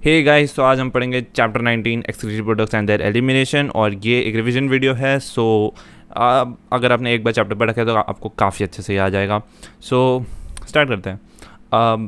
Hey guys, तो आज हम पढ़ेंगे chapter 19 excretive products and there elimination. और ये एक रिवीजन वीडियो है। अगर आपने एक बार चैप्टर पढ़ा है तो आपको काफ़ी अच्छे से याद आएगा। स्टार्ट करते हैं।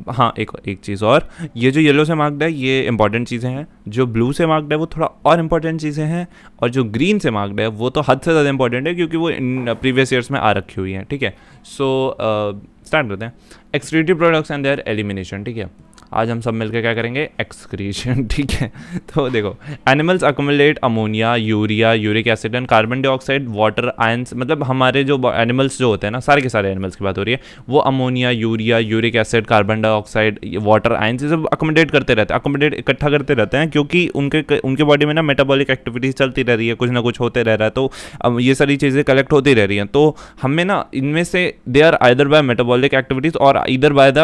हाँ, एक चीज़ और, ये जो येलो से मार्क्ड है ये इंपॉर्टेंट चीज़ें हैं, जो ब्लू से मार्क्ड है वो थोड़ा और इंपॉर्टेंट चीज़ें हैं, और जो ग्रीन से मार्क्ड है वो तो हद से ज़्यादा इंपॉर्टेंट है क्योंकि वो इन प्रीवियस ईयर्स में आ रखी हुई हैं। ठीक है, स्टार्ट करते हैं। Excretive products and there elimination. ठीक है, आज हम सब मिलकर क्या करेंगे, एक्सक्रीशन। ठीक है, तो देखो, animals accumulate ammonia, urea, uric acid and carbon dioxide, water ions. मतलब हमारे जो एनिमल्स जो होते हैं ना, सारे के सारे एनिमल्स की बात हो रही है, वो ammonia, urea, uric acid, carbon dioxide, water ions, ये सब अकोमोडेट करते रहते हैं, अकोमोडेट इकट्ठा करते रहते हैं, क्योंकि उनके बॉडी में ना मेटाबॉलिक एक्टिविटीज चलती रह रही है, कुछ ना कुछ होते रह रहा है, तो अब ये सारी चीज़ें कलेक्ट होती रह रही हैं। तो हमें ना इनमें से they are either by metabolic activities और इधर बाय द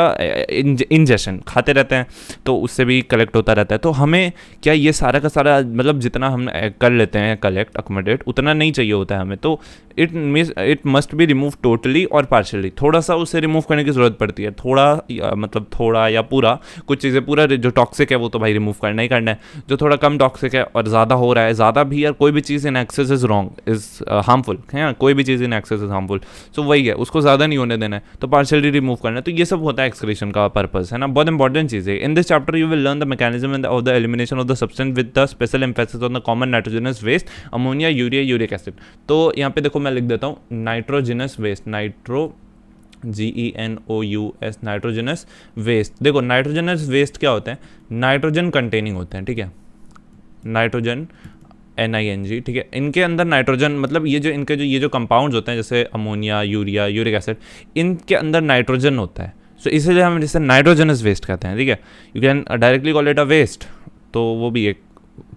इंजेशन, खाते रहते हैं, तो उससे भी कलेक्ट होता रहता है। तो हमें क्या ये सारा का सारा, मतलब जितना हम कर लेते हैं कलेक्ट अकोमोडेट, उतना नहीं चाहिए होता है हमें। तो it must be remove totally और पार्शियली। थोड़ा सा उसे रिमूव करने की ज़रूरत पड़ती है, मतलब थोड़ा या पूरा। कुछ चीज़ें पूरा जो टॉक्सिक है वो तो भाई रिमूव करना ही करना है। जो थोड़ा कम टॉक्सिक है और ज़्यादा हो रहा है, ज़्यादा भी यार, कोई भी चीज़ in excess is wrong, is harmful है ना, कोई भी चीज़ in excess is harmful. So वही है, उसको ज़्यादा नहीं होने देना है, तो पार्शियली रिमूव करना है। तो ये सब होता है एक्सक्रीशन का पर्पस, है ना, बहुत इंपॉर्टेंट चीज़ है। In this chapter you will learn the mechanism of the elimination of the substance with the special emphasis on the common nitrogenous waste, ammonia, urea, uric acid। तो यहाँ पे देखो मैं लिख देता हूँ nitrogenous waste, GENOUS, nitrogenous waste. देखो nitrogenous waste क्या होते हैं, नाइट्रोजन कंटेनिंग होते हैं। ठीक है, नाइट्रोजन NING। ठीक है, इनके अंदर नाइट्रोजन, मतलब ये जो कंपाउंड्स होते हैं, जैसे अमोनिया, यूरिया, यूरिक एसिड, इनके अंदर नाइट्रोजन होता है। सो इसलिए हम इसे नाइट्रोजनस वेस्ट कहते हैं। ठीक है, you can directly call it a waste, तो वो भी एक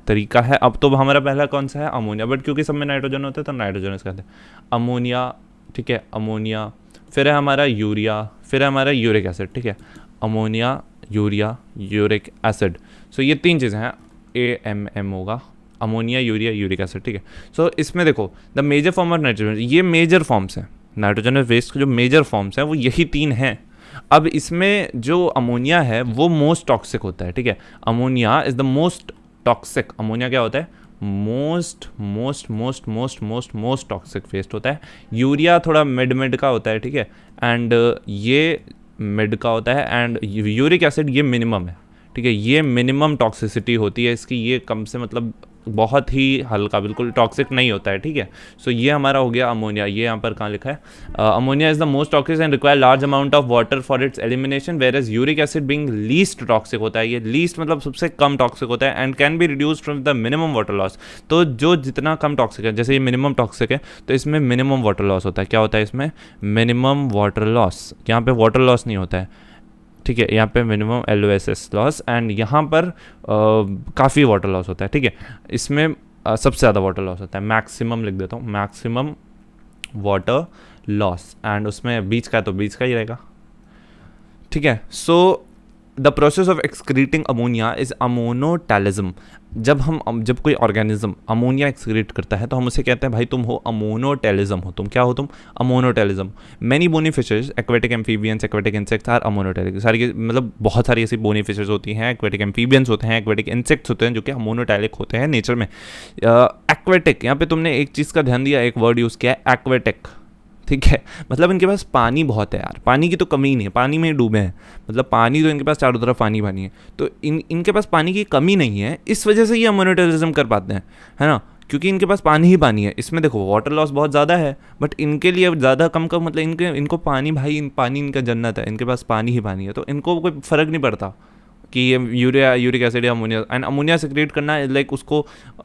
तरीका है। अब तो हमारा पहला कौन सा है, अमोनिया, बट क्योंकि सब में नाइट्रोजन होता है तो नाइट्रोजनस कहते हैं, अमोनिया। ठीक है, अमोनिया, फिर है हमारा यूरिया, फिर है हमारा यूरिक एसिड। ठीक है, अमोनिया, यूरिया, यूरिक एसिड। सो ये तीन चीज़ें हैं, AMM होगा, अमोनिया, यूरिया, यूरिक एसिड। ठीक है, सो इसमें देखो the major form of nitrogen, ये मेजर फॉर्म्स हैं नाइट्रोजनस वेस्ट के, जो मेजर फॉर्म्स हैं वो यही तीन हैं। अब इसमें जो अमोनिया है वो मोस्ट टॉक्सिक होता है। ठीक है, ammonia is the most toxic. Ammonia क्या होता है, most most most most most most toxic waste होता है। यूरिया थोड़ा मिड का होता है। ठीक है, एंड ये मिड का होता है, एंड यूरिक एसिड ये मिनिमम है। ठीक है, ये मिनिमम टॉक्सिसिटी होती है इसकी, ये कम से मतलब बहुत ही हल्का, बिल्कुल टॉक्सिक नहीं होता है। ठीक है, सो ये हमारा हो गया अमोनिया। ये यहाँ पर कहाँ लिखा है, ammonia is the most toxic and require large amount of water for its elimination, whereas uric acid being least toxic होता है। ये लीस्ट मतलब सबसे कम टॉक्सिक होता है, and can be reduced from the minimum water loss. तो जो जितना कम टॉक्सिक है, जैसे ये मिनिमम टॉक्सिक है तो इसमें मिनिमम वाटर लॉस होता है। क्या होता है इसमें, मिनिमम वाटर लॉस। यहाँ पे वाटर लॉस नहीं होता है। ठीक है, यहाँ पे मिनिमम LOSS लॉस, एंड यहाँ पर काफ़ी वाटर लॉस होता है। ठीक है, इसमें सबसे ज़्यादा वाटर लॉस होता है, मैक्सिमम लिख देता हूँ, मैक्सिमम वाटर लॉस, एंड उसमें बीच का तो बीच का ही रहेगा। ठीक है, so the process of excreting ammonia is ammonotelism. जब कोई ऑर्गेनिज्म अमोनिया एक्सक्रीट करता है तो हम उसे कहते हैं भाई तुम हो अमोनोटैलिज्म हो, तुम क्या हो, तुम ammonotelism. Many bony fishes, aquatic amphibians, aquatic insects are ammonotelic. सारी मतलब बहुत सारी ऐसी बोनी फिशेज होती हैं, एक्वेटिक एम्फीबियंस होते हैं, एक्वेटिक इंसेक्ट्स होते हैं जो कि अमोनोटैलिक होते हैं नेचर में। एक्वेटिक, यहाँ पे तुमने एक चीज़ का ध्यान दिया, एक वर्ड यूज़ किया है, एक्वेटिक। ठीक है, मतलब इनके पास पानी बहुत है यार, पानी की तो कमी नहीं है, पानी में डूबे हैं, मतलब पानी तो इनके पास चारों तरफ पानी है। तो इनके पास पानी की कमी नहीं है, इस वजह से ये अमोनोटैलिज्म कर पाते हैं, है ना, क्योंकि इनके पास पानी ही पानी है। इसमें देखो वाटर लॉस बहुत ज़्यादा है, बट इनके लिए ज़्यादा कम मतलब इनको पानी, भाई पानी इनका जन्नत है, इनके पास पानी ही पानी है, तो इनको कोई फ़र्क नहीं पड़ता कि ये यूरिक एसिड या अमोनिया। एंड अमोनिया सेक्रेट करना लाइक उसको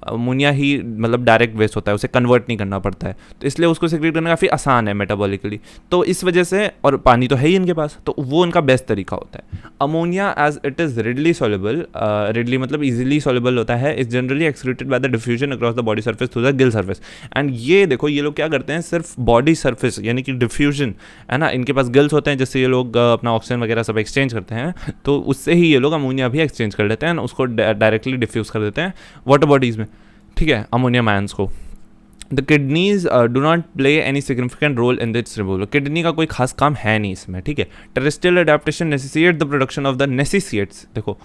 अमोनिया ही मतलब डायरेक्ट वेस्ट होता है, उसे कन्वर्ट नहीं करना पड़ता है, तो इसलिए उसको सेक्रेट करना काफ़ी आसान है मेटाबॉलिकली। तो इस वजह से, और पानी तो है ही इनके पास, तो वो इनका बेस्ट तरीका होता है। Ammonia as it is readily soluble, readily मतलब इजीली सॉल्युबल होता है, is generally excreted by the diffusion across the body surface through the gill surface. And ये देखो ये लोग क्या करते हैं, सिर्फ बॉडी सर्फेस यानी कि डिफ्यूजन, है ना, इनके पास गिल्स होते हैं जिससे ये लोग अपना ऑक्सीजन वगैरह सब एक्सचेंज करते हैं, तो उससे ही ये लोग अमोनिया भी एक्सचेंज कर लेते हैं, उसको डायरेक्टली डिफ्यूज़ कर देते हैं वाटर बॉडीज़ में। ठीक है, अमोनियम आयंस को। The kidneys do not play any significant role in this removal. Kidney का कोई खास काम है नहीं इसमें। ठीक है, terrestrial adaptation necessitate the production of the necessitates. देखो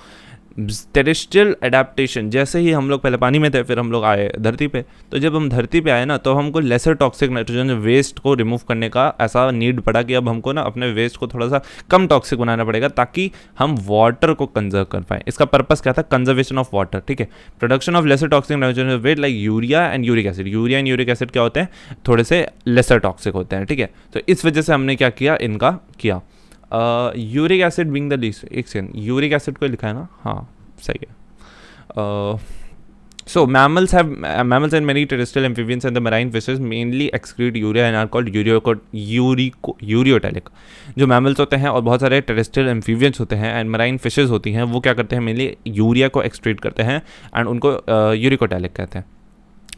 टेरेस्ट्रियल एडेप्टेशन, जैसे ही हम लोग पहले पानी में थे फिर हम लोग आए धरती पे, तो जब हम धरती पे आए ना तो हमको लेसर टॉक्सिक नाइट्रोजन वेस्ट को रिमूव करने का ऐसा नीड पड़ा कि अब हमको ना अपने वेस्ट को थोड़ा सा कम टॉक्सिक बनाना पड़ेगा ताकि हम वाटर को कंजर्व कर पाए। इसका पर्पस क्या था? कंजर्वेशन ऑफ वाटर, ठीक है। Production of lesser toxic nitrogen waste like urea and uric acid. Urea and uric acid क्या होते हैं? थोड़े से लेसर टॉक्सिक होते हैं, ठीक है। तो इस वजह से हमने क्या किया, इनका किया। Uric acid being the least, एक सेकंड, यूरिक एसिड को लिखा है ना, हाँ सही है। So mammals and many terrestrial amphibians and the marine fishes mainly excrete urea and are called ureotelic। जो mammals होते हैं और बहुत सारे terrestrial amphibians होते हैं and marine fishes होती हैं, वो क्या करते हैं? mainly यूरिया को excrete करते हैं and उनको यूरिकोटैलिक कहते हैं,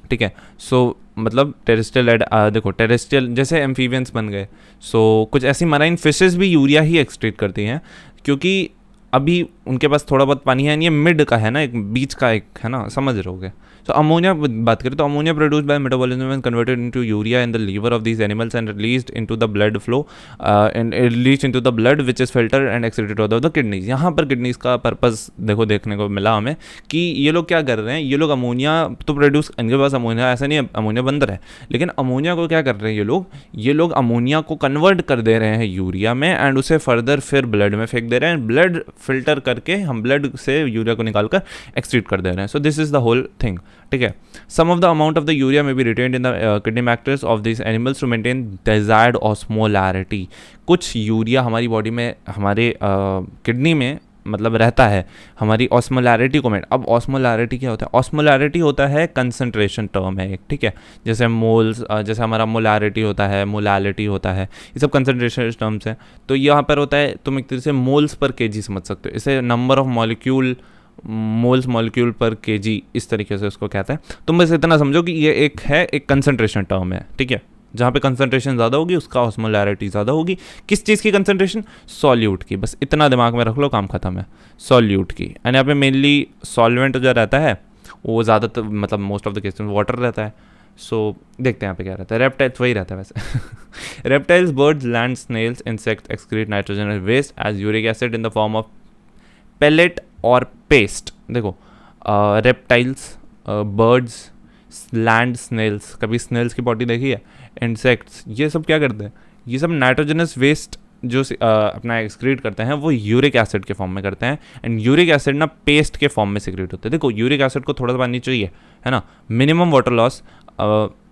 ठीक है। सो मतलब टेरेस्ट्रियल देखो, टेरेस्ट्रियल जैसे एम्फीबियंस बन गए, सो कुछ ऐसी मराइन फिशेस भी यूरिया ही एक्सट्रीट करती हैं, क्योंकि अभी उनके पास थोड़ा बहुत पानी है, ये मिड का है ना, एक बीच का एक है ना, समझ रहे होगे। सो अमोनिया बात करें तो ammonia produced by metabolism and converted into urea in the liver of these animals and released into the blood flow and released into the blood which is filtered and excreted out of the kidneys. यहाँ पर kidneys का purpose देखो देखने को मिला हमें कि ये लोग क्या कर रहे हैं, ये लोग अमोनिया तो प्रोड्यूस, इनके पास अमोनिया ऐसा नहीं है अमोनिया बन रहा है, लेकिन अमोनिया को क्या कर रहे हैं ये लोग अमोनिया को कन्वर्ट कर दे रहे हैं यूरिया में एंड उसे फर्दर फिर ब्लड में फेंक दे रहे हैं। ब्लड फिल्टर करके हम ब्लड से यूरिया को निकाल कर एक्सट्रीट कर दे रहे हैं। So this is the whole thing, ठीक है। Some of the amount of the urea may be retained in the kidney matrix of this animals to maintain desired osmolarity. कुछ यूरिया हमारी बॉडी में, हमारे किडनी में मतलब रहता है हमारी ऑस्मोलैरिटी को में। अब ऑस्मोलैरिटी क्या होता है? ऑस्मोलैरिटी होता है कंसंट्रेशन टर्म है एक, ठीक है। जैसे मोल्स, जैसे हमारा मोलैरिटी होता है, मोलैलिटी होता है, ये सब कंसंट्रेशन टर्म्स हैं। तो यहाँ पर होता है, तुम एक तरह से मोल्स पर केजी समझ सकते हो इसे, number of molecule, moles molecule पर केजी, इस तरीके से उसको कहते हैं। तुम बस इतना समझो कि ये एक है, एक कंसंट्रेशन टर्म है, ठीक है। जहाँ पे कंसंट्रेशन ज़्यादा होगी उसका ऑस्मोलैरिटी ज़्यादा होगी। किस चीज़ की कंसंट्रेशन? सॉल्यूट की। बस इतना दिमाग में रख लो, काम खत्म है। सॉल्यूट की, एंड यहाँ पे मेनली सॉल्वेंट जो रहता है वो ज़्यादातर मतलब मोस्ट ऑफ द केसेस में वाटर रहता है। सो देखते हैं यहाँ पे क्या रहता है। रेप्टाइल्स वही रहता है वैसे। Reptiles, birds, land snails, insect excrete nitrogen waste as uric acid in the form of pellet और पेस्ट। देखो रेप्टाइल्स, बर्ड्स, लैंड स्नेल्स, कभी स्नेल्स की बॉडी देखी है? इंसेक्ट्स, ये सब क्या करते हैं? ये सब नाइट्रोजनस वेस्ट जो अपना एक्सक्रीट करते हैं वो यूरिक एसिड के फॉर्म में करते हैं, एंड यूरिक एसिड ना पेस्ट के फॉर्म में सिक्रीट होते हैं। देखो यूरिक एसिड को थोड़ा सा पानी चाहिए, है ना, मिनिमम वाटर लॉस,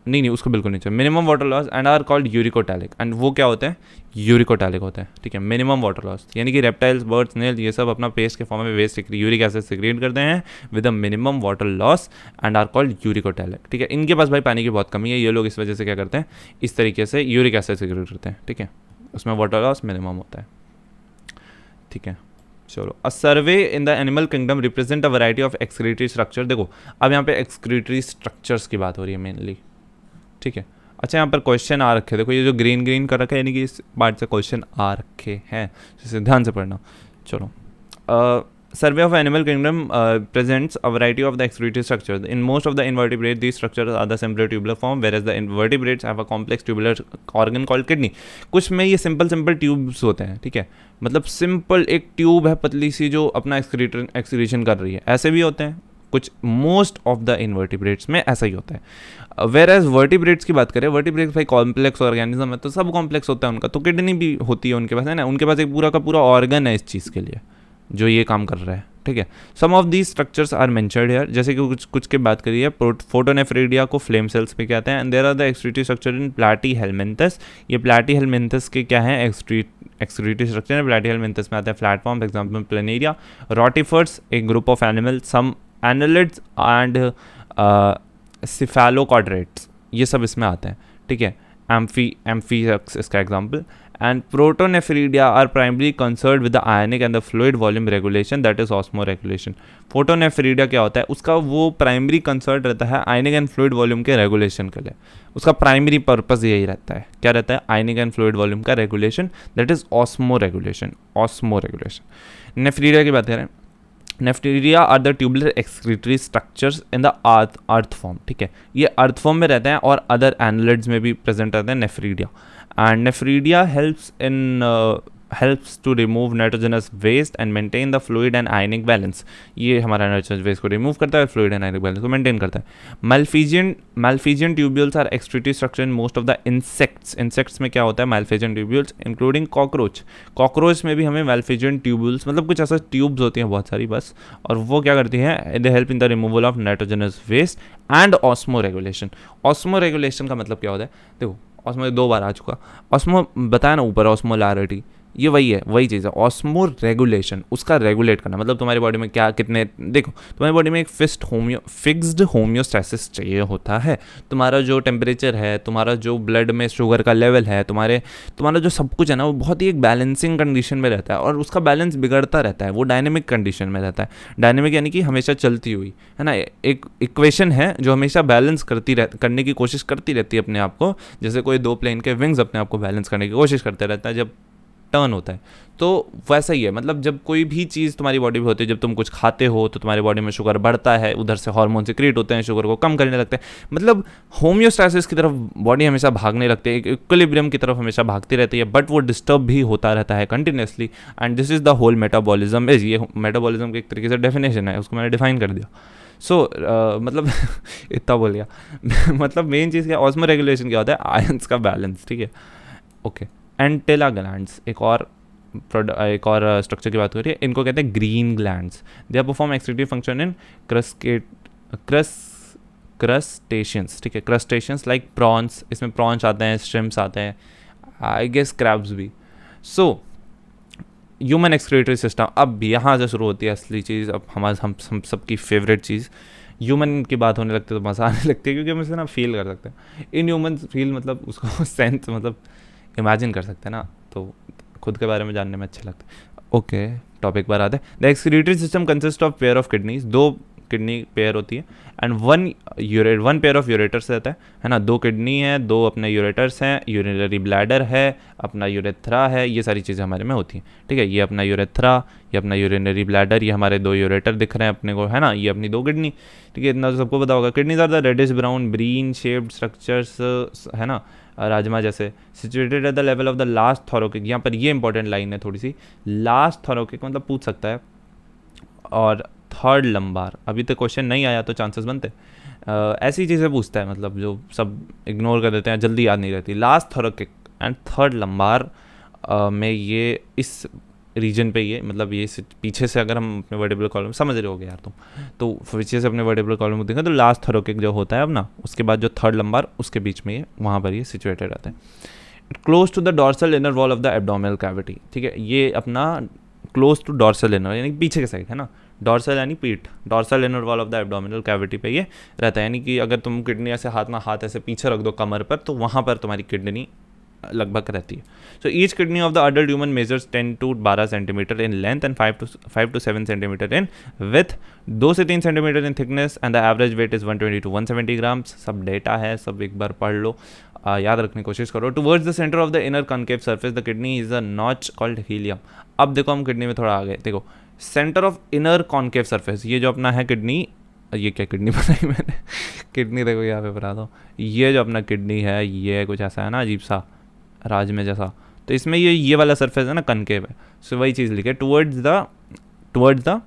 नहीं उसको बिल्कुल नहीं चाहिए, minimum water loss and are called uricotelic, and वो क्या होते हैं? यूरिकोटैलिक होते हैं, ठीक है। मिनिमम वाटर लॉस यानी कि रेप्टाइल्स, बर्ड्स, स्नेल ये सब अपना पेस्ट के फॉर्म में वेस्ट यूरिक एसिड सिक्रीट करते हैं with a minimum water loss and are called uricotelic, ठीक है। इनके पास भाई पानी की बहुत कमी है, ये लोग इस वजह से क्या करते हैं, इस तरीके से यूरिक एसिड सिक्रीट करते हैं, ठीक है। उसमें वाटर लॉस मिनिमम होता है, ठीक है। चलो, a survey in the animal kingdom represent a variety of excretory structure. देखो अब यहाँ पे एक्सक्रीटरी स्ट्रक्चर्स की बात हो रही है मेनली, ठीक है। अच्छा, यहाँ पर क्वेश्चन आ रखे हैं, देखो ये जो ग्रीन ग्रीन कर रखा है यानी कि इस पार्ट से क्वेश्चन आ रखे हैं, इसे ध्यान से पढ़ना। चलो, survey of animal kingdom presents a variety of the excretory structures. In most of the invertebrate these structures are the simple tubular form whereas the invertebrates have a complex tubular organ called kidney. कुछ में ये simple tubes होते हैं, ठीक है, मतलब simple एक tube है पतली सी जो अपना एक्सक्रीशन कर रही है, ऐसे भी होते हैं कुछ। मोस्ट ऑफ द इनवर्टिब्रेट्स में ऐसा ही होता है। वेर एज वर्टिब्रेट्स की बात करें, वर्टिब्रेट्स भाई कॉम्प्लेक्स ऑर्गेनिज्म है तो सब कॉम्प्लेक्स होता है उनका, तो किडनी भी होती है उनके पास, है ना, उनके पास एक पूरा का पूरा ऑर्गन है इस चीज़ के लिए जो ये काम कर रहा है, ठीक है। Some of these structures are mentioned here, जैसे कि कुछ की बात करिए, फोटोनेफ्रीडिया को फ्लेम सेल्स पे कहते हैं, and there are the excretory structure in platyhelminthes. ये प्लैटीहेलमिन्थस के क्या है? एक्सक्रीटरी स्ट्रक्चर है। प्लैटीहेलमिन्थस में आता है प्लेटफॉर्म, एग्जाम्पल प्लेनेरिया, रॉटिफर्स एक group of animal, some annelids and cephalochordates, ये सब इसमें आते हैं, ठीक है। एम्फीसेक्स इसका example, and protonephridia are primary concerned with the ionic and the fluid volume regulation, that is osmoregulation. Protonephridia क्या होता है? उसका वो प्राइमरी कंसर्न रहता है आयनिक एंड फ्लूइड वॉल्यूम के रेगुलेशन के लिए, उसका प्राइमरी पर्पस यही रहता है। क्या रहता है? आयनिक एंड फ्लूइड वॉल्यूम का regulation, that is osmoregulation, osmoregulation. Nephridia की बात करें, nephridia are the tubular excretory structures in the earthworm, ठीक है, ये अर्थ फॉर्म में रहते हैं और अदर एनालिड्स में भी प्रेजेंट रहते हैं nephridia, and nephridia helps in helps to remove nitrogenous waste and maintain the fluid and ionic balance. ये हमारा नाइट्रोजनस वेस्ट को रिमूव करता है, फ्लूइड एंड आयनिक बैलेंस को मेंटेन करता है। Malphizian tubules are excretory structure in most of the insects। Insects में क्या होता है? Malphizian tubules including cockroach. Cockroach में भी हमें Malphizian tubules मतलब कुछ ऐसा ट्यूब्स होती हैं बहुत सारी बस, और वो क्या करती हैं? They help in the removal of nitrogenous waste and osmoregulation. Osmoregulation का मतलब क्या होता है? देखो ऑस्मो 2 बार आ चुका, ऑस्मो बताया ना ऊपर, ऑस्मोलैरिटी, ये वही है, वही चीज़ है। ऑस्मो रेगुलेशन, उसका रेगुलेट करना मतलब तुम्हारी बॉडी में क्या कितने, देखो तुम्हारी बॉडी में एक फिक्स्ड होम्योस्टैसिस चाहिए होता है। तुम्हारा जो टेम्परेचर है, तुम्हारा जो ब्लड में शुगर का लेवल है, तुम्हारा जो सब कुछ है ना, वो बहुत ही एक बैलेंसिंग कंडीशन में रहता है, और उसका बैलेंस बिगड़ता रहता है, वो डायनेमिक कंडीशन में रहता है। डायनेमिक यानी कि हमेशा चलती हुई, है ना, एक इक्वेशन है जो हमेशा बैलेंस करने की कोशिश करती रहती है अपने आप को, जैसे कोई 2 प्लेन के विंग्स अपने आप को बैलेंस करने की कोशिश करते रहता है जब टर्न होता है। तो वैसा ही है, मतलब जब कोई भी चीज़ तुम्हारी बॉडी में होती है, जब तुम कुछ खाते हो तो तुम्हारी बॉडी में शुगर बढ़ता है, उधर से हार्मोन सिक्रीट होते हैं, शुगर को कम करने लगते हैं, मतलब होम्योस्टैसिस की तरफ बॉडी हमेशा भागने लगती है, एक इक्विलिब्रियम की तरफ हमेशा भागती रहती है, बट वो डिस्टर्ब भी होता रहता है continuously, and this is the whole metabolism is. ये मेटाबॉलिज्म की एक तरीके से डेफिनेशन है, उसको मैंने डिफाइन कर दिया। मतलब इतना बोल गया मतलब मेन चीज़ क्या, ऑस्मो रेगुलेशन क्या होता है? आयंस का बैलेंस, ठीक है, ओके। एंटेला ग्लैंड्स एक और स्ट्रक्चर की बात करिए, इनको कहते हैं green glands. They perform excretory function in crustaceans, ठीक है, क्रस्टेशियंस लाइक प्रॉन्स, इसमें प्रॉन्स आते हैं, श्रिम्प्स आते हैं, आई गेस क्रैब्स भी। सो ह्यूमन एक्सक्रीटरी सिस्टम, अब यहाँ से शुरू होती है असली चीज़, अब हम सबकी फेवरेट चीज़, ह्यूमन की बात होने लगती है तो मज़ा आने लगती है, क्योंकि हम इसे ना फील कर सकते हैं। इन ह्यूमन फील मतलब उसको सेंस मतलब इमेजिन कर सकते हैं ना, तो खुद के बारे में जानने में अच्छा लगता है। ओके, टॉपिक पर आते हैं। The excretory system consist of pair of kidneys, 2 kidney pair होती है, एंड 1 पेयर ऑफ यूरेटर्स रहता है ना, 2 किडनी है, 2 अपने यूरेटर्स हैं, यूरिनरी ब्लैडर है, अपना यूरेथ्रा है, ये सारी चीज़ें हमारे में होती हैं, ठीक है। ये अपना यूरेथ्रा, ये अपना यूरिनरी ब्लैडर, ये हमारे 2 यूरेटर दिख रहे हैं अपने को, है ना, ये अपनी 2 किडनी, ठीक है, इतना तो सबको पता होगा। Kidneys are the reddish brown bean shaped structures, है ना, राजमा जैसे, situated at the level of the last thoracic. यहाँ पर ये इंपॉर्टेंट लाइन है थोड़ी सी, लास्ट थोरोकिक मतलब पूछ सकता है, और थर्ड लंबार, अभी तक क्वेश्चन नहीं आया तो चांसेस बनते, ऐसी चीज़ें पूछता है, मतलब जो सब इग्नोर कर देते हैं, जल्दी याद नहीं रहती। लास्ट थोरोकिक एंड थर्ड लंबार में ये इस रीजन पे, ये मतलब ये पीछे से अगर हम अपने वर्टिब्रल कॉलम, समझ रहे होगे यार तुम, तो पीछे से अपने वर्टिब्रल कॉलम को देखें तो लास्ट थोरोकिक जो होता है अब ना, उसके बाद जो थर्ड लंबार, उसके बीच में ये वहाँ पर ये सिचुएटेड रहता है। Close to the dorsal inner wall of the abdominal cavity, ठीक है, ये अपना क्लोज टू डॉर्सल इनर यानी पीछे के साइड, है ना, डॉर्सल यानी पीठ, dorsal inner wall of the abdominal cavity पे ये रहता है, यानी कि अगर तुम किडनी ऐसे हाथ ऐसे पीछे रख दो कमर पर, तो वहाँ पर तुम्हारी किडनी लगभग रहती है। So each kidney of the adult human measures 10 to 12 centimetre in length and 5 to 7 centimetre in with, 2 से 3 centimetre in thickness, and the average weight is 120 to 170 grams. सब डेटा है, सब एक बार पढ़ लो, याद रखने की कोशिश करो। Towards the centre of the inner concave surface the kidney is a notch called helium. अब देखो हम किडनी में थोड़ा आ गए, देखो centre of inner concave surface, ये जो अपना है किडनी, ये क्या किडनी बनाई मैंने किडनी देखो यहाँ पे बता दो, ये जो अपना किडनी है, ये कुछ ऐसा है ना अजीब सा राज में जैसा, तो इसमें ये वाला सरफेस है ना कनकेव है, सो वही चीज़ लिखे, towards the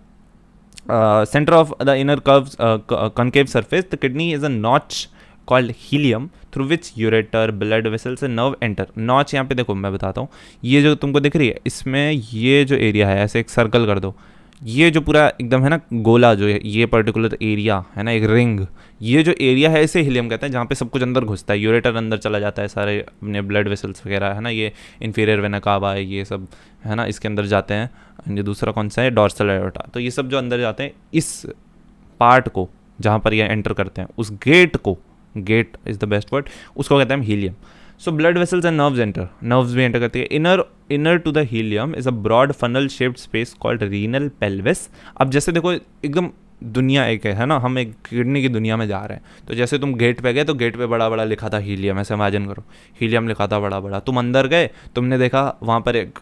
centre of the inner concave surface the kidney is a notch called helium through which ureter blood vessels and nerve enter. Notch यहाँ पे देखो मैं बताता हूँ, ये जो तुमको दिख रही है, इसमें ये जो एरिया है ऐसे एक सर्कल कर दो, ये जो पूरा एकदम है ना गोला जो है, ये पर्टिकुलर एरिया है ना एक रिंग, ये जो एरिया है इसे हीलियम कहते हैं, जहाँ पे सब कुछ अंदर घुसता है, यूरेटर अंदर चला जाता है, सारे अपने ब्लड वेसल्स वगैरह है ना, ये इन्फीरियर वेना कावा है, ये सब है ना इसके अंदर जाते हैं। ये दूसरा कौन सा है, डॉर्सल एओर्टा, तो ये सब जो अंदर जाते हैं इस पार्ट को जहाँ पर ये एंटर करते हैं, उस गेट को, gate is the best word, उसको कहते हैं hilum. So blood vessels and nerves enter, nerves भी एंटर करती है। Inner to the hilum is a broad funnel shaped space called renal pelvis. अब जैसे देखो एकदम दुनिया एक है ना, हम एक किडनी की दुनिया में जा रहे हैं, तो जैसे तुम गेट पे गए तो गेट पे बड़ा बड़ा लिखा था हीलियम, ऐसे इमेजिन करो हीलियम लिखा था बड़ा बड़ा, तुम अंदर गए, तुमने देखा वहाँ पर एक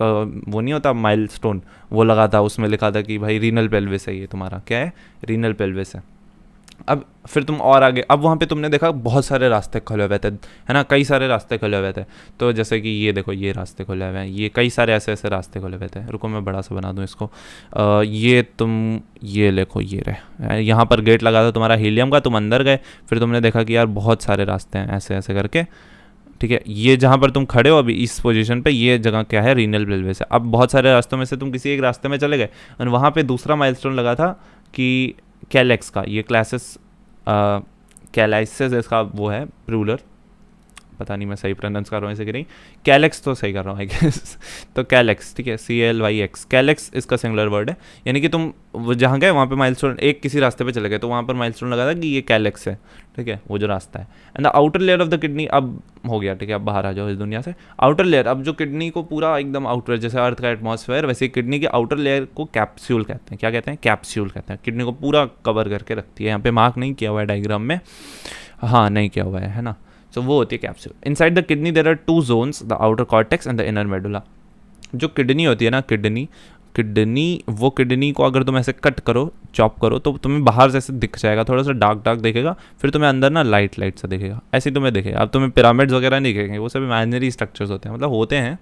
वो नहीं होता माइलस्टोन, वो लगा था, उसमें लिखा था कि भाई रीनल पेल्विस है, ये तुम्हारा क्या है, रीनल पेल्विस है। अब फिर तुम और आगे, अब वहाँ पे तुमने देखा बहुत सारे रास्ते खुले हुए थे, है ना, कई सारे रास्ते खुले हुए थे। तो जैसे कि ये देखो, ये रास्ते खुले हुए हैं, ये कई सारे ऐसे ऐसे रास्ते खुले हुए थे। रुको मैं बड़ा सा बना दूँ इसको। ये तुम ये देखो, ये रहे, यहाँ पर गेट लगा था तुम्हारा हीलियम का, तुम अंदर गए, फिर तुमने देखा कि यार बहुत सारे रास्ते हैं ऐसे ऐसे करके, ठीक है। ये जहाँ पर तुम खड़े हो अभी इस पोजीशन पे, ये जगह क्या है, रीनल रेलवे से। अब बहुत सारे रास्तों में से तुम किसी एक रास्ते में चले गए और वहाँ पे दूसरा माइलस्टोन लगा था कि कैलेक्स का, ये क्लासेस कैलाइसिस इसका वो है रूलर, पता नहीं मैं सही प्रोनाउंस कर रहा हूँ ऐसे कि नहीं, कैलेक्स तो सही कर रहा हूँ आई गेस। तो कैलेक्स, ठीक है, CLYX, कैलेक्स इसका सिंगुलर वर्ड है। यानी कि तुम वो जहाँ गए वहाँ पे माइलस्टोन, एक किसी रास्ते पे चले गए तो वहाँ पर माइलस्टोन लगा था कि ये कैलेक्स है, ठीक है, वो जो रास्ता है। And the outer layer of the kidney, अब हो गया, ठीक है, अब बाहर आ जाओ इस दुनिया से। आउटर लेयर, अब जो किडनी को पूरा एकदम आउटर, जैसे अर्थ का एटमॉस्फेयर, वैसे किडनी के आउटर लेयर को कैप्सूल कहते हैं। क्या कहते हैं? कैप्सूल कहते हैं। किडनी को पूरा कवर करके रखती है। यहाँ पे मार्क नहीं किया हुआ है डायग्राम में, हाँ नहीं किया हुआ है ना। सो वो होती है capsule. Inside the kidney there are 2 zones, the outer cortex and the inner medulla. जो किडनी होती है ना, वो किडनी को अगर तुम ऐसे कट करो, चॉप करो, तो तुम्हें बाहर से ऐसे दिख जाएगा, थोड़ा सा डार्क डार्क दिखेगा, फिर तुम्हें अंदर ना लाइट लाइट सा दिखेगा, ऐसे तुम्हें दिखेगा। अब तुम्हें पिरामिड्स वगैरह नहीं दिखेंगे, वो सब इमेजिनरी स्ट्रक्चर्स होते हैं, मतलब होते हैं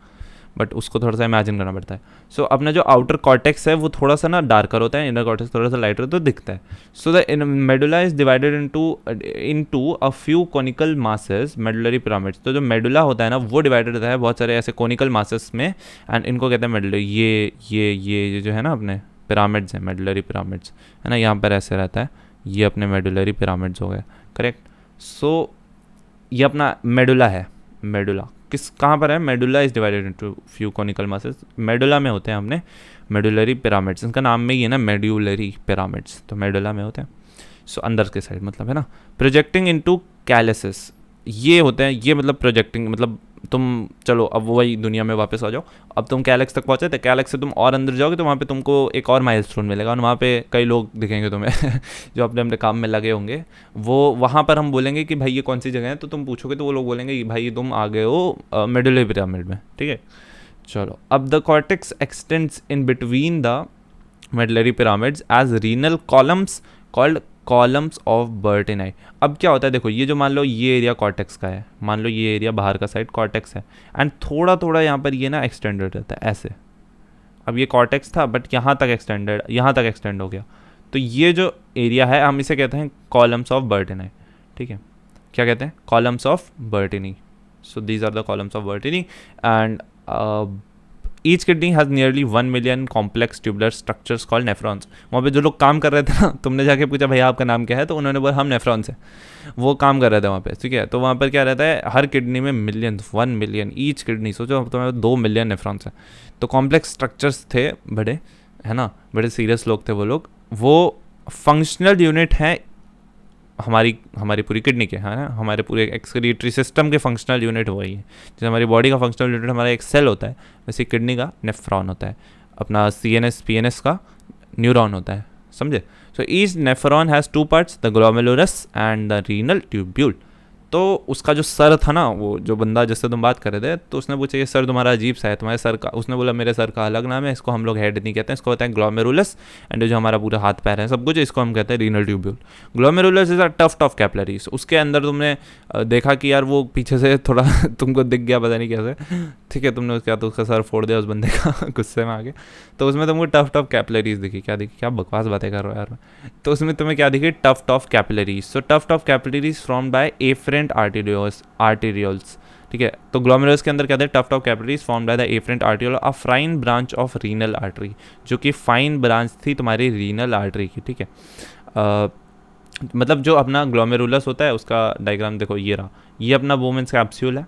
बट उसको थोड़ा सा इमेजिन करना पड़ता है। सो अपना जो आउटर कॉर्टेक्स है वो थोड़ा सा ना डार्कर होता है, इनर कॉर्टेक्स थोड़ा सा लाइटर तो दिखता है। So the medulla is divided into a few conical masses, medullary pyramids. तो जो मेडुला होता है ना वो डिवाइडेड होता है बहुत सारे ऐसे कॉनिकल मासेस में, एंड इनको कहते हैं मेडुलरी। ये जो है ना अपने पिरामिड्स हैं, मेडुलरी पिरामिड्स, है ना, यहाँ पर ऐसे रहता है, ये अपने मेडुलरी पिरामिड्स हो गए, करेक्ट। सो ये अपना मेडुला है। मेडुला किस कहाँ पर है? Medulla is divided into few conical masses. Medulla में होते हैं हमने मेडुलरी पिरामिड्स, इनका नाम में ही है ना मेड्यूलरी पिरामिड्स, तो मेडुला में होते हैं। सो अंदर के साइड मतलब है ना। प्रोजेक्टिंग इनटू कैलेसिस, ये होते हैं, ये मतलब प्रोजेक्टिंग, मतलब तुम चलो अब वही दुनिया में वापस आ जाओ। अब तुम कैलेक्स तक पहुंचे थे, कैलेक्स से तुम और अंदर जाओगे तो वहाँ पे तुमको एक और माइलस्टोन मिलेगा, और वहाँ पे कई लोग दिखेंगे तुम्हें जो अपने अपने काम में लगे होंगे। वो वहाँ पर हम बोलेंगे कि भाई ये कौन सी जगह है, तो तुम पूछोगे तो वो लोग बोलेंगे कि भाई तुम आ गए हो मेडुलरी पिरामिड में, ठीक है। चलो, अब the cortex extends in between the medullary pyramids as renal columns called columns of Bertini. अब क्या होता है, देखो ये जो मान लो ये एरिया कॉर्टेक्स का है, मान लो ये एरिया बाहर का साइड कॉर्टेक्स है, एंड थोड़ा थोड़ा यहाँ पर ये ना एक्सटेंडेड रहता है ऐसे। अब ये कॉर्टेक्स था बट यहाँ तक एक्सटेंड हो गया, तो ये जो एरिया है हम इसे कहते हैं कॉलम्स ऑफ बर्टिनाई, ठीक है। क्या कहते हैं? Columns of Bertini. So these are the columns of Bertini, and each kidney has nearly 1 million complex tubular structures called nephrons. वहाँ पे जो लोग काम कर रहे थे ना, तुमने जाके पूछा भैया आपका नाम क्या है, तो उन्होंने बोला हम नेफ्रॉन्स हैं, वो काम कर रहे थे वहाँ पे, ठीक है। तो वहाँ पर क्या रहता है, हर किडनी में मिलियंस, 1 मिलियन ईच किडनी, सोचो तुम्हें 2 मिलियन नेफ्रॉन्स हैं। तो कॉम्प्लेक्स स्ट्रक्चर्स थे बड़े, है ना, बड़े सीरियस लोग थे वो लोग। वो फंक्शनल यूनिट है हमारी पूरी किडनी के, है ना, हमारे पूरे एक्सक्रीटरी सिस्टम के फंक्शनल यूनिट वही है। जैसे हमारी बॉडी का फंक्शनल यूनिट हमारा एक सेल होता है, वैसे किडनी का नेफ्रॉन होता है, अपना CNS PNS का न्यूरॉन होता है, समझे। So each nephron has 2 parts, the glomerulus and the renal tubule. तो उसका जो सर था ना, वो जो बंदा जिससे तुम बात कर रहे थे, तो उसने पूछा ये सर तुम्हारा अजीब सा है, तुम्हारे सर का, उसने बोला मेरे सर का अलग नाम है, इसको हम लोग हेड नहीं कहते हैं, इसको कहते हैं ग्लोमेरुलस, एंड जो हमारा पूरा हाथ पैर है सब कुछ, इसको हम कहते हैं renal tubule. Glomerulus is a tuft of capillaries. उसके अंदर तुमने देखा कि यार वो पीछे से थोड़ा तुमको दिख गया, पता नहीं कैसे, ठीक है, तुमने क्या तो उसका सर फोड़ दिया उस बंदे का गुस्से में आके, तो उसमें तुमको टफ्ट ऑफ कैपिलरीज दिखी। क्या दिखी? क्या बकवास बातें कर रहे हो यार। तो उसमें तुम्हें क्या दिखी? Tuft of capillaries. So tuft of capillaries formed by afferent arterioles, ठीक है। तो ग्लोमेरुलस के अंदर क्या है? Tuft of capillaries formed by the efferent arteriole, a fine branch of renal artery, जो कि फाइन ब्रांच थी तुम्हारी रीनल आर्टरी की, ठीक है। मतलब जो अपना ग्लोमेरुलस होता है उसका डायग्राम देखो, ये रहा, ये अपना वुमेन्स कैप्सूल है,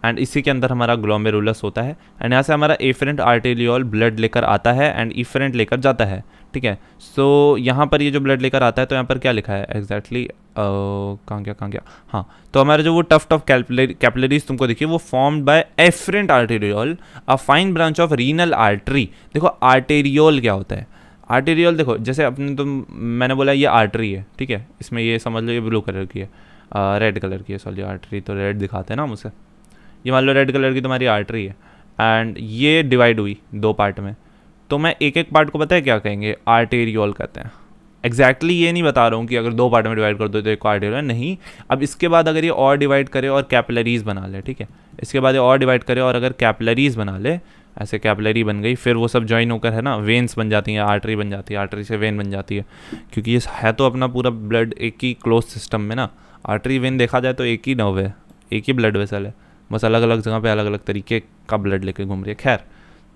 एंड इसी के अंदर हमारा ग्लोमेरुलस होता है, एंड यहाँ से हमारा एफरेंट आर्टेरियोल ब्लड लेकर आता है एंड इफरेंट लेकर जाता है, ठीक है। सो यहाँ पर ये जो ब्लड लेकर आता है, तो यहाँ पर क्या लिखा है एग्जैक्टली, कहाँ गया, हाँ, तो हमारे जो वो टफ्ट ऑफ कैपिलरीज तुमको देखिए, वो formed by afferent arteriole, a fine branch of renal artery. देखो आर्टेरियोल क्या होता है? आर्टेरियोल देखो, जैसे अपने मैंने बोला ये आर्टरी है, ठीक है, इसमें ये समझ लो ये ब्लू कलर की है, रेड कलर की है, सॉरी, आर्टरी तो रेड दिखाते हैं ना मुझसे, ये मान लो रेड कलर की तुम्हारी आर्टरी है, एंड ये डिवाइड हुई 2 पार्ट में, तो मैं एक एक पार्ट को पता है क्या कहेंगे? आर्टेरियोल कहते हैं। एग्जैक्टली ये नहीं बता रहा हूँ कि अगर 2 पार्ट में डिवाइड कर दो तो एक आर्टेरियल नहीं। अब इसके बाद अगर ये और डिवाइड करे और कैपिलरीज बना ले, ठीक है, इसके बाद ये और डिवाइड करे और अगर कैपिलरीज बना ले, ऐसे कैपिलरी बन गई, फिर वो सब ज्वाइन होकर है ना वेन्स बन जाती हैं, आर्टरी बन जाती है, आर्टरी से वेन बन जाती है, क्योंकि ये है तो अपना पूरा ब्लड एक ही क्लोज सिस्टम में ना। आर्टरी वेन देखा जाए तो एक ही नर्व है, एक ही ब्लड वेसल है, बस अलग अलग जगह पे अलग अलग तरीके का ब्लड लेके घूम रही है। खैर,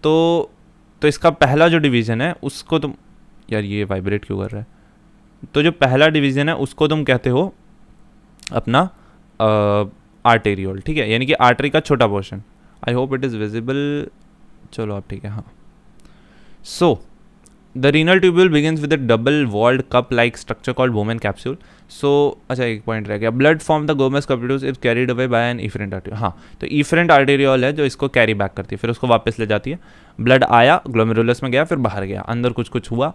तो इसका पहला जो डिवीज़न है उसको तुम, यार ये वाइब्रेट क्यों कर रहा है, तो जो पहला डिवीज़न है उसको तुम कहते हो अपना आर्टेरियोल, ठीक है, यानी कि आर्टरी का छोटा portion. I hope it is visible, चलो अब ठीक है। हाँ, so the renal tubule begins with a double walled cup like structure called Bowman capsule. सो अच्छा एक पॉइंट रह गया, blood from the glomus capsule is carried away by an efferent arteriole. हाँ, तो इफरेंट आर्टेरियोल है जो इसको कैरी बैक करती है, फिर उसको वापस ले जाती है। ब्लड आया ग्लोमेरुलस में गया, फिर बाहर गया, अंदर कुछ कुछ हुआ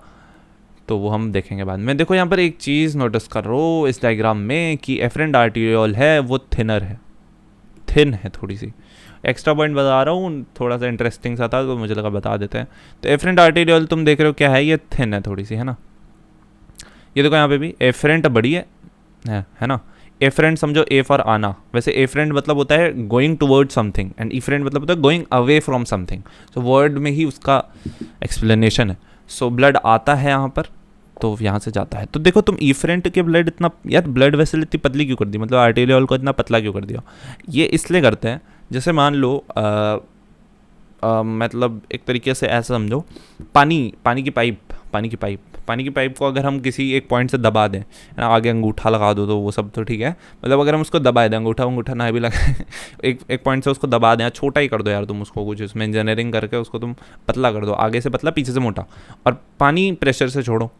तो वो हम देखेंगे बाद में। देखो यहाँ पर एक चीज़ नोटिस कर रो इस डायग्राम में कि एफरेंट आर्टेरियोल है वो थिनर है, थिन है थोड़ी सी। एक्स्ट्रा पॉइंट बता रहा हूँ, थोड़ा सा इंटरेस्टिंग सा था तो मुझे लगा बता देते हैं। तो एफरेंट आर्टेरियोल तुम देख रहे हो क्या है, ये थिन है थोड़ी सी, है ना। ये देखो यहाँ पे भी एफरेंट बड़ी है ना। एफरेंट समझो ए फॉर आना, वैसे एफरेंट मतलब होता है going toward something and efferent मतलब होता है going away from something. So word में ही उसका एक्सप्लेनेशन है। सो ब्लड आता है यहाँ पर तो यहाँ से जाता है। तो देखो तुम इफरेंट के ब्लड इतना, यार ब्लड वेसल इतनी पतली क्यों कर दी, मतलब आर्टेरियोल को इतना पतला क्यों कर दिया। ये इसलिए करते हैं, जैसे मान लो मतलब एक तरीके से ऐसा समझो, पानी की पाइप को अगर हम किसी एक पॉइंट से दबा दें, है ना, आगे अंगूठा लगा दो तो वो सब तो ठीक है, मतलब अगर हम उसको दबा दें, अंगूठा ना भी लगा एक पॉइंट से उसको दबा दें, छोटा ही कर दो यार तुम उसको, कुछ उसमें इंजीनियरिंग करके उसको तुम पतला कर दो, आगे से पतला पीछे से मोटा, और पानी प्रेशर से छोड़ो,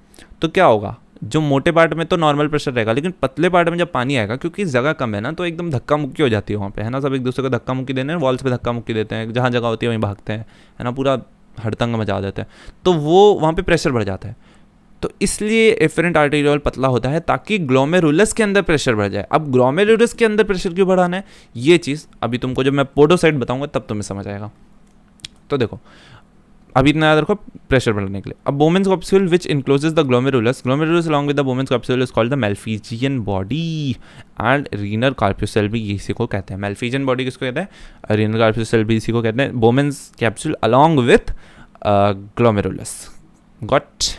तो क्या होगा, जो मोटे पार्ट में तो नॉर्मल प्रेशर रहेगा, लेकिन पतले पार्ट में जब पानी आएगा, क्योंकि जगह कम है ना, तो एकदम धक्का मुक्की हो जाती है वहाँ पे, है ना। सब एक दूसरे को धक्का मुक्की देने, वॉल्स पे धक्का मुक्की देते हैं, जहाँ जगह होती है वहीं भागते हैं, है ना, पूरा हड़तंग मचा देते हैं, तो वो वहाँ पे प्रेशर बढ़ जाता है। तो इसलिए एफरेंट आर्टेरियोल पतला होता है ताकि ग्लोमेरुलस के अंदर प्रेशर बढ़ जाए। अब ग्लोमेरुलस के अंदर प्रेशर क्यों बढ़ाना है, ये चीज़ अभी तुमको जब मैं पोडोसाइट बताऊंगा तब तुम्हें समझ आएगा। तो देखो अभी इतना याद रखो प्रेशर बढ़ाने के लिए। अब Bowman's capsule which encloses the glomerulus along with the Bowman's capsule is called the Malpighian body and renal corpuscle भी इसी को कहते हैं। मेल्फिजियन बॉडी किसको कहते हैं, रीनल कार्प्यूसेल भी इसी को कहते हैं। Bowman's capsule along with glomerulus, got.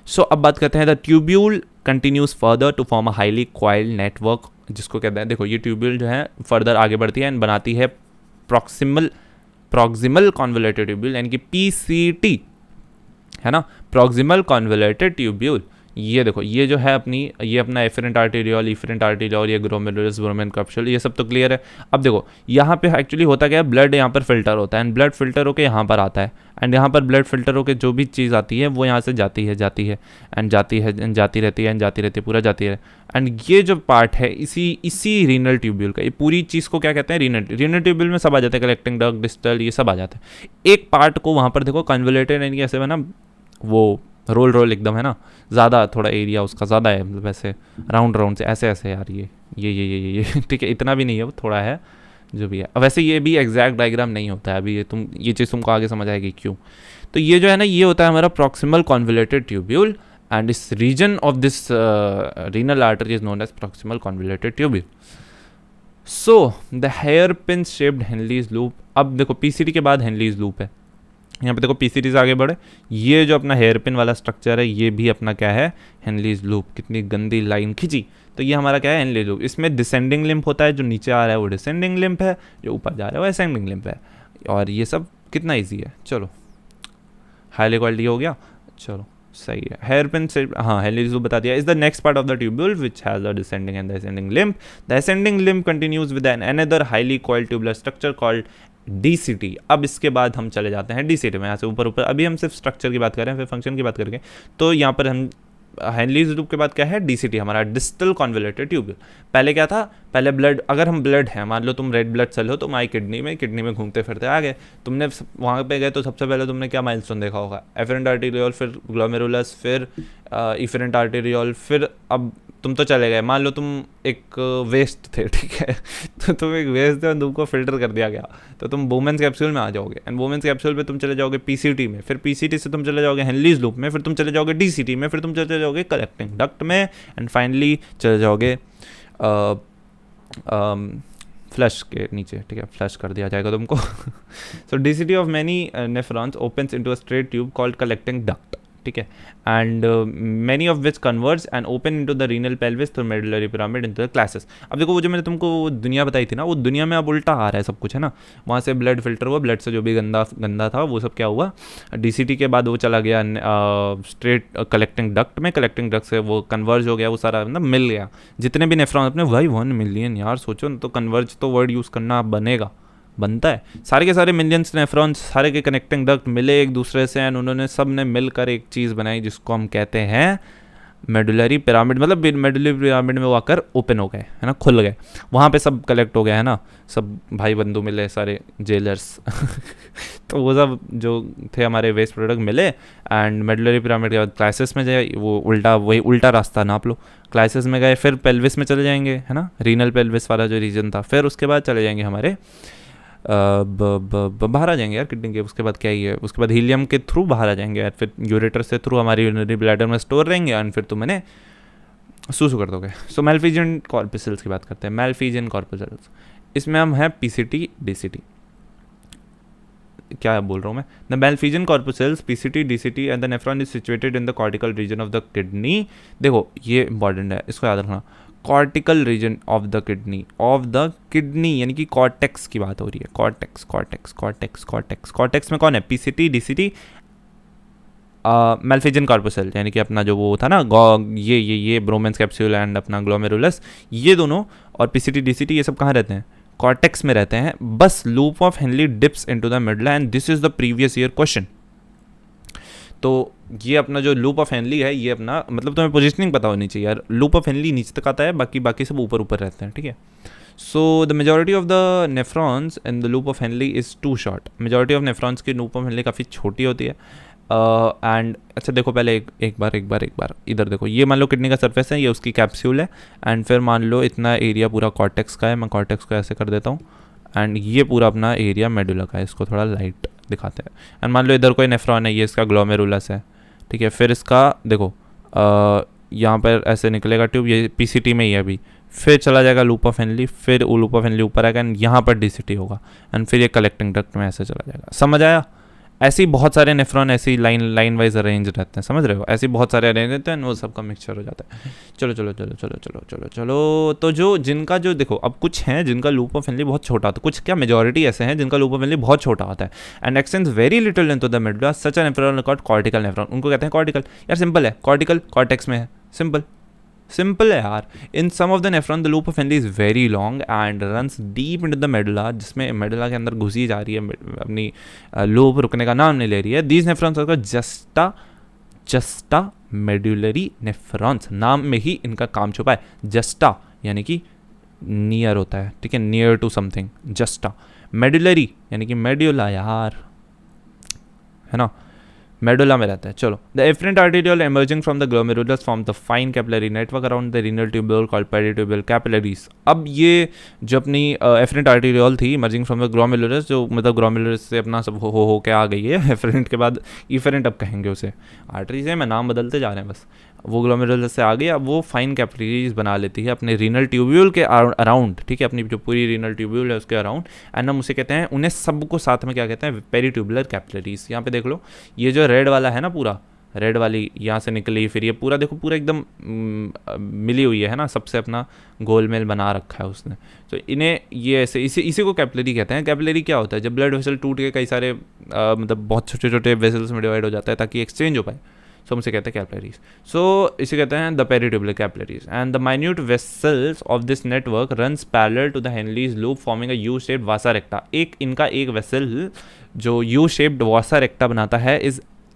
So अब बात करते हैं the tubule continues further to form a highly coiled network, जिसको कहते हैं, देखो ये ट्यूब्यूल जो है फर्दर आगे बढ़ती है एंड बनाती है प्रॉक्सिमल कॉन्वोल्यूटेड ट्यूब्यूल, यानी कि पीसीटी, है ना, प्रॉक्सिमल कॉन्वोल्यूटेड ट्यूब्यूल। ये देखो ये जो है अपनी, ये अपना एफरेंट आर्टेरियोल, इफरेंट आर्टेरियोल, ये ग्लोमेरुलस, बोमेन कैप्सूल, ये सब तो क्लियर है। अब देखो यहाँ पे एक्चुअली होता क्या है, ब्लड यहाँ पर फिल्टर होता है एंड ब्लड फिल्टर होकर यहाँ पर आता है एंड यहाँ पर ब्लड फिल्टर होकर जो भी चीज़ आती है वो यहाँ से जाती है एंड जाती रहती है, पूरा जाती है। एंड ये जो पार्ट है इसी रीनल ट्यूब्यूल का, ये पूरी चीज़ को क्या कहते हैं, रीनल ट्यूब्यूल में सब आ जाता है, कलेक्टिंग डक्ट, डिस्टल, ये सब आ जाता है। एक पार्ट को वहाँ पर देखो कन्वोल्यूटेड, यानी कि ऐसे में ना वो रोल एकदम, है ना, ज़्यादा थोड़ा एरिया उसका ज़्यादा है, मतलब ऐसे राउंड से ऐसे यार, ये ठीक है, इतना भी नहीं है, वो थोड़ा है जो भी है। वैसे ये भी एग्जैक्ट डायग्राम नहीं होता है, अभी ये चीज़ तुमको आगे समझ आएगी क्यों। तो ये जो है ना, ये होता है हमारा प्रॉक्सिमल कॉन्वोल्यूटेड ट्यूब्यूल एंड इस region of this renal artery is known as proximal convoluted tubule. So the hairpin shaped Henle's loop, अब देखो पीसीटी के बाद हेनलीज लूप है, यहाँ पे देखो पीसीटी से आगे बढ़े, ये जो अपना हेयर पिन वाला स्ट्रक्चर है ये भी अपना क्या है, हेनलीज लूप। कितनी गंदी लाइन खींची, तो ये हमारा क्या है, हेनलीज लूप। इसमें डिसेंडिंग लिम्फ होता है, जो नीचे आ रहा है वो डिसेंडिंग लिम्फ है, जो ऊपर जा रहा है वो असेंडिंग लिम्फ है। और ये सब कितना ईजी है, चलो हाई क्वालिटी हो गया, चलो सही है। हेयर पिन से हाँ हेनलीज लूप बता दिया। Is the next part of the tubule which has the descending and the ascending lymph. The ascending lymph continues with an another highly coiled tubular structure called DCT. अब इसके बाद हम चले जाते हैं डीसीटी में, यहाँ से ऊपर अभी हम सिर्फ स्ट्रक्चर की बात कर रहे हैं, फिर फंक्शन की बात करेंगे। तो यहाँ पर हम हेनलीज लूप के बाद क्या है, डीसीटी, हमारा डिस्टल कॉन्वोल्यूटेड ट्यूब्यूल। पहले क्या था, पहले ब्लड, अगर हम ब्लड हैं, मान लो तुम रेड ब्लड सेल हो, तुम आई किडनी में घूमते फिरते आ गए, तुमने वहाँ पे गए तो सबसे पहले तुमने क्या माइलस्टोन देखा होगा, एफरेंट आर्टेरियोल, फिर ग्लोमेरुलस, फिर इफरेंट आर्टेरियोल, फिर अब तुम तो चले गए, मान लो तुम एक वेस्ट थे, ठीक है तो तुम एक वेस्ट थे और तुमको फिल्टर कर दिया गया, तो तुम वुमेन्स कैप्सूल में आ जाओगे, एंड वुमेन्स कैप्सूल पे तुम चले जाओगे पीसीटी में, फिर पीसीटी से तुम चले जाओगे हेनलीज लूप में, फिर तुम चले जाओगे डीसीटी में, फिर तुम चले जाओगे कलेक्टिंग डक्ट में, एंड फाइनली चले जाओगे फ्लश के नीचे, ठीक है, फ्लश कर दिया जाएगा तुमको so DCT of many nephrons opens into a straight tube called collecting duct, ठीक है, and many of which converts and open into the renal pelvis through medullary pyramid into the calyces. अब देखो वो जो मैंने तुमको दुनिया बताई थी ना, वो दुनिया में अब उल्टा आ रहा है सब कुछ, है ना, वहाँ से ब्लड फिल्टर हुआ, ब्लड से जो भी गंदा था वो सब क्या हुआ, डीसीटी के बाद वो चला गया स्ट्रेट कलेक्टिंग डक्ट में, कलेक्टिंग डक्ट से वो कन्वर्ज हो गया, वो सारा मतलब मिल गया, जितने भी नेफ्रॉन अपने, भाई 1 मिलियन यार, सोचो ना, तो कन्वर्ज तो वर्ड यूज़ करना बनता है, सारे के सारे मिलियंस नेफ्रॉन्स, सारे के कनेक्टिंग डक्ट मिले एक दूसरे से, एंड उन्होंने सब ने मिलकर एक चीज़ बनाई जिसको हम कहते हैं मेडुलरी पिरामिड, मतलब मेडुलरी पिरामिड में वो आकर ओपन हो गए, है ना, खुल गए, वहाँ पे सब कलेक्ट हो गया, है ना, सब भाई बंधु मिले, सारे जेलर्स तो वो सब जो थे हमारे वेस्ट प्रोडक्ट मिले, एंड मेडुलरी पिरामिड के बाद क्लाइसिस में जाए, वो वही उल्टा रास्ता नाप लो, क्लाइसिस में गए, फिर पेल्विस में चले जाएंगे, है ना, रीनल पेल्विस वाला जो रीजन था, फिर उसके बाद चले जाएंगे हमारे बाहर आ जाएंगे यार किडनी के, उसके बाद क्या ही है, उसके बाद हीलियम के थ्रू बाहर आ जाएंगे यार, फिर यूरेटर से थ्रू हमारी यूरिनरी ब्लैडर में स्टोर रहेंगे, एंड फिर तुमने सूसू कर दोगे। सो मैल्फिजियन कॉर्पसेल्स की बात करते हैं, मैल्फिजियन कॉर्पसेल्स, इसमें हम है पीसीटी डीसीटी, क्या बोल रहा हूँ मैं, the Malpighian corpuscles PCT DCT and the nephron is situated in the cortical region of the kidney. देखो ये इंपॉर्टेंट है, इसको याद रखना, cortical region of the kidney यानी कि कॉर्टेक्स की बात हो रही है, कॉर्टेक्स में कौन है, पीसीटी डीसीटी मैल्फिजियन कॉर्पसेल, यानी कि अपना जो वो था ना ये ब्रोमेंस कैप्सूल एंड अपना ग्लोमेरुलस, ये दोनों, और पीसीटी डीसीटी ये सब कहाँ रहते हैं, कॉर्टेक्स में रहते हैं, बस loop of Henley dips into the medulla, and this is the previous year question. तो ये अपना जो लूप ऑफ हेनली है, ये अपना मतलब तुम्हें पोजिशनिंग पता होनी चाहिए यार, लूप ऑफ हेनली नीचे तक आता है, बाकी सब ऊपर रहते हैं, ठीक है। So the majority of the nephrons in the loop of Henle is too short, majority of nephrons की लूप ऑफ हेनली काफ़ी छोटी होती है, एंड अच्छा देखो पहले एक बार इधर देखो, ये मान लो किडनी का सरफेस है, ये उसकी कैप्सूल है, एंड फिर मान लो इतना एरिया पूरा कॉर्टेक्स का है, मैं कॉर्टेक्स को ऐसे कर देता हूँ, एंड ये पूरा अपना एरिया मेडुला का है, इसको थोड़ा लाइट दिखाते हैं, एंड मान लो इधर कोई नेफ्रॉन है, ये इसका ग्लोमेरुलस है, ठीक है, फिर इसका देखो यहाँ पर ऐसे निकलेगा ट्यूब, ये पीसीटी में ही है अभी, फिर चला जाएगा लूप ऑफ हेनली, फिर वो लूप ऑफ हेनली ऊपर आएगा, एंड यहाँ पर डीसीटी होगा, एंड फिर ये कलेक्टिंग डक्ट में ऐसे चला जाएगा, समझ आया। ऐसे ही बहुत सारे नेफ्रॉन ऐसी लाइन वाइज अरेंज रहते हैं, समझ रहे हो, ऐसे बहुत सारे अरेंज रहते हैं, वो सबका मिक्सचर हो जाता है। चलो तो जो जिनका जो देखो, अब कुछ हैं जिनका लूप ऑफ हेनली बहुत छोटा होता है, कुछ क्या मेजॉरिटी ऐसे हैं जिनका लूप ऑफ हेनली बहुत छोटा होता है, and x tends very little into the medulla, such a nephron called cortical nephron, उनको कहते हैं कॉर्टिकल। यार सिंपल है, कॉर्टिकल कॉर्टेक्स में है, सिंपल है यार। In some of the nephron the loop of Henle is very long and runs deep into the medulla, जिसमें मेडुला के अंदर घुसी जा रही है, अपनी लूप रुकने का नाम नहीं ले रही है। These nephrons are juxtamedullary nephrons, नाम में ही इनका काम छुपा है, जस्टा यानी कि नियर होता है, ठीक है, near to something, juxta. Medullary यानी कि मेड्यूला यार, है ना, मेडुला में रहता है। चलो, the efferent arteriole emerging from the glomerulus form the fine capillary network around the renal tubule called peritubular capillaries. अब ये जो अपनी एफरेंट आर्टेरियोल थी इमर्जिंग फ्रॉम द ग्लोमेरुलस, जो मतलब ग्लोमेरुलस से अपना सब हो के आ गई है, एफरेंट के बाद इफरेंट अब कहेंगे उसे, आर्टरीज है, मैं नाम बदलते जा रहे हैं बस, वो ग्लोमेरुलस से आ गई, अब वो फाइन कैपिलरीज बना लेती है अपने रीनल ट्यूब्यूल के अराउंड, ठीक है, अपनी जो पूरी रीनल ट्यूब्यूल है उसके अराउंड, एंड हम उसे कहते हैं, उन्हें सबको साथ में क्या कहते हैं, पेरिट्यूबुलर कैपिलरीज। यहाँ पे देख लो, ये जो रेड वाला है ना, पूरा रेड वाली यहाँ से निकली, फिर ये पूरा देखो, पूरा एकदम मिली हुई है ना, सबसे अपना गोलमेल बना रखा है उसने, तो इन्हें ये ऐसे इसी को कैपिलरी कहते हैं। कैपिलरी क्या होता है, जब ब्लड वेसल टूट के कई सारे मतलब बहुत छोटे छोटे वेसल्स में डिवाइड हो जाता है ताकि एक्सचेंज हो पाए, सो हमसे कहते हैं कैपिलरीज। सो इसे कहते हैं the peritubular capillaries, and the minute vessels of this network runs parallel to the Henle's loop forming a U shaped vasa recta. इनका एक वेसल जो यू शेप्ड वासा रेक्टा बनाता है इज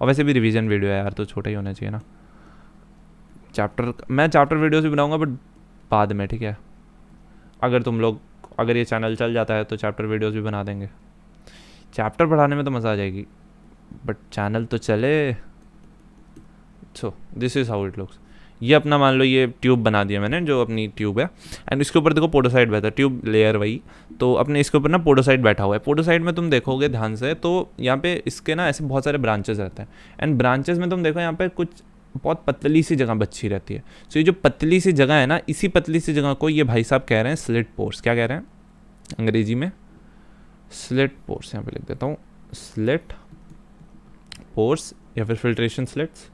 और वैसे भी रिवीजन वीडियो है यार, तो छोटा ही होना चाहिए ना। मैं चैप्टर वीडियोस भी बनाऊंगा बट बाद में, ठीक है। अगर ये चैनल चल जाता है तो चैप्टर वीडियोस भी बना देंगे। चैप्टर पढ़ाने में तो मज़ा आ जाएगी, बट चैनल तो चले। So this is how it looks. ये अपना मान लो ये ट्यूब बना दिया मैंने, जो अपनी ट्यूब है, एंड इसके ऊपर देखो पोडोसाइट बैठा है, ट्यूब लेयर वही। तो अपने इसके ऊपर ना पोडोसाइट बैठा हुआ है। पोडोसाइट में तुम देखोगे ध्यान से तो यहाँ पे इसके ना ऐसे बहुत सारे ब्रांचेस रहते हैं, एंड ब्रांचेस में तुम देखो यहाँ पे कुछ बहुत पतली सी जगह बची रहती है। सो ये जो पतली सी जगह है ना, इसी पतली सी जगह को ये भाई साहब कह रहे हैं स्लिट पोर्स। क्या कह रहे हैं अंग्रेजी में? Slit pores. यहाँ पे लिख देता हूँ, स्लिट पोर्स या फिर फिल्ट्रेशन स्लिट्स।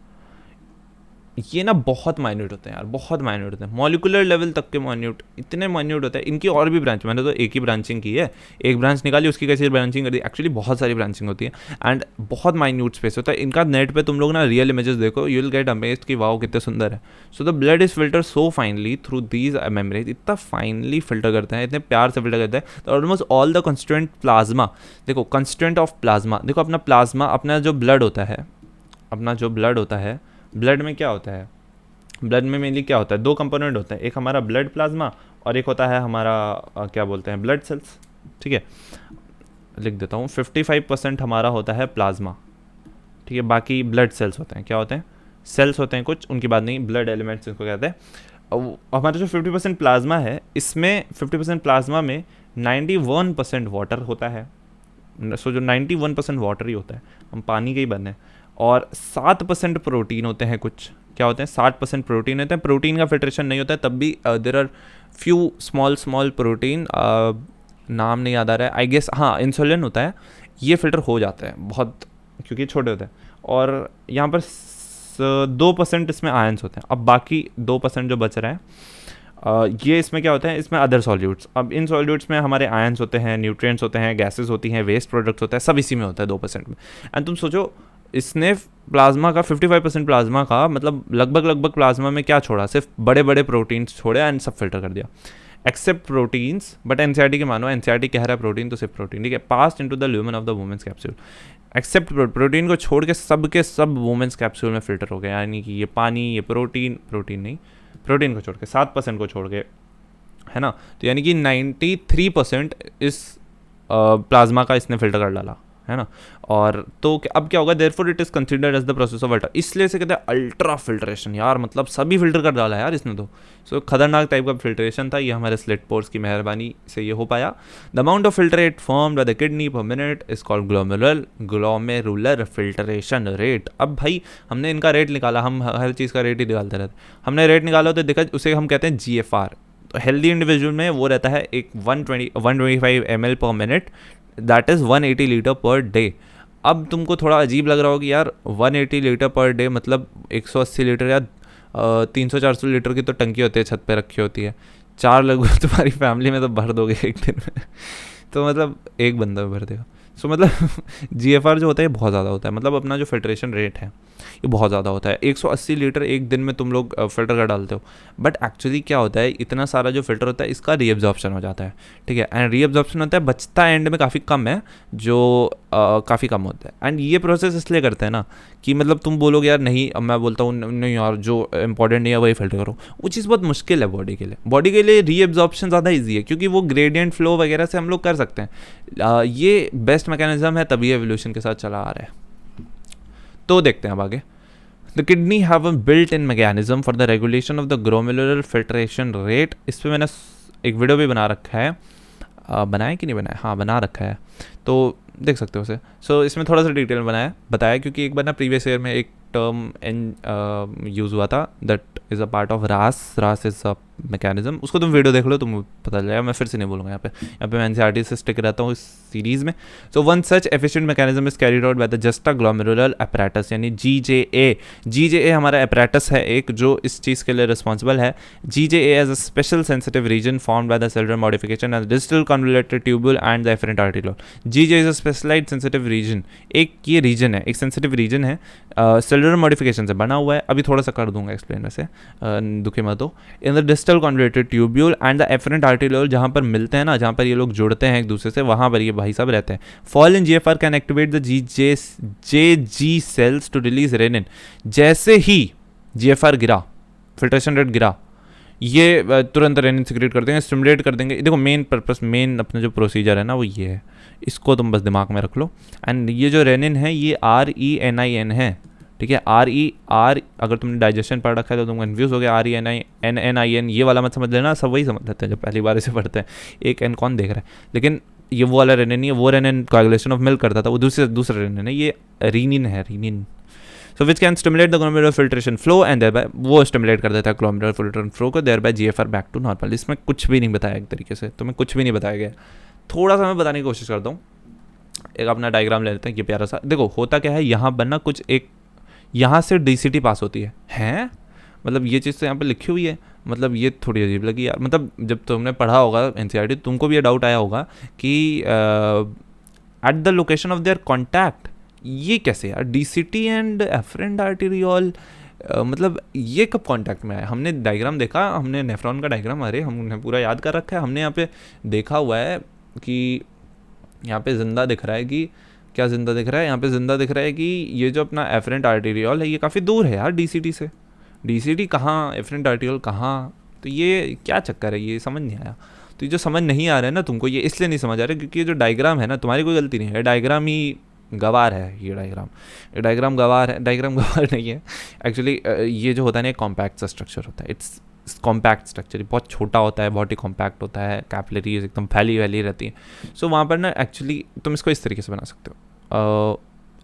ये ना बहुत माइन्यूट होते हैं यार, बहुत माइन्यूट होते हैं, मॉलिकुलर लेवल तक के माइन्यूट, इतने माइन्यूट होते हैं। इनकी और भी ब्रांच, मैंने तो एक ही ब्रांचिंग की है, एक ब्रांच निकाली, उसकी कैसी ब्रांचिंग कर दी। एक्चुअली बहुत सारी ब्रांचिंग होती है एंड बहुत माइन्यूट स्पेस होता है इनका। नेट पे तुम लोग ना रियल इमेजेस देखो, यू विल गेट अमेज्ड कि वाओ कितने सुंदर है। So the blood is filter so finally through these membranes. इतना फाइनली फिल्टर करते हैं, इतने प्यार से फिल्टर करते हैं। Almost all the constituent plasma, देखो कंस्टिट्यूएंट ऑफ प्लाज्मा, देखो अपना प्लाज्मा, अपना जो ब्लड होता है, अपना जो ब्लड होता है, ब्लड में क्या होता है? ब्लड में मेनली क्या होता है? दो कंपोनेंट होते हैं, एक हमारा ब्लड प्लाज्मा और एक होता है हमारा क्या बोलते हैं, ब्लड सेल्स। ठीक है, लिख देता हूँ 55% हमारा होता है प्लाज्मा, ठीक है, बाकी ब्लड सेल्स होते हैं। क्या होते हैं? सेल्स होते हैं कुछ, उनकी बात नहीं, ब्लड एलिमेंट्स इनको कहते हैं। हमारा जो 50% प्लाज्मा है, इसमें 50% प्लाज्मा में 91% वाटर होता है। सो जो 91% वाटर ही होता है, हम पानी के ही बने हैं। और 7% प्रोटीन होते हैं कुछ। क्या होते हैं? 60% प्रोटीन होते हैं। प्रोटीन का फिल्ट्रेशन नहीं होता है, तब भी there are few small protein, नाम नहीं याद आ रहा है, आई गेस हाँ इंसुलिन होता है, ये फिल्टर हो जाता है बहुत, क्योंकि छोटे होते हैं। और यहाँ पर 2% इसमें आयंस होते हैं। अब बाकी 2% जो बच रहा है, ये इसमें क्या होता है? इसमें अदर सॉल्यूट्स। अब इन सॉल्यूट्स में हमारे आयंस होते हैं, न्यूट्रिएंट्स होते हैं, गैसेस होती हैं, वेस्ट प्रोडक्ट्स होता है, सब इसी में होता है 2% में। एंड तुम सोचो, इसने प्लाज्मा का 55% प्लाज्मा का मतलब लगभग प्लाज्मा में क्या छोड़ा? सिर्फ बड़े बड़े प्रोटीन्स छोड़े एंड सब फिल्टर कर दिया, एक्सेप्ट प्रोटीन्स। बट एनसीईआरटी के मानो, एनसीईआरटी कह रहा है प्रोटीन तो सिर्फ प्रोटीन, ठीक है, passed into the lumen of the Bowman's capsule. Except protein को छोड़ के सब वुमेन्स कैप्सूल में फिल्टर हो गए, यानी कि ये पानी, ये प्रोटीन नहीं, प्रोटीन को छोड़ के 7% को छोड़ के, है ना। तो यानी कि 93% इस प्लाज्मा का इसने फिल्टर कर डाला, है ना। और तो अब क्या होगा? Therefore it is considered as the process of ultra, इसलिए से कहते हैं अल्ट्रा फिल्ट्रेशन। यार मतलब सभी फिल्टर कर डाला यार इसने तो। सो खतरनाक टाइप का फिल्ट्रेशन था ये, हमारे स्लिट पोर्स की मेहरबानी से ये हो पाया। The amount of filtrate formed by the kidney पर minute is called glomerular filtration rate. अब भाई हमने इनका रेट निकाला, हम हर चीज़ का रेट ही निकालते रहते, हमने रेट निकाला तो देखा उसे हम कहते हैं GFR। तो हेल्दी इंडिविजुअल में वो रहता है एक 125 ml पर minute, that is 180 litre per day. अब तुमको थोड़ा अजीब लग रहा हो कि यार 180 लीटर पर डे मतलब 180 लीटर या 300-400 लीटर की तो टंकी होती है, छत पे रखी होती है, 4 लगभग तुम्हारी फैमिली में तो भर दोगे एक दिन में तो मतलब एक बंदा भर देगा। सो मतलब GFR जो होता है ये बहुत ज़्यादा होता है, मतलब अपना जो फिल्ट्रेशन रेट है ये बहुत ज़्यादा होता है। 180 लीटर एक दिन में तुम लोग फिल्टर कर डालते हो, बट एक्चुअली क्या होता है, इतना सारा जो फिल्टर होता है इसका रीअब्जॉर्प्शन हो जाता है, ठीक है, एंड रीअब्जॉर्प्शन होता है, बचता एंड में काफ़ी कम है, जो काफ़ी कम होता है। एंड ये प्रोसेस इसलिए करते हैं ना कि मतलब तुम बोलोगे यार नहीं, अब मैं बोलता हूँ नहीं यार जो इंपॉर्टेंट नहीं है वही फिल्टर करो, वो चीज़ बहुत मुश्किल है बॉडी के लिए। बॉडी के लिए रीअब्जॉर्प्शन ज़्यादा ईजी है, क्योंकि वो ग्रेडियंट फ्लो वगैरह से हम लोग कर सकते हैं। ये बेस्ट मैकेनिज्म है, तभी एवोल्यूशन के साथ चला आ रहा है। तो देखते हैं अब आगे। The kidney have a built-in mechanism for the regulation of the glomerular filtration rate। इस पर मैंने एक वीडियो भी बना रखा है, बनाया कि नहीं बनाया? हाँ बना रखा है, तो देख सकते हो उसे। सो इसमें थोड़ा सा डिटेल में बताया क्योंकि एक बार ना प्रीवियस ईयर में एक टर्म यूज़ हुआ था, that is a part of रास इज़ अ मैकेनिज्म। उसको तुम वीडियो देख लो, तुम पता चल जाएगा, मैं फिर से नहीं बोलूँगा। यहाँ पे मैं एनसीईआरटी से स्टिक रहता हूँ इस सीरीज़ में। So one such efficient mechanism is carried out by the juxta glomerular apparatus, यानी GJA हमारा अपैरेटस है एक जो इस चीज़ के लिए रिस्पॉन्सिबल है। GJA as a special sensitive region formed by the cellular modification and digital convoluted tubule and the efferent arteriole. GJA is a specialised sensitive region, एक ये रीजन है, एक सेंसिटिव रीजन है, सेलुलर मॉडिफिकेशन से बना हुआ है। अभी थोड़ा सा कर दूंगा एक्सप्लेन, वैसे दुखे मत हो। In the distal convoluted tubule and the efferent arteriole, जहाँ पर मिलते हैं ना, जहाँ पर ये लोग जुड़ते हैं एक दूसरे से, वहाँ पर ये भाई साहब रहते हैं. Fall in GFR can activate the JG cells to release renin. जैसे ही GFR गिरा, फिल्ट्रेशन रेट गिरा, ये तुरंत रेनिन सिक्रेट कर देंगे, स्टिमुलेट कर देंगे. देखो मेन पर्पस, मेन अपना जो प्रोसीजर है ना वो ये है, इसको तुम बस दिमाग में रख लो. एंड ये जो रेनिन है ये RENIN है, ठीक है. R अगर तुमने डाइजेशन पढ़ रखा है तो तुम कन्फ्यूज हो गया. RENIN ये वाला मत समझ लेना, सब वही समझ लेते हैं जब पहली बार इसे पढ़ते हैं. एक एन कौन देख रहा है, लेकिन ये वो वाला रेनिन नहीं है. वो रेनिन कोएगुलेशन ऑफ मिल्क करता था, वो दूसरा रेनिन है. ये रीनिन है, renin. So which can stimulate the glomerular filtration flow and thereby, वो स्टिमुलेट कर देता है ग्लोमेरुलर फिल्ट्रेशन फ्लो को, thereby GFR back to normal. इसमें कुछ भी नहीं बताया, एक तरीके से तुम्हें कुछ भी नहीं बताया गया. थोड़ा सा मैं बताने की कोशिश करता हूँ. एक अपना डायग्राम ले लेते हैं, ये प्यारा सा. देखो होता क्या है, यहाँ पर ना कुछ एक, यहाँ से DCT पास होती है. हैं मतलब ये चीज़ तो यहाँ पे लिखी हुई है, मतलब ये थोड़ी अजीब लगी यार. मतलब जब तुमने पढ़ा होगा NCERT, तुमको भी ये डाउट आया होगा कि at the location of their contact, ये कैसे यार DCT एंड एफरेंट आर्टेरियोल, मतलब ये कब कांटेक्ट में आया. हमने डायग्राम देखा, हमने नेफ्रॉन का डायग्राम, अरे हमने पूरा याद कर रखा है. हमने यहाँ पे देखा हुआ है कि यहाँ पे जिंदा दिख रहा है कि क्या जिंदा दिख रहा है, यहाँ पे जिंदा दिख रहा है कि ये जो अपना एफरेंट आर्टेरियोल है ये काफ़ी दूर है यार DCT से. DCT कहाँ, एफरेंट आर्टेरियोल कहाँ, तो ये क्या चक्कर है, ये समझ नहीं आया. तो ये जो समझ नहीं आ रहा है ना तुमको, ये इसलिए नहीं समझ आ रहा है क्योंकि ये जो डायग्राम है ना, तुम्हारी कोई गलती नहीं है, डायग्राम ही गवार है. ये डायग्राम गवार है, डायग्राम गवार नहीं है एक्चुअली. ये जो होता है ना, एक कॉम्पैक्ट सा स्ट्रक्चर होता है. इट्स कॉम्पैक्ट स्ट्रक्चर, बहुत छोटा होता है, बहुत ही कॉम्पैक्ट होता है, कैपिलरीज एकदम फैली रहती है. सो वहाँ पर ना एक्चुअली तुम इसको इस तरीके से बना सकते हो.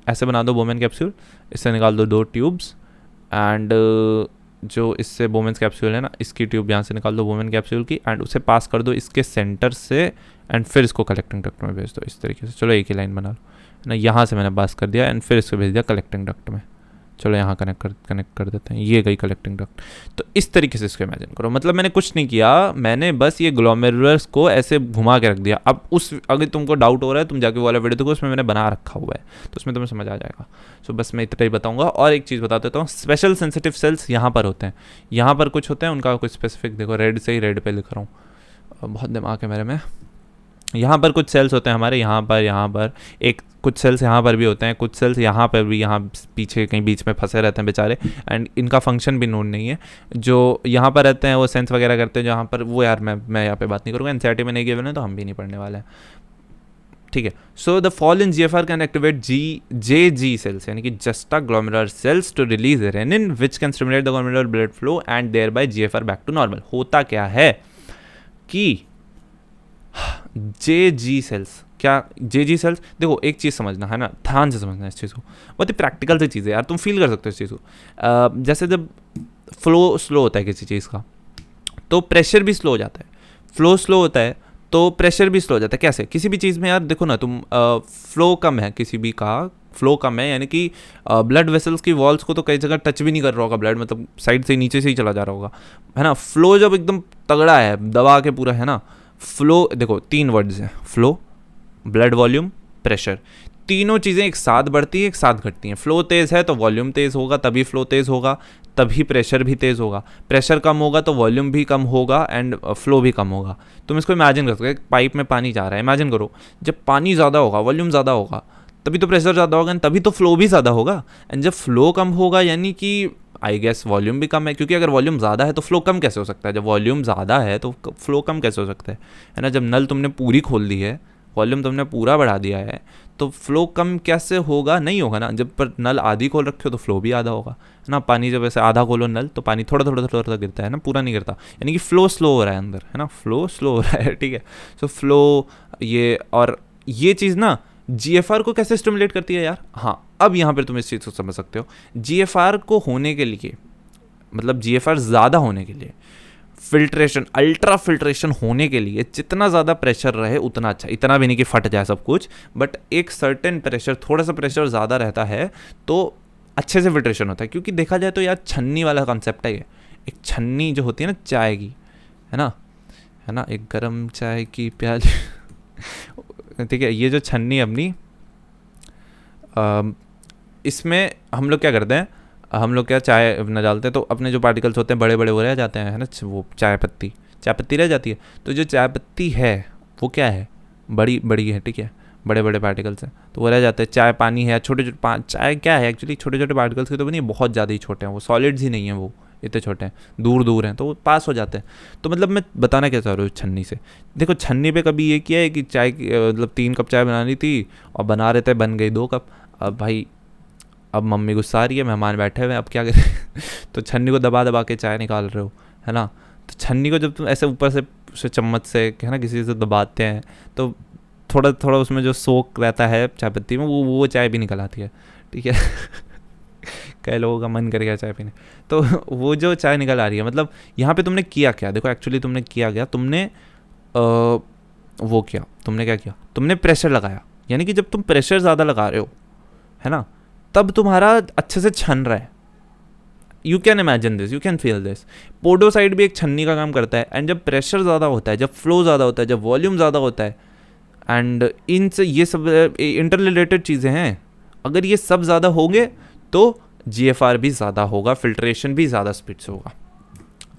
ऐसे बना दो बोमेन कैप्सूल, इससे निकाल दो 2 ट्यूब्स, एंड जो इससे बोमेन कैप्सूल है ना, इसकी ट्यूब यहाँ से निकाल दो बोमेन कैप्सूल की, एंड उसे पास कर दो इसके सेंटर से, एंड फिर इसको कलेक्टिंग डक्ट में भेज दो इस तरीके से. चलो एक ही लाइन बना लो ना, यहाँ से मैंने पास कर दिया एंड फिर इसको भेज दिया कलेक्टिंग डक्ट में. चलो यहाँ कनेक्ट कर देते हैं, ये गई कलेक्टिंग डक्ट. तो इस तरीके से इसको इमेजिन करो. मतलब मैंने कुछ नहीं किया, मैंने बस ये ग्लोमेरुलर्स को ऐसे घुमा के रख दिया. अब उस, अगर तुमको डाउट हो रहा है तुम जाके वो वाला वीडियो देखो, उसमें मैंने बना रखा हुआ है, तो उसमें तुम्हें समझ आ जाएगा. सो बस मैं इतना ही बताऊंगा. और एक चीज़ बता देता हूँ, स्पेशल सेंसिटिव सेल्स यहाँ पर होते हैं, यहाँ पर कुछ होते हैं, उनका कुछ स्पेसिफिक, देखो रेड से ही रेड पे लिख रहा हूँ, बहुत दिमाग है मेरे में. यहाँ पर कुछ सेल्स होते हैं हमारे, यहाँ पर एक कुछ सेल्स यहाँ पर भी होते हैं, कुछ सेल्स यहाँ पर भी, यहाँ पीछे कहीं बीच में फंसे रहते हैं बेचारे, एंड इनका फंक्शन भी नोन नहीं है. जो यहाँ पर रहते हैं वो सेंस वगैरह करते हैं, जहाँ पर वो यार मैं यहाँ पे बात नहीं करूँगा, NCERT में नहीं गिवन है तो हम भी नहीं पढ़ने वाले हैं, ठीक है. So the fall in GFR can activate JG cells, यानी कि juxtaglomerular cells to release renin which can stimulate the glomerular blood flow and thereby GFR back to normal. होता क्या है कि JG सेल्स, क्या JG सेल्स, देखो एक चीज़ समझना है ना, ध्यान से समझना इस चीज़ को, बहुत ही प्रैक्टिकल सी चीज़ है यार, तुम फील कर सकते हो इस चीज़ को. जैसे जब फ्लो स्लो होता है किसी चीज़ का, तो प्रेशर भी स्लो हो जाता है. फ्लो स्लो होता है तो प्रेशर भी स्लो हो जाता है. कैसे, किसी भी चीज़ में यार देखो ना तुम, फ्लो कम है किसी भी का, फ्लो कम है यानी कि ब्लड वेसल्स की वॉल्स को तो कई जगह टच भी नहीं कर रहा होगा ब्लड, मतलब साइड से नीचे से ही चला जा रहा होगा, है ना. फ्लो जब एकदम तगड़ा है, दबा के पूरा, है ना. फ्लो देखो 3 वर्ड्स हैं, फ्लो, ब्लड वॉल्यूम, प्रेशर. तीनों चीज़ें एक साथ बढ़ती हैं, एक साथ घटती हैं. फ्लो तेज़ है तो वॉल्यूम तेज़ होगा, तभी फ्लो तेज़ होगा, तभी प्रेशर भी तेज़ होगा. प्रेशर कम होगा तो वॉल्यूम भी कम होगा एंड फ्लो भी कम होगा. तुम इसको इमेजिन कर सकते हो, पाइप में पानी जा रहा है, इमेजिन करो जब पानी ज़्यादा होगा, वॉल्यूम ज़्यादा होगा, तभी तो प्रेशर ज़्यादा होगा, तभी तो फ्लो भी ज़्यादा होगा. एंड जब फ्लो कम होगा यानी कि आई गेस वॉल्यूम भी कम है, क्योंकि अगर वॉल्यूम ज़्यादा है तो फ्लो कम कैसे हो सकता है. जब वॉल्यूम ज़्यादा है तो फ्लो कम कैसे हो सकता है ना. जब नल तुमने पूरी खोल दी है, वॉल्यूम तुमने पूरा बढ़ा दिया है, तो फ्लो कम कैसे होगा, नहीं होगा ना. जब पर नल आधी खोल रखे हो तो फ्लो भी आधा होगा, है ना. पानी जब ऐसे आधा खोलो नल तो पानी थोड़ा थोड़ा गिरता है ना, पूरा नहीं गिरता, यानी कि फ्लो स्लो हो रहा है अंदर, है ना. फ्लो स्लो हो रहा है, ठीक है. सो फ्लो ये, और ये चीज़ ना GFR को कैसे स्टिमुलेट करती है यार. हाँ, अब यहाँ पर तुम इस चीज़ को समझ सकते हो. GFR को होने के लिए, मतलब GFR ज़्यादा होने के लिए, फिल्ट्रेशन, अल्ट्रा फिल्ट्रेशन होने के लिए जितना ज़्यादा प्रेशर रहे उतना अच्छा. इतना भी नहीं कि फट जाए सब कुछ, बट एक सर्टेन प्रेशर, थोड़ा सा प्रेशर ज़्यादा रहता है तो अच्छे से फिल्ट्रेशन होता है. क्योंकि देखा जाए तो यार छन्नी वाला कॉन्सेप्ट है ये. एक छन्नी जो होती है ना चाय की, है ना, एक गरम चाय की प्याली ठीक है. ये जो छन्नी अपनी, इसमें हम लोग क्या करते हैं, हम लोग क्या चाय अपना डालते हैं तो अपने जो पार्टिकल्स होते हैं बड़े बड़े वो रह जाते हैं, है ना, वो चाय पत्ती रह जाती है। तो जो चाय पत्ती है वो क्या है, बड़ी बड़ी है, ठीक है, बड़े बड़े पार्टिकल्स हैं तो वो रह जाते हैं। चाय पानी है, छोटे छोटे चाय क्या है एक्चुअली, छोटे छोटे पार्टिकल्स के तो बनी, बहुत ज़्यादा ही छोटे हैं, वो सॉलिड्स ही नहीं है, वो इतने छोटे हैं, दूर दूर हैं तो वो पास हो जाते हैं। तो मतलब मैं बताना क्या चाह रहा हूँ छन्नी से, देखो छन्नी पे कभी ये किया है कि चाय मतलब 3 कप चाय बनानी थी और बना रहे थे, बन गई 2 कप। अब भाई अब मम्मी गुस्सा आ रही है, मेहमान बैठे हुए हैं, अब क्या करें तो छन्नी को दबा दबा के चाय निकाल रहे हो, है ना। तो छन्नी को जब तुम ऐसे ऊपर से चम्मच से, है ना, किसी से दबाते हैं तो थोड़ा थोड़ा उसमें जो सोक रहता है चाय पत्ती में वो चाय भी निकल आती है, ठीक है कई लोगों का मन कर गया चाय पीने, तो वो जो चाय निकल आ रही है, मतलब यहाँ पे तुमने किया क्या, देखो एक्चुअली तुमने किया क्या, तुमने वो किया, तुमने क्या किया, तुमने प्रेशर लगाया। यानी कि जब तुम प्रेशर ज़्यादा लगा रहे हो, है ना, तब तुम्हारा अच्छे से छन रहा है। You can imagine this, you can feel this. Podocyte भी एक छन्नी का काम करता है। एंड जब प्रेशर ज़्यादा होता है, जब फ्लो ज़्यादा होता है, जब वॉल्यूम ज़्यादा होता है, एंड इनसे ये सब इंटर रिलेटेड चीज़ें हैं, अगर ये सब ज़्यादा होंगे तो GFR भी ज़्यादा होगा, फिल्ट्रेशन भी ज़्यादा स्पीड से होगा।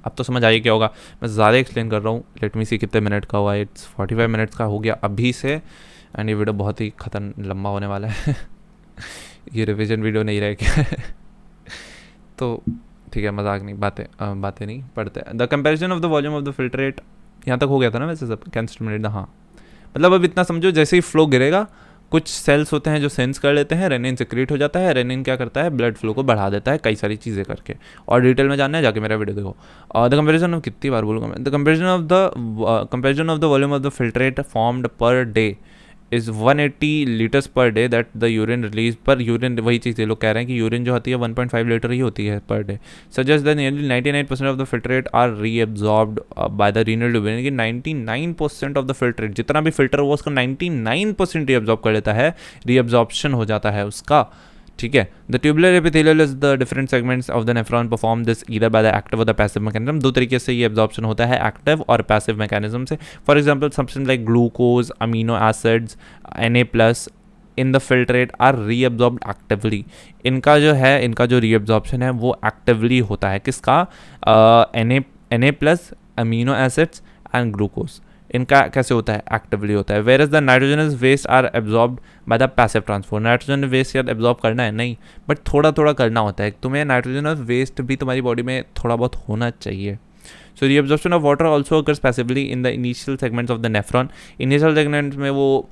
अब तो समझ आइए क्या होगा, मैं ज़्यादा एक्सप्लेन कर रहा हूँ। लेट मी सी कितने मिनट का हुआ, इट्स 45 मिनट्स का हो गया अभी से। एंड ये वीडियो बहुत ही खतरनाक लंबा होने वाला है ये रिवीजन वीडियो नहीं रह गया तो ठीक है, मजाक नहीं, बातें नहीं पढ़ते। The comparison of the volume of the filtrate, यहाँ तक हो गया था ना वैसे सब, कैंस्टोमेट, हाँ। मतलब अब इतना समझो, जैसे ही फ्लो गिरेगा कुछ सेल्स होते हैं जो सेंस कर लेते हैं, रेनिन सिक्रीट हो जाता है, रेनिन क्या करता है, ब्लड फ्लो को बढ़ा देता है कई सारी चीज़ें करके। और डिटेल में जानना है जाके मेरा वीडियो देखो। द कंपैरिजन ऑफ, कितनी बार बोलूँगा मैं, the comparison of the volume of the filtrate formed per day is 180 litres per day that the urine release पर यूरिन, वही चीज़ ये लोग कह रहे हैं कि यूरिन जो होती है 1.5 लीटर ही होती है per day. Suggest that nearly 99% of the filtrate are reabsorbed by the renal tube, यानी कि 99% ऑफ द फिल्ट्रेट, जितना भी फिल्टर हुआ उसका 99% रीअब्जॉर्ब कर लेता है, रीअब्जॉर्प्शन हो जाता है उसका, ठीक है। The tubular epithelial is the different segments of the nephron perform this either by the active or the passive mechanism. दो तरीके से ये एब्जॉर्प्शन होता है, एक्टिव और पैसिव मैकेनिज्म से। For example substance like glucose, amino acids, Na+ in the filtrate are reabsorbed actively. इनका जो है, इनका जो रीअब्जॉर्प्शन है वो एक्टिवली होता है, किसका, Na+, amino acids and glucose, इनका कैसे होता है, एक्टिवली होता है। Whereas the nitrogenous waste are absorbed by the passive transport. Nitrogen waste यार एब्जॉर्ब करना है नहीं, बट थोड़ा थोड़ा करना होता है तुम्हें, नाइट्रोजनस वेस्ट भी तुम्हारी बॉडी में थोड़ा बहुत होना चाहिए। So reabsorption of water also occurs passively in the initial segments of the nephron. Initial segments में वो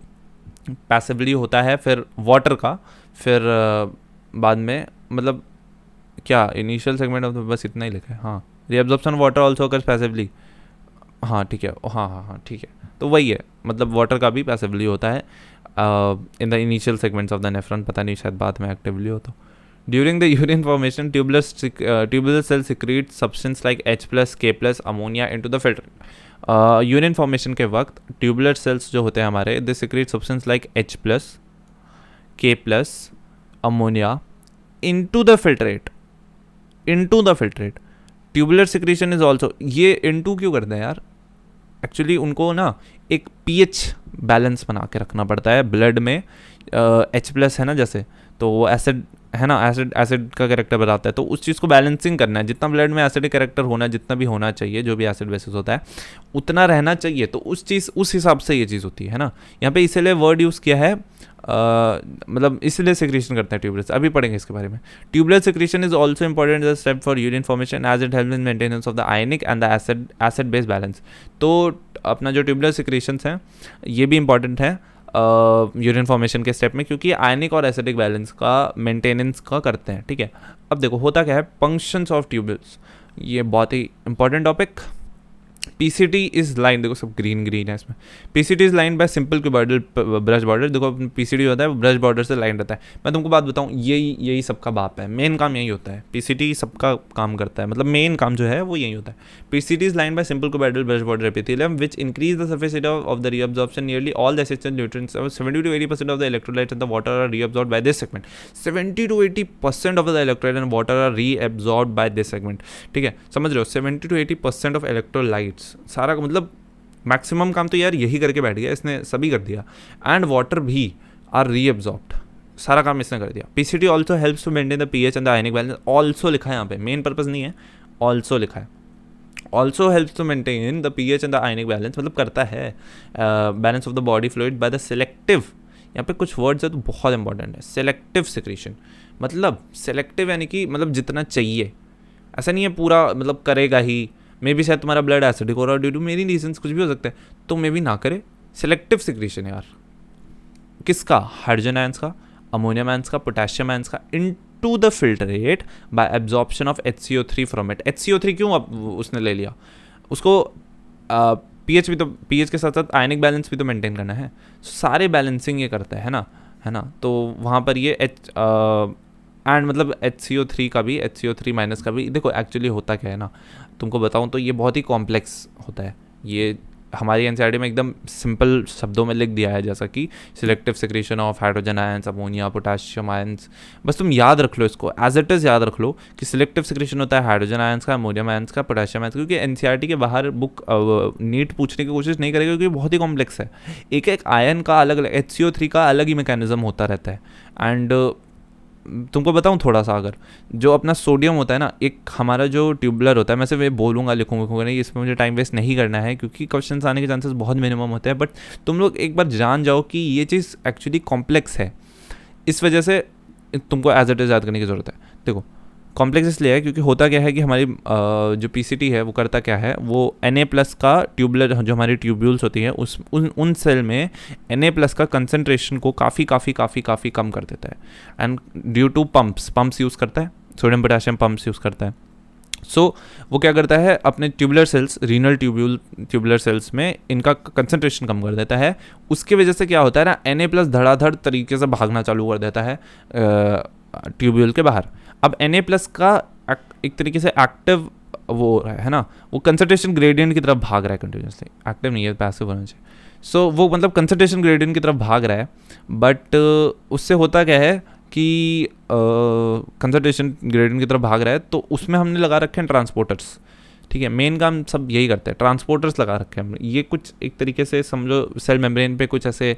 पैसिवली होता है, फिर वाटर का, फिर बाद में, मतलब क्या इनिशियल सेगमेंट ऑफ, बस इतना ही लिखा है, हाँ। Reabsorption of water also occurs passively, हाँ ठीक है, हाँ ठीक है, तो वही है, मतलब वाटर का भी पैसिवली होता है in the initial segments of the nephron, पता नहीं शायद बाद में एक्टिवली हो। तो during the urine formation tubular cell secrete substance like H+, K+ ammonia into the filter. Urine formation के वक्त ट्यूबुलर सेल्स जो होते हैं हमारे, they secrete substance like H+, K+ ammonia into the filtrate, tubular secretion is also, ये into क्यों करते हैं यार, एक्चुअली उनको ना एक pH बैलेंस बना के रखना पड़ता है ब्लड में। H+ है ना जैसे, तो वो एसिड है ना, एसिड का कैरेक्टर बताता है, तो उस चीज़ को बैलेंसिंग करना है, जितना ब्लड में एसिडिक कैरेक्टर होना है, जितना भी होना चाहिए, जो भी एसिड बेसिस होता है उतना रहना चाहिए, तो उस हिसाब से ये चीज़ होती है ना। यहाँ पे इसीलिए वर्ड यूज़ किया है, मतलब इसलिए सिक्रीशन करते हैं ट्यूबुलर, अभी पढ़ेंगे इसके बारे में। Tubular secretion is also important as a step for urine formation as it help in maintenance of the ionic and the acid base balance. तो अपना जो ट्यूबुलर सिक्रीशंस हैं ये भी इंपॉर्टेंट है यूरिन फॉर्मेशन के स्टेप में, क्योंकि आयनिक और एसिडिक बैलेंस का मेंटेनेंस का करते हैं, ठीक है। अब देखो होता क्या है, फंक्शंस ऑफ ट्यूबुल्स, ये बहुत ही important topic. PCT is line, देखो सब ग्रीन है इसमें। PCT is line by simple cuboidal brush border. देखो PCT होता है ब्रश बॉर्डर से लाइन रहता है। मैं तुमको बात बताऊँ, यही सबका बाप है, मेन काम यही होता है। PCT सबका काम करता है, मतलब मेन काम जो है वो यही होता है। PCT is line by simple cuboidal brush border epithelium which increase the surface area of the reabsorption. Nearly all the essential nutrients 70 to 80% of the electrolytes and the water are reabsorbed by this segment. 70 to 80% of the electrolyte and water are reabsorbed by this segment, ठीक है, समझ रहे हो। 70 to 80% of electrolytes, सारा मतलब maximum काम तो यार यही करके बैठ गया इसने, सभी कर दिया। एंड वाटर भी आर रीअब्जॉर्ब्ड, सारा काम इसने कर दिया। PCT also helps to maintain the pH and the ionic balance, also लिखा है यहाँ पे, मेन पर्पज नहीं है, ऑल्सो लिखा है। Also helps to maintain the pH and the ionic balance, मतलब करता है balance of the body fluid by the selective, यहाँ पे कुछ वर्ड्स है तो बहुत इंपॉर्टेंट है, सिलेक्टिव सिक्रीशन, मतलब सिलेक्टिव यानी कि मतलब जितना चाहिए, ऐसा नहीं है पूरा मतलब करेगा ही, मे बी शायद तुम्हारा ब्लड एसिडिक हो रहा है ड्यू टू मेनी रीजंस, कुछ भी हो सकता है, तो मे बी ना करे, सिलेक्टिव सिक्रीशन यार, किसका, हाइड्रोजन आयंस का, अमोनियम आयंस का, पोटेशियम आयंस का, into the filtrate bye absorption of HCO3 from it. HCO3 क्यों अब उसने ले लिया, उसको पीएच भी तो, पीएच के साथ साथ आयनिक बैलेंस भी तो मेंटेन करना है, सारे बैलेंसिंग ये करता है ना, तो वहाँ पर ये एंड मतलब HCO3 का भी, HCO3 माइनस का भी, देखो एक्चुअली होता क्या है ना, तुमको बताऊँ तो ये बहुत ही कॉम्प्लेक्स होता है, ये हमारी एनसीईआरटी में एकदम सिंपल शब्दों में लिख दिया है, जैसा कि selective secretion of hydrogen ions, ammonia, potassium ions, बस तुम याद रख लो इसको, एज इट इज़ याद रख लो कि सिलेक्टिव सिक्रीशन होता है हाइड्रोजन आयंस का, अमोनियम आयंस का, पोटेशियम आयंस, क्योंकि एनसीईआरटी के बाहर बुक नीट पूछने की कोशिश नहीं करेगा, क्योंकि बहुत ही कॉम्प्लेक्स है, एक एक आयन का अलग अलग, HCO3 का अलग ही मैकेनिज्म होता रहता है। एंड तुमको बताऊं थोड़ा सा, अगर जो अपना सोडियम होता है ना, एक हमारा जो ट्यूबुलर होता है, मैं सिर्फ बोलूँगा लिखूंगा नहीं, इसमें मुझे टाइम वेस्ट नहीं करना है क्योंकि क्वेश्चंस आने के चांसेस बहुत मिनिमम होते हैं, बट तुम लोग एक बार जान जाओ कि ये चीज़ एक्चुअली कॉम्प्लेक्स है, इस वजह से तुमको एज इट इज़ याद करने की ज़रूरत है। देखो कॉम्प्लेक्स इसलिए है क्योंकि होता क्या है कि हमारी जो पीसीटी है वो करता क्या है, वो Na+ का ट्यूबुलर, जो हमारी ट्यूब्यूल्स होती हैं उन सेल में Na+ का कंसंट्रेशन को काफ़ी कम कर देता है, and due to pumps use करता है, सोडियम पोटेशियम पंप्स यूज़ करता है। सो वो क्या करता है, अपने tubular cells, renal tubular cells में इनका कंसंट्रेशन कम कर देता है, उसकी वजह से क्या होता है ना, Na+ धड़ाधड़ तरीके से भागना चालू कर देता है ट्यूब्यूल के बाहर। अब Na+ का एक तरीके से एक्टिव वो है ना, वो कंसंट्रेशन ग्रेडियंट की तरफ भाग रहा है कंटिन्यूसली, एक्टिव नहीं है, पैसिव होना चाहिए। सो वो मतलब कंसंट्रेशन ग्रेडियंट की तरफ भाग रहा है, बट उससे होता क्या है कि कंसंट्रेशन ग्रेडियंट की तरफ भाग रहा है, तो उसमें हमने लगा रखे हैं ट्रांसपोर्टर्स, ठीक है, मेन काम सब यही करते हैं, ट्रांसपोर्टर्स लगा रखे हैं हमने, ये कुछ एक तरीके से समझो सेल मेम्ब्रेन पे कुछ ऐसे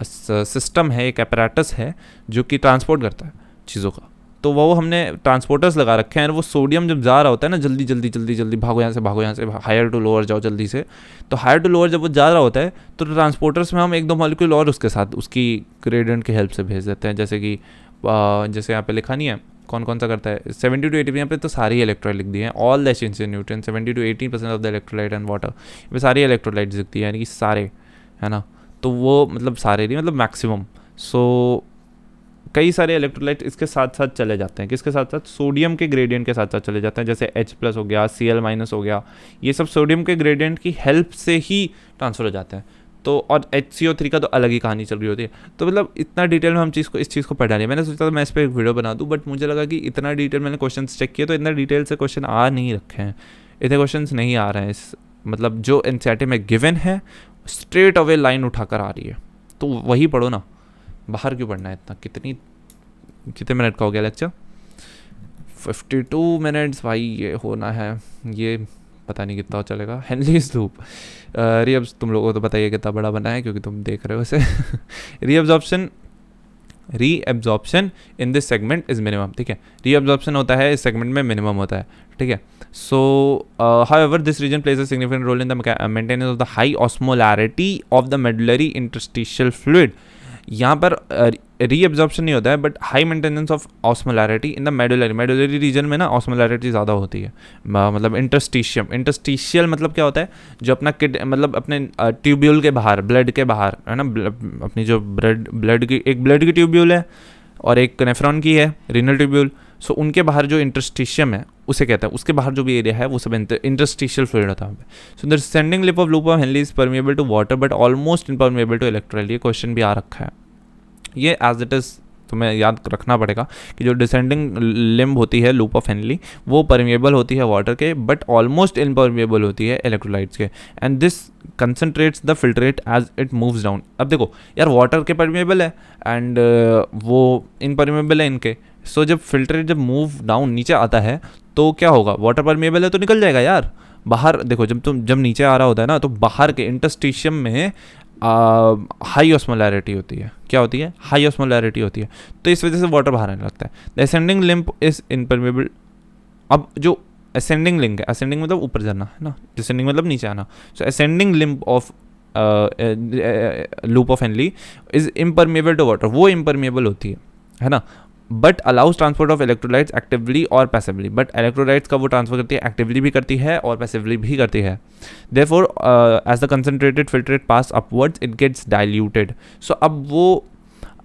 सिस्टम है, एक अपैरेटस है जो कि ट्रांसपोर्ट करता है चीज़ों का, तो वो हमने ट्रांसपोर्टर्स लगा रखे हैं, और वो सोडियम जब जा रहा होता है ना, जल्दी भागो यहाँ से हायर टू लोअर जाओ जल्दी से, तो हायर टू लोअर जब वो जा रहा होता है तो ट्रांसपोर्टर्स में हम एक दो मॉलिक्यूल और उसके साथ उसकी ग्रेडियंट की हेल्प से भेज देते हैं, जैसे कि जैसे यहाँ पे लिखा नहीं है कौन कौन सा करता है, 70 to 80, यहाँ पे तो सारी इलेक्ट्रोलाइट लिख दी हैं, all the essential nutrients 70 to 80% of the electrolyte and water, यहाँ पे सारी इलेक्ट्रोलाइट्स दिखती है, यानी कि सारे, है ना, तो वो मतलब सारे नहीं, मतलब मैक्सिमम। सो कई सारे इलेक्ट्रोलाइट इसके साथ साथ चले जाते हैं, किसके साथ साथ, सोडियम के ग्रेडियंट के साथ साथ चले जाते हैं, जैसे H+ हो गया, Cl- हो गया, ये सब सोडियम के ग्रेडियंट की हेल्प से ही ट्रांसफर हो जाते हैं। तो और HCO3 का तो अलग ही कहानी चल रही होती है, तो मतलब इतना डिटेल में हम इस चीज़ को पढ़ा नहीं, मैंने सोचा था मैं इस पर एक वीडियो बना दूँ, बट मुझे लगा कि इतना डिटेल, मैंने क्वेश्चन चेक किए तो इतना डिटेल से क्वेश्चन आ नहीं रखे हैं, इतने क्वेश्चन नहीं आ रहे हैं, इस मतलब जो एनसीईआरटी में गिवन है स्ट्रेट अवे लाइन उठाकर आ रही है, तो वही पढ़ो ना, बाहर क्यों पढ़ना है इतना। कितने मिनट का हो गया लेक्चर, 52 मिनट्स भाई, ये होना है, ये पता नहीं कितना चलेगा। हेनलीज लूप रीअब्स तुम लोगों को तो बताइए कितना बड़ा बना है, क्योंकि तुम देख रहे हो इसे। Reabsorption in this segment is minimum, ठीक है, रीअब्जॉर्प्शन होता है इस सेगमेंट में मिनिमम होता है, ठीक है। So however this region plays a significant role in the maintenance of the high osmolarity of the medullary interstitial fluid. यहाँ पर रीअब्जॉर्प्शन नहीं होता है, but high maintenance of osmolarity in the medullary region में ना ऑस्मोलैरिटी ज़्यादा होती है, मतलब इंटरस्टिशियल मतलब क्या होता है, जो अपना मतलब अपने ट्यूब्यूल के बाहर, ब्लड के बाहर, है ना, अपनी जो ब्लड की ट्यूब्यूल है और एक नेफ्रॉन की है रीनल ट्यूब्यूल, सो उनके बाहर जो इंटरस्टिशियम है उसे कहते हैं, उसके बाहर जो भी एरिया है वो सब इंटरस्टिशियल फ्लूइड होता है। So the descending limb of Henle is permeable to water but almost impermeable to electrolyte. ये क्वेश्चन भी आ रखा है, ये एज इट इज़ तुम्हें याद रखना पड़ेगा कि जो डिसेंडिंग लिम्ब होती है लूप ऑफ हेनली वो परमिएबल होती है वाटर के, बट ऑलमोस्ट इनपरमिएबल होती है इलेक्ट्रोलाइट्स के, and this concentrates the filtrate as it moves down. अब देखो यार, वाटर के परमिएबल है एंड वो इनपरमिएबल है इनके, सो जब फिल्ट्रेट जब मूव डाउन नीचे आता है तो क्या होगा, वाटर परमिएबल है तो निकल जाएगा यार बाहर। देखो जब नीचे आ रहा होता है ना, तो बाहर के इंटरस्टिशियम में हाई ऑस्मोलैरिटी होती है। क्या होती है? हाई ऑस्मोलैरिटी होती है, तो इस वजह से वाटर बाहर आने लगता है। The ascending lymph is impermeable. अब जो असेंडिंग लिंक है, असेंडिंग मतलब ऊपर जाना है ना, डिसेंडिंग मतलब नीचे आना, so ascending limb of loop of Henle is impermeable to water, वो इम्परमेबल होती है ना, but allows transport of electrolytes actively और पैसिवली। बट इलेक्ट्रोलाइट्स का वो ट्रांसफर करती है, एक्टिवली भी करती है और पैसिवली भी करती है। Therefore as the concentrated filtrate pass upwards it gets diluted. So अब वो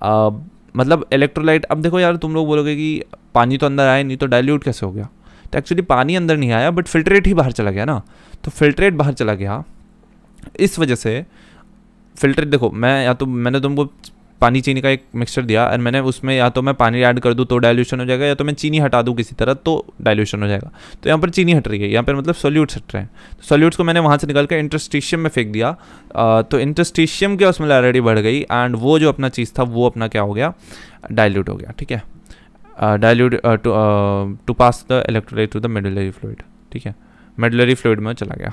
मतलब इलेक्ट्रोलाइट, अब देखो यार तुम लोग बोलोगे कि पानी तो अंदर आया नहीं तो डाइल्यूट कैसे हो गया, तो एक्चुअली पानी अंदर नहीं आया बट फिल्ट्रेट ही बाहर चला गया ना, तो फिल्ट्रेट बाहर चला गया, इस वजह से फिल्ट्रेट। देखो मैंने तुमको पानी चीनी का एक मिक्सचर दिया और मैंने उसमें या तो मैं पानी ऐड कर दूँ तो डाइल्यूशन हो जाएगा, या तो मैं चीनी हटा दूँ किसी तरह तो डाइल्यूशन हो जाएगा। तो यहाँ पर चीनी हट रही है, यहाँ पर मतलब सोल्यूट्स हट रहे हैं, तो सोल्यूट्स को मैंने वहाँ से निकाल कर इंटरस्टिशियम में फेंक दिया, तो इंटरस्टिशियम की ऑस्मोलैरिटी बढ़ गई एंड वो जो अपना चीज़ था वो अपना क्या हो गया, डाइल्यूट हो गया। ठीक है, dilute to pass the electrolyte to the medullary fluid. ठीक है, मेडुलरी फ्लूइड में चला गया।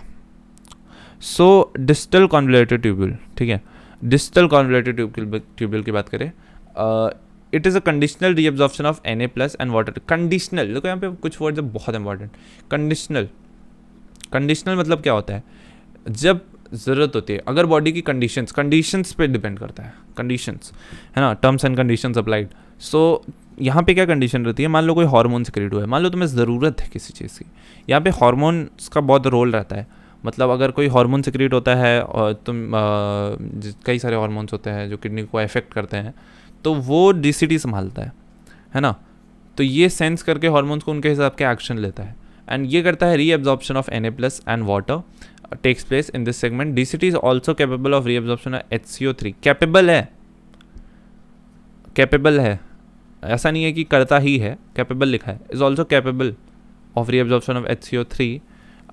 सो डिस्टल कॉन्वोल्यूटेड ट्यूब्यूल, ठीक है, डिस्टल कॉन्वोल्यूटेड ट्यूब्यूल की बात करें, it is a conditional reabsorption of Na+ and water. Conditional, देखो यहाँ पे कुछ वर्ड्स है बहुत इंपॉर्टेंट। कंडीशनल, कंडीशनल मतलब क्या होता है, जब ज़रूरत होती है, अगर बॉडी की कंडीशंस पे डिपेंड करता है, कंडीशंस है ना, टर्म्स एंड कंडीशंस अप्लाइड। सो यहाँ पे क्या कंडीशन रहती है, मान लो कोई हार्मोन सिक्रेट हुआ है, मान लो तुम्हें ज़रूरत है किसी चीज़ की, यहाँ पे हार्मोन्स का बहुत रोल रहता है। मतलब अगर कोई हार्मोन सिक्रेट होता है और तुम कई सारे हार्मोन्स होते हैं जो किडनी को अफेक्ट करते हैं, तो वो DCT संभालता है ना, तो ये सेंस करके हार्मोन्स को उनके हिसाब के एक्शन लेता है एंड ये करता है reabsorption of Na+ and water takes place in this segment. DCT is also capable of reabsorption of HCO3। Capable है, ऐसा नहीं है कि करता ही है, कैपेबल लिखा है, is also capable of reabsorption of HCO3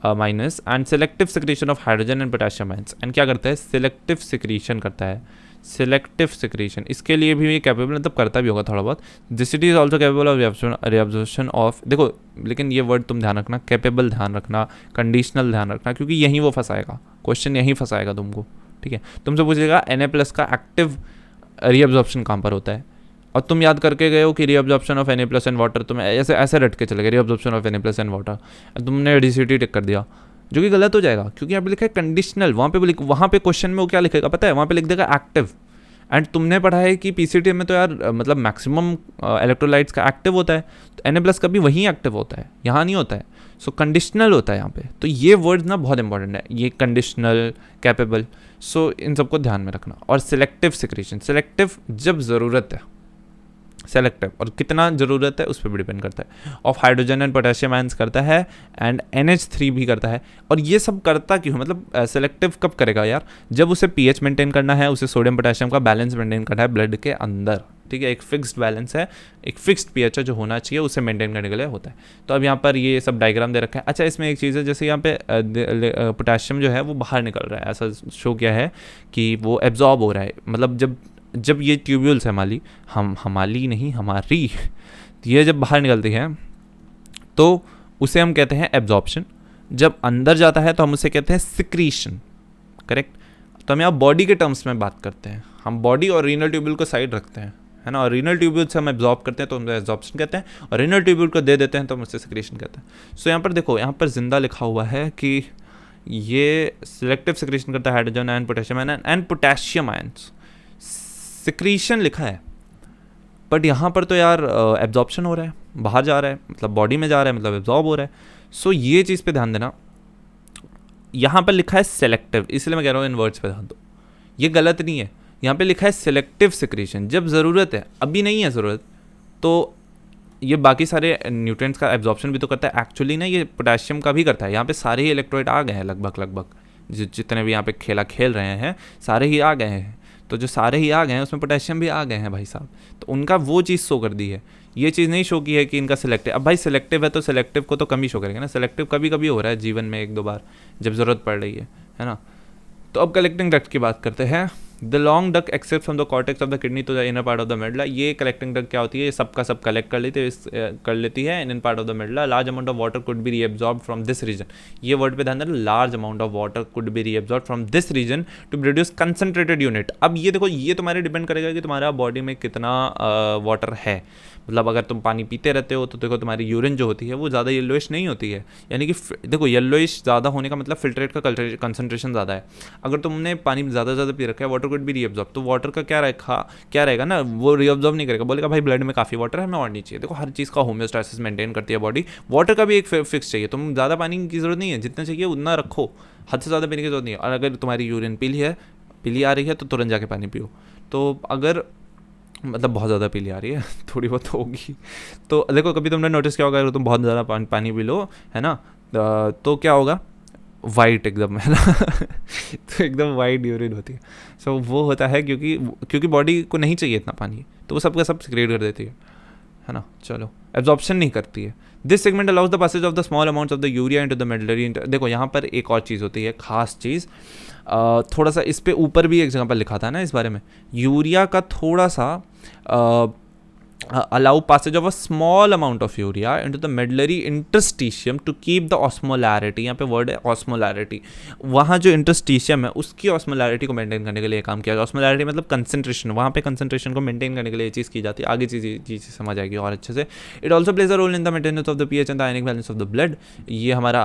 minus and selective secretion of hydrogen and potassium ions. And क्या करता है, सिलेक्टिव सिक्रीशन करता है, सिलेक्टिव सिक्रीशन, इसके लिए भी कैपेबल मतलब करता भी होगा थोड़ा बहुत। DCT is also capable of reabsorption of, देखो लेकिन ये वर्ड तुम ध्यान रखना, कैपेबल ध्यान रखना, कंडीशनल ध्यान रखना, क्योंकि यहीं वो फंसाएगा, क्वेश्चन यहीं फंसाएगा तुमको। ठीक है, तुमसे पूछेगा Na+ का एक्टिव रीअब्जॉर्प्शन कहाँ पर होता है, और तुम याद करके गए हो कि reabsorption of Na+ and water, तुम ऐसे रट के चले गए reabsorption of Na+ and water, तुमने DCT टिक कर दिया, जो कि गलत हो जाएगा, क्योंकि यहाँ पे लिखा है कंडीशनल। वहाँ पे क्वेश्चन में वो क्या लिखेगा पता है, वहाँ पे लिख देगा एक्टिव। एंड तुमने पढ़ा है कि PCT में तो यार मतलब मैक्सिमम इलेक्ट्रोलाइट्स का एक्टिव होता है, तो Na+ का भी वहीं एक्टिव होता है, यहाँ नहीं होता है। सो कंडीशनल होता है यहाँ पे, तो ये वर्ड ना बहुत इंपॉर्टेंट है, ये कंडीशनल, कैपेबल, सो इन सबको ध्यान में रखना। और सिलेक्टिव सिक्रीशन, सिलेक्टिव जब ज़रूरत है, सेलेक्टिव और कितना ज़रूरत है उस पर भी डिपेंड करता है, of hydrogen and potassium ions करता है एंड NH3 भी करता है। और ये सब करता क्यों, मतलब सेलेक्टिव कब करेगा यार, जब उसे pH मेंटेन करना है, उसे सोडियम पोटेशियम का बैलेंस मेंटेन करना है ब्लड के अंदर। ठीक है, एक फिक्स्ड बैलेंस है, एक फिक्स्ड pH है जो होना चाहिए, उसे मेंटेन करने के लिए होता है। तो अब यहाँ पर ये सब डायग्राम दे रखा है। अच्छा, इसमें एक चीज़ है, जैसे यहाँ पे पोटेशियम जो है वो बाहर निकल रहा है, ऐसा शो किया है कि वो एब्जॉर्ब हो रहा है, मतलब जब ये ट्यूब्यूल्स है हमारी ये जब बाहर निकलती है तो उसे हम कहते हैं एब्जॉर्प्शन, जब अंदर जाता है तो हम उसे कहते हैं सिक्रीशन। करेक्ट, तो हम यहाँ बॉडी के टर्म्स में बात करते हैं, हम बॉडी और रीनल ट्यूब्यूल को साइड रखते हैं, है ना, और रीनल ट्यूब्यूल से हम एब्जॉर्ब करते हैं तो हम एब्जॉर्प्शन कहते हैं, और रीनल ट्यूब्यूल को दे देते हैं तो हम उसे सिक्रीशन कहते हैं। सो यहाँ पर देखो, यहाँ पर जिंदा लिखा हुआ है कि ये सिलेक्टिव सिक्रीशन करता है hydrogen and potassium and potassium ions, secretion लिखा है, बट यहाँ पर तो यार एब्जॉर्प्शन हो रहा है, बाहर जा रहा है, मतलब बॉडी में जा रहा है, मतलब एब्जॉर्ब हो रहा है। सो ये चीज़ पे ध्यान देना, यहाँ पर लिखा है सेलेक्टिव, इसलिए मैं कह रहा हूँ इन वर्ड्स पे ध्यान दो, ये गलत नहीं है। यहाँ पे लिखा है सिलेक्टिव सिक्रीशन, जब ज़रूरत है, अभी नहीं है ज़रूरत, तो ये बाकी सारे न्यूट्रिएंट्स का एब्जॉर्प्शन भी तो करता है, एक्चुअली ना ये पोटेशियम का भी करता है। यहाँ पे सारे ही इलेक्ट्रोलाइट आ गए हैं लगभग जितने भी यहाँ पे खेल रहे हैं सारे ही आ गए हैं, तो जो सारे ही आ गए हैं उसमें पोटेशियम भी आ गए हैं भाई साहब, तो उनका वो चीज़ शो कर दी है, ये चीज़ नहीं शो की है कि इनका सिलेक्टिव। अब भाई सिलेक्टिव है तो सिलेक्टिव को तो कम ही शो करेंगे ना, सिलेक्टिव कभी कभी हो रहा है जीवन में 1-2 बार जब ज़रूरत पड़ रही है ना। तो अब कलेक्टिंग डक्ट की बात करते हैं। The long duct except from the cortex of the kidney to the inner part of the medulla, ये कलेक्टिंग डक क्या होती है, ये सब का सब कलेक्ट कर लेती है in part of the medulla. Large amount of water could be reabsorb from this region, ये वर्ड पे ध्यान देना, large amount of water could be reabsorb from this region to produce concentrated यूनिट। अब ये देखो, ये तुम्हारे डिपेंड करेगा कि तुम्हारा बॉडी में कितना वाटर है। मतलब अगर तुम पानी पीते रहते हो तो देखो तुम्हारी यूरिन जो होती है वो ज़्यादा येलोइश नहीं होती है, यानी कि देखो येलोइश ज़्यादा होने का मतलब फिल्ट्रेट का कंसंट्रेशन ज़्यादा है। अगर तुमने पानी ज़्यादा पी रखा है, वाटर कुड भी रीअब्सॉर्ब, तो वाटर का क्या रहेगा ना, वो रीअब्सॉर्ब नहीं करेगा, बोलेगा भाई ब्लड में काफ़ी वाटर है, हमें और नहीं चाहिए। देखो हर चीज़ का होम्योस्टैसिस मेंटेन करती है बॉडी, वाटर का भी एक फिक्स चाहिए। तुम ज़्यादा पानी की ज़रूरत नहीं है, जितना चाहिए उतना रखो, हद से ज़्यादा पीने की जरूरत नहीं है। और अगर तुम्हारी यूरिन पीली आ रही है तो तुरंत जाके पानी पियो। तो अगर मतलब बहुत ज़्यादा पीली आ रही है थोड़ी बहुत होगी, तो देखो कभी तुमने नोटिस किया होगा, अगर तुम बहुत ज़्यादा पानी पी लो है ना, तो क्या होगा, वाइट एकदम, है ना तो एकदम वाइट यूरिन होती है। सो वो होता है क्योंकि बॉडी को नहीं चाहिए इतना पानी, तो वो सबका सब सिक्रेट कर देती है ना। चलो, एब्जॉर्प्शन नहीं करती है। This segment allows the passage of the small amounts of the urea into the medullary. देखो यहाँ पर एक और चीज़ होती है, खास चीज़, थोड़ा सा इस पे ऊपर भी एक जगह पर लिखा था ना इस बारे में, यूरिया का थोड़ा सा allow passage of a small amount of urea into the medullary interstitium to keep the osmolarity, यहाँ पे वर्ड है osmolarity, वहाँ जो interstitium है उसकी osmolarity को मेंटेन करने के लिए काम किया जाता है। osmolarity मतलब कंसंट्रेशन, वहाँ पे कंसंट्रेशन को मेंटेन करने के लिए ये चीज़ की जाती है। आगे चीज़ समझ आएगी और अच्छे से। It also plays a role in the maintenance of the pH and the ionic balance of the blood, ये हमारा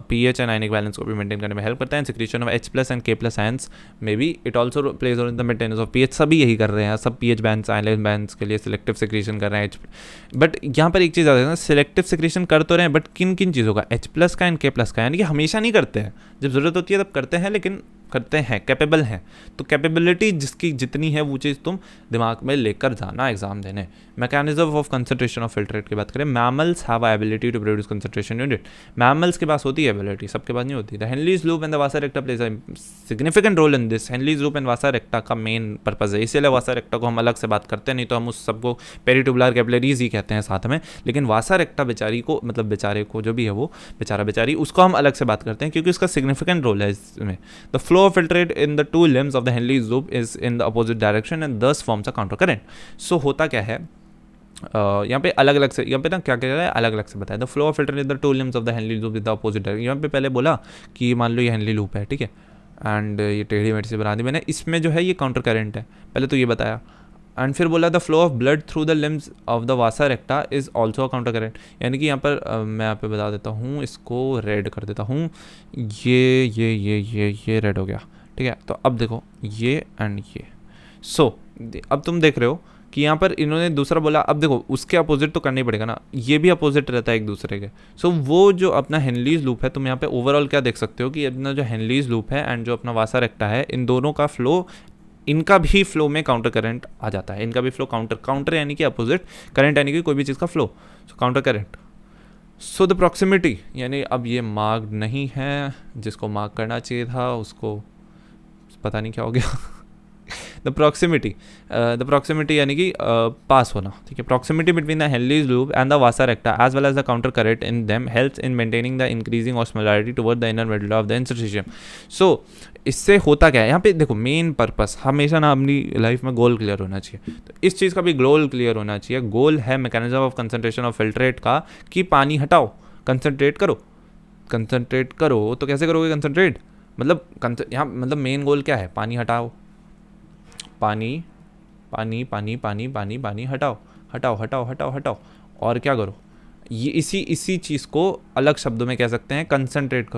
पीएच एंड आयनिक बैलेंस को भी मेंटेन करने में हेल्प करता है। Secretion of H+ and K+ ions में भी it also plays role in the maintenance of pH. सभी यही कर रहे हैं, सब पीएच बैंड्स आयनिक बैंड्स के लिए सिलेक्टिव सिक्रीशन कर रहे हैं। बट यहाँ पर एक चीज़ आता है ना, सिलेक्टिव सिक्रीशन कर तो रहे हैं, बट किन किन चीज़ों का, H+ का एंड K+ का, यानी कि हमेशा नहीं करते हैं, जब ज़रूरत होती है तब करते हैं, लेकिन करते हैं, कैपेबल हैं। तो कैपेबिलिटी जिसकी जितनी है वो चीज़ तुम दिमाग में लेकर जाना एग्जाम देने। Mechanism of concentration of filtrate की बात करें, mammals have ability to produce concentration unit. Mammals के पास होती है एबिलिटी, सबके पास नहीं होती। The Henle's loop and the vasa recta plays a significant role in this. Henle's loop and vasa recta का मेन पर्पज है, इसीलिए वासा रेक्टा को हम अलग से बात करते हैं, नहीं तो हम उस सबको पेरिट्यूबुलर कैपिलरीज ही कहते हैं साथ में। लेकिन वासा रेक्टा बेचारी को, मतलब बेचारे को जो भी है वो बेचारा बेचारी, उसको हम अलग से बात करते हैं क्योंकि उसका सिग्निफिकेंट रोल है इसमें। The flow of filtrate in the two limbs of the Henle's loop is in the opposite direction and thus forms a counter current. So होता क्या है, यहाँ पे अलग अलग से, यहाँ पे ना क्या क्या है अलग अलग से बताया। The flow of filter in the two limbs of the Henley loop with the opposite direction. यहाँ पे पहले बोला कि मान लो ये हेनली लूप है, ठीक है, एंड ये टेढ़ी मेढ़ी से बना दी मैंने, इसमें जो है ये काउंटर करंट है, पहले तो ये बताया। एंड फिर बोला the flow of blood through the limbs of the vasa रेक्टा is also a counter current. यानी कि यहाँ पर मैं यहाँ पे बता देता हूँ, इसको रेड कर देता हूँ, ये रेड हो गया, ठीक है। तो अब देखो ये एंड ये, सो अब तुम देख रहे हो कि यहाँ पर इन्होंने दूसरा बोला। अब देखो उसके अपोजिट तो करना ही पड़ेगा ना, ये भी अपोजिट रहता है एक दूसरे के। सो वो जो अपना हेनलीज लूप है, तुम यहाँ पे ओवरऑल क्या देख सकते हो कि अपना जो हेनलीज लूप है एंड जो अपना वासा रेक्टा है, इन दोनों का फ्लो, इनका भी फ्लो में काउंटर करंट आ जाता है। इनका भी फ्लो काउंटर यानी कि अपोजिट, करंट यानी कि कोई भी चीज़ का flow, so counter current. So the proximity, यानी अब ये मार्क नहीं है, जिसको मार्क करना चाहिए था उसको पता नहीं क्या हो गया द प्रॉक्सिमिटी यानी कि पास होना, ठीक है। Proximity between the Henle's loop and the vasa recta as well as the counter current in them helps in maintaining the increasing osmolarity toward the inner medulla of the interstitium. So इससे होता क्या है, यहाँ पे देखो main purpose हमेशा ना अपनी लाइफ में गोल क्लियर होना चाहिए, तो इस चीज़ का भी गोल क्लियर होना चाहिए। गोल है mechanism of concentration of filtrate का, कि पानी हटाओ, कंसंट्रेट करो। तो कैसे करोगे कंसंट्रेट, मतलब यहाँ मतलब मेन गोल क्या है, पानी हटाओ, पानी हटाओ। और क्या करो, ये इसी चीज़ को अलग शब्दों में कह सकते हैं कंसंट्रेट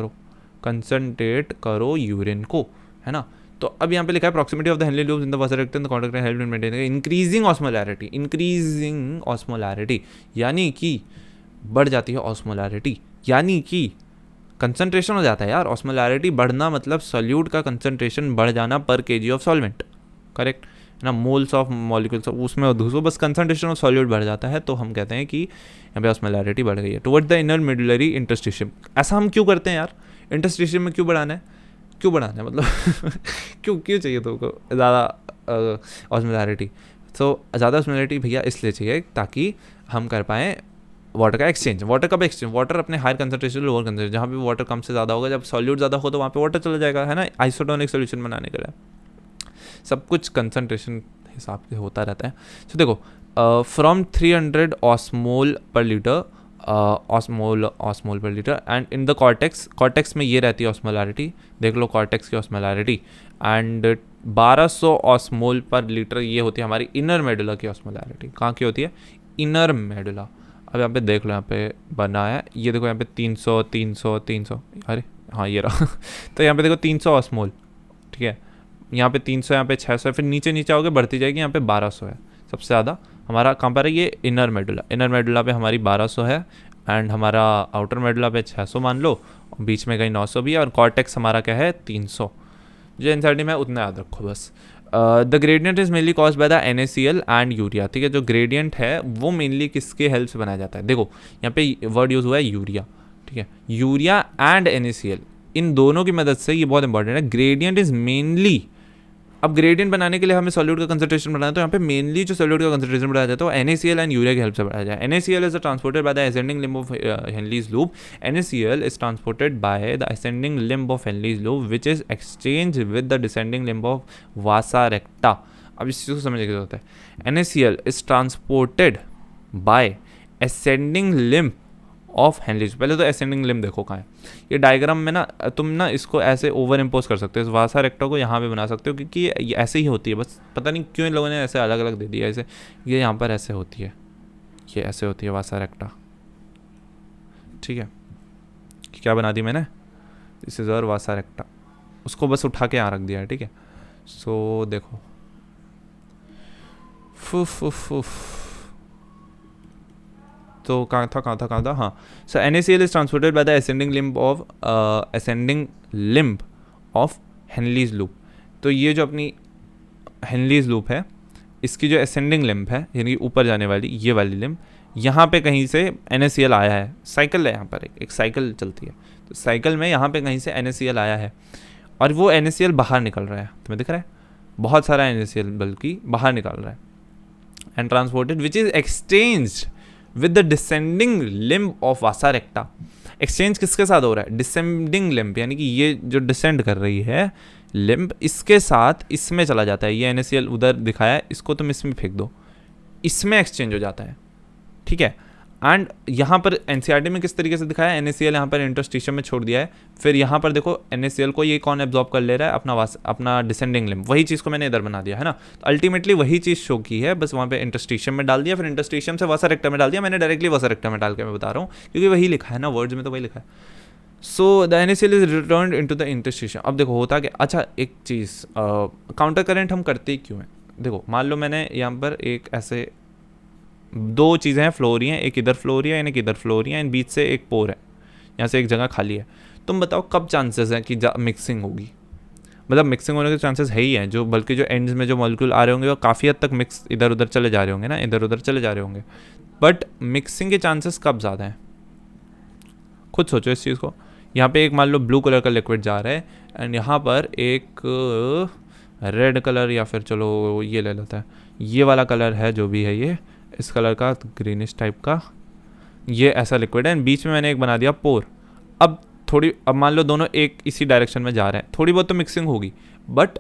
करो यूरिन को, है ना। तो अब यहाँ पे लिखा है proximity of the Henley loops in the vasa रेक्टा in the counter current help in maintaining increasing osmolarity, यानी कि बढ़ जाती है ऑस्मोलैरिटी, यानी कि कंसंट्रेशन हो जाता है यार। ऑस्मोलैरिटी बढ़ना मतलब सॉल्यूट का कंसंट्रेशन बढ़ जाना पर केजी ऑफ सॉल्वेंट, करेक्ट ना, मोल्स ऑफ मॉलिक्यूल्स उसमें दूसरों, बस कंसंट्रेशन ऑफ सॉल्यूट बढ़ जाता है, तो हम कहते हैं कि यहाँ पे ऑस्मोलैरिटी बढ़ गई है toward the inner medullary interstitium. ऐसा हम क्यों करते हैं यार, इंटरस्टिशियम में क्यों बढ़ाना है मतलब क्यों चाहिए तुमको ज़्यादा ऑस्मोलैरिटी। तो ज़्यादा ऑस्मोलैरिटी भैया इसलिए चाहिए ताकि हम कर पाएँ वाटर का एक्सचेंज। वाटर अपने हायर कंसंट्रेशन लोअर कंसंट्रेशन, जहाँ पे वाटर कम से ज़्यादा होगा, जब सॉल्यूट ज़्यादा हो तो वहाँ पे वाटर चला जाएगा, है ना, आइसोटोनिक सोल्यूशन बनाने के लिए। सब कुछ कंसनट्रेशन हिसाब से होता रहता है। सो देखो फ्रॉम 300 ऑस्मोल पर लीटर, ऑस्मोल पर litre, and in the cortex में ये रहती है ऑस्मोलैरिटी, देख लो कॉर्टेक्स की ऑस्मोलैरिटी, एंड 1200 ऑस्मोल पर लीटर ये होती है हमारी इनर मेडुला की ऑस्मोलैरिटी। कहाँ की होती है? Inner medulla. अब यहाँ पे देख लो, यहाँ पे बना है, ये देखो यहाँ पे 300 300 300, अरे हाँ ये रहा तो यहाँ पे देखो 300 ऑस्मोल, ठीक है, यहाँ पे 300, यहाँ पे 600, फिर नीचे नीचे आओगे बढ़ती जाएगी, यहाँ पे 1200 है सबसे ज़्यादा हमारा। कहाँ पर है? ये इनर मेडुला पे हमारी 1200 है, एंड हमारा आउटर मेडुला पे 600 मान लो, बीच में कहीं 900 भी है, और कॉर्टेक्स हमारा क्या है? 300। जो एनसीईआरटी में उतना याद रखो बस। The gradient is mainly cause by the NaCl and urea, ठीक है। जो ग्रेडियंट है वो मेनली किसके हेल्प से बनाया जाता है? देखो यहाँ पे वर्ड यूज़ हुआ है यूरिया, ठीक है, यूरिया एंड NaCl, इन दोनों की मदद से, ये बहुत इंपॉर्टेंट है। ग्रेडियंट इज मेनली, अब ग्रेडियंट बनाने के लिए हमें सॉल्यूट का कंसंट्रेशन बढ़ाना है, तो यहाँ पे मेनली जो सॉल्यूट का कंसंट्रेशन बढ़ाया जाता है वो NaCl एंड यूरिया की हेल्प से बढ़ाया जाए। NaCl is transported by the ascending limb of Henle's loop, NaCl is transported by the ascending limb of Henle's loop which is exchange with the descending limb of vasa recta. अब इस चीज़ को समझने की जरूरत है। NaCl is transported by ascending limb of Henle's. पहले तो असेंडिंग लिम्ब देखो कहाँ है, ये डायग्राम में ना तुम ना इसको ऐसे ओवर इम्पोज कर सकते हो, इस वासा रेक्टा को यहाँ पे बना सकते हो, क्योंकि ये ऐसे ही होती है, बस पता नहीं क्यों इन लोगों ने ऐसे अलग अलग दे दिया ऐसे। ये यहाँ पर ऐसे होती है, ये ऐसे होती है वासा रेक्टा, ठीक है। क्या बना दी मैंने? दिस इज और वासा रेक्टा, उसको बस उठा के यहाँ रख दिया है, ठीक है। सो देखो तो कहाँ था हाँ। So NaCl is transported by the ascending limb of Henle's loop. तो ये जो अपनी हेनलीज लूप है, इसकी जो असेंडिंग लिम्ब है, यानी ऊपर जाने वाली ये वाली लिम्ब, यहाँ पे कहीं से NaCl आया है। साइकिल है यहाँ पर, एक साइकिल चलती है, तो साइकिल में यहाँ पे कहीं से NaCl आया है, और वो NaCl बाहर निकल रहा है, तुम्हें दिख रहा है? बहुत सारा NaCl बल्कि बाहर निकल रहा है, and transported which is exchanged with the descending limb of vasa रेक्टा। Exchange किसके साथ हो रहा है? डिसेंडिंग लिम्ब, यानी कि ये जो डिसेंड कर रही है लिम्ब, इसके साथ इसमें चला जाता है। ये NaCl उधर दिखाया है, इसको तुम इसमें फेंक दो, इसमें एक्सचेंज हो जाता है, ठीक है। एंड यहाँ पर NCERT में किस तरीके से दिखाया है? NaCl यहाँ पर इंटरस्टिशियम में छोड़ दिया है, फिर यहाँ पर देखो NaCl को ये कौन एब्जॉर्ब कर ले रहा है? अपना डिसेंडिंग लिम्ब। वही चीज़ को मैंने इधर बना दिया है ना, तो अल्टीमेटली वही चीज़ शो की है, बस वहाँ पे इंटरस्टिशियम में डाल दिया, फिर इंटरस्टिशियम से वासा रेक्टा में डाल दिया। मैंने डायरेक्टली वासा रेक्टा में डाल के मैं बता रहा हूँ, क्योंकि वही लिखा है ना, वर्ड्स में तो वही लिखा है। So the NaCl is return into the interstitium. अब देखो होता क्या, अच्छा एक चीज़, काउंटर करंट हम करते ही क्यों है? देखो मान लो मैंने यहाँ पर एक ऐसे दो चीज़ें हैं फ्लो हो रही हैं, एक इधर फ्लो हो रही है, एक इधर फ्लो हो रही है, इन बीच से एक पोर है, यहाँ से एक जगह खाली है। तुम बताओ कब चांसेस हैं कि मिक्सिंग होगी? मतलब मिक्सिंग होने के चांसेस है ही हैं, जो बल्कि जो एंड्स में जो मॉलिक्यूल आ रहे होंगे वो काफ़ी हद तक मिक्स इधर उधर चले जा रहे होंगे ना, इधर उधर चले जा रहे होंगे, बट मिक्सिंग के चांसेस कब ज़्यादा हैं? खुद सोचो इस चीज़ को। यहाँ पे एक मान लो ब्लू कलर का लिक्विड जा रहा है, एंड यहाँ पर एक रेड कलर, या फिर चलो ये ले लेता है, ये वाला कलर है जो भी है, ये इस कलर का ग्रीनिश टाइप का, ये ऐसा लिक्विड है, बीच में मैंने एक बना दिया पोर। अब मान लो दोनों एक इसी डायरेक्शन में जा रहे हैं, थोड़ी बहुत तो मिक्सिंग होगी, बट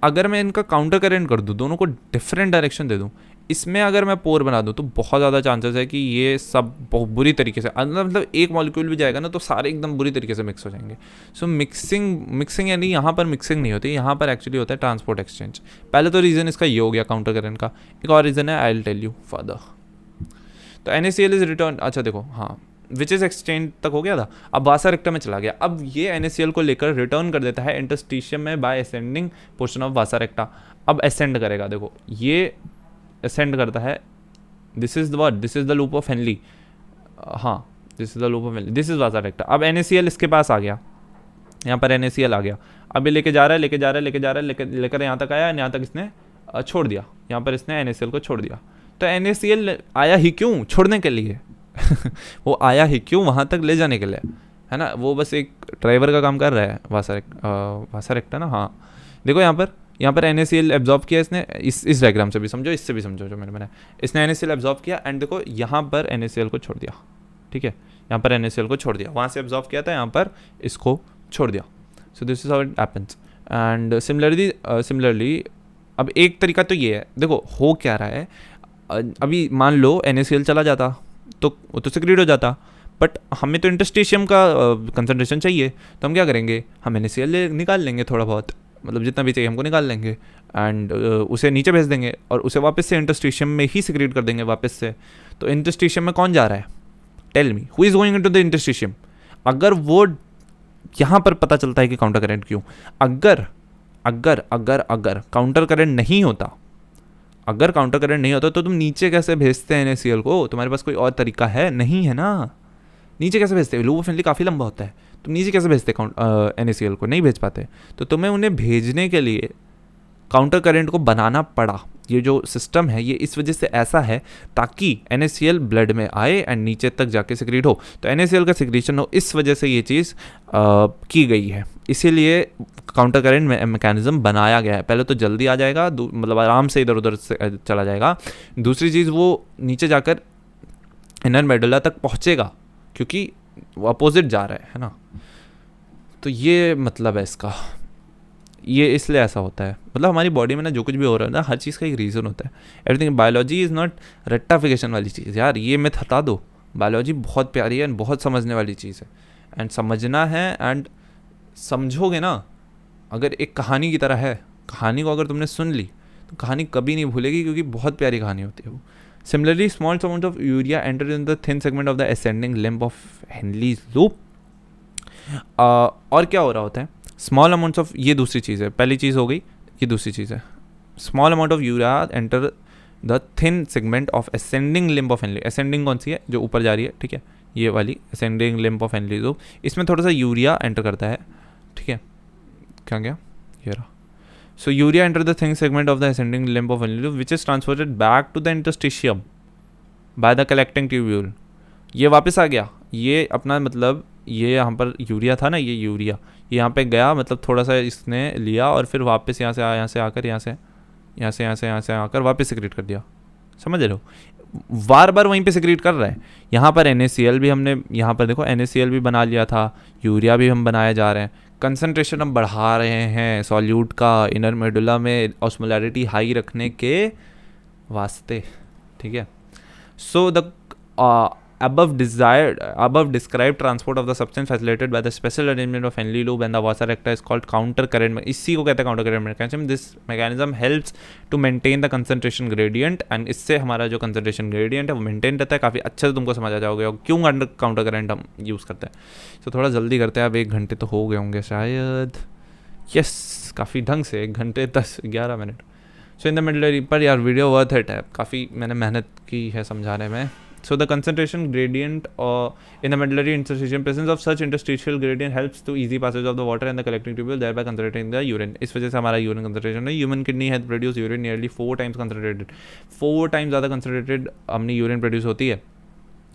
अगर मैं इनका काउंटर करेंट कर दूँ, दोनों को डिफरेंट डायरेक्शन दे दूँ, इसमें अगर मैं पोर बना दूँ, तो बहुत ज़्यादा चांसेस है कि ये सब बहुत बुरी तरीके से, मतलब एक मॉलिक्यूल भी जाएगा ना तो सारे एकदम बुरी तरीके से मिक्स हो जाएंगे। सो मिक्सिंग यानी यहाँ पर मिक्सिंग नहीं होती, यहाँ पर एक्चुअली होता है ट्रांसपोर्ट एक्सचेंज। पहले तो रीज़न इसका ये हो गया काउंटर करेंट का, एक और रीज़न है, I will tell you further. तो NaCl इज रिटर्न, अच्छा देखो हाँ, विच इज एक्सचेंज तक हो गया था, अब वासा रेक्टा में चला गया। अब ये NaCl को लेकर रिटर्न कर देता है इंटरस्टिशियम में by ascending portion of vasa recta. अब असेंड करेगा, देखो ये असेंड करता है, this is the loop of Henle, हाँ this is the loop of Henle, this is vasa recta. अब NaCl इसके पास आ गया, यहाँ पर NaCl आ गया, अब ये लेके जा रहा है, लेकर यहाँ तक आया, यहाँ तक इसने छोड़ दिया, यहाँ पर इसने NaCl को छोड़ दिया। तो NaCl आया ही क्यों? छोड़ने के लिए वो आया ही क्यों? वहाँ तक ले जाने के लिए, है ना, वो बस एक ड्राइवर का काम कर रहा है वासा रेक्टा ना। हाँ देखो यहाँ पर NaCl एब्जॉर्ब किया इसने, इस डायग्राम से भी समझो, इससे भी समझो जो मैंने बनाया, इसने NaCl एब्जॉर्ब किया, एंड देखो यहाँ पर NaCl को छोड़ दिया, ठीक है, यहाँ पर NaCl को छोड़ दिया, वहाँ से एब्जॉर्ब किया था, यहाँ पर इसको छोड़ दिया। सो this is how it happens. And similarly अब एक तरीका तो ये है, देखो हो क्या रहा है, अभी मान लो NaCl चला जाता तो वो तो सिक्रीट हो जाता, बट हमें तो इंटरस्टिशियम का कंसनट्रेशन चाहिए, तो हम क्या करेंगे, हम NaCl निकाल लेंगे थोड़ा बहुत, मतलब जितना भी चाहिए हमको निकाल लेंगे, एंड उसे नीचे भेज देंगे और उसे वापस से इंटरस्टिशियम में ही सिक्रीट कर देंगे वापस से। तो इंटरस्टिशियम में कौन जा रहा है, tell me who is going into the interstitium. अगर वो यहाँ पर पता चलता है कि काउंटर करंट क्यों, अगर अगर अगर अगर काउंटर करंट नहीं होता, अगर काउंटर करंट नहीं होता तो तुम नीचे कैसे भेजते हैं NaCl को, तुम्हारे पास कोई और तरीका है नहीं है ना, नीचे कैसे भेजते हैं, लूप ऑफ हेनली काफ़ी लंबा होता है, तुम नीचे कैसे भेजते NaCl को, नहीं भेज पाते, तो तुम्हें उन्हें भेजने के लिए काउंटर करंट को बनाना पड़ा। ये जो सिस्टम है ये इस वजह से ऐसा है ताकि NaCl ब्लड में आए एंड नीचे तक जाके सिक्रीट हो, तो NaCl का सिक्रीशन हो, इस वजह से ये चीज़ की गई है, इसीलिए काउंटर करंट मैकेनिज्म बनाया गया है। पहले तो जल्दी आ जाएगा, मतलब आराम से इधर उधर से चला जाएगा, दूसरी चीज़ वो नीचे जाकर इनर मेडुला तक पहुँचेगा क्योंकि वो अपोजिट जा रहा है ना। तो ये मतलब है इसका, ये इसलिए ऐसा होता है, मतलब हमारी बॉडी में ना जो कुछ भी हो रहा है ना, हर चीज़ का एक रीज़न होता है। एवरीथिंग बायोलॉजी इज़ नॉट रट्टाफिकेशन वाली चीज़ यार, ये मैं हटा दो, बायोलॉजी बहुत प्यारी है एंड बहुत समझने वाली चीज़ है, एंड समझना है, एंड समझोगे ना, अगर एक कहानी की तरह है, कहानी को अगर तुमने सुन ली तो कहानी कभी नहीं भूलेगी क्योंकि बहुत प्यारी कहानी होती है वो। Similarly small amount of urea enter in the thin segment of the ascending limb of Henle's loop. और क्या हो रहा होता है, स्मॉल अमाउंट्स ऑफ, ये दूसरी चीज़ है, पहली चीज़ हो गई, ये दूसरी चीज़ है, small amount of urea enter the thin segment of ascending limb of Henley. Ascending कौन सी है, जो ऊपर जा रही है, ठीक है, ये वाली ascending limb of Henle loop, इसमें थोड़ा सा यूरिया एंटर करता है, ठीक है, क्या गया ये रहा। So urea enter the thin segment of the ascending limb of Henle loop which is transported back to the interstitium by the collecting tubule. ये वापस आ गया, ये अपना मतलब ये यहाँ पर यूरिया था ना, ये यूरिया ये यहाँ पे गया, मतलब थोड़ा सा इसने लिया और फिर वापस यहाँ से आकर यहाँ से आकर वापस सिक्रीट कर दिया, समझ रहे हो, बार बार वहीं पे सिक्रीट कर रहा है। यहाँ पर NaCl भी हमने, यहाँ पर देखो NaCl भी बना लिया था, यूरिया भी हम बनाए जा रहे हैं, कंसनट्रेशन हम बढ़ा रहे हैं सॉल्यूट का इनर मेडुला में ऑस्मोलैरिटी हाई रखने के वास्ते, ठीक है। So the above described transport of the substance facilitated by the special arrangement of Henle loop and the Vassar rector is called counter current। इसी को कहते हैं counter current mechanism। This mechanism helps to maintain the concentration gradient and इससे हमारा जो concentration gradient है वो maintain रहता है। काफ़ी अच्छे से तुमको समझ आ जाओगे और क्यों counter current हम यूज़ करते हैं। तो थोड़ा जल्दी करते हैं, अब 1 घंटे तो हो गए होंगे शायद, यस काफ़ी ढंग से 1 घंटे 10-11 minute. So in the middle पर यार वीडियो वर्थ इट है, काफ़ी मैंने मेहनत की है समझाने में। So the concentration gradient in the medullary interstitium, presence of such interstitial gradient helps to easy passage of the water and the collecting tubule, thereby concentrating the urine। इस वजह से हमारा यूरिन कंसनट्रेशन है, human kidney has produce urine nearly 4 times concentrated, 4 times ज़्यादा concentrated अपनी urine produce होती है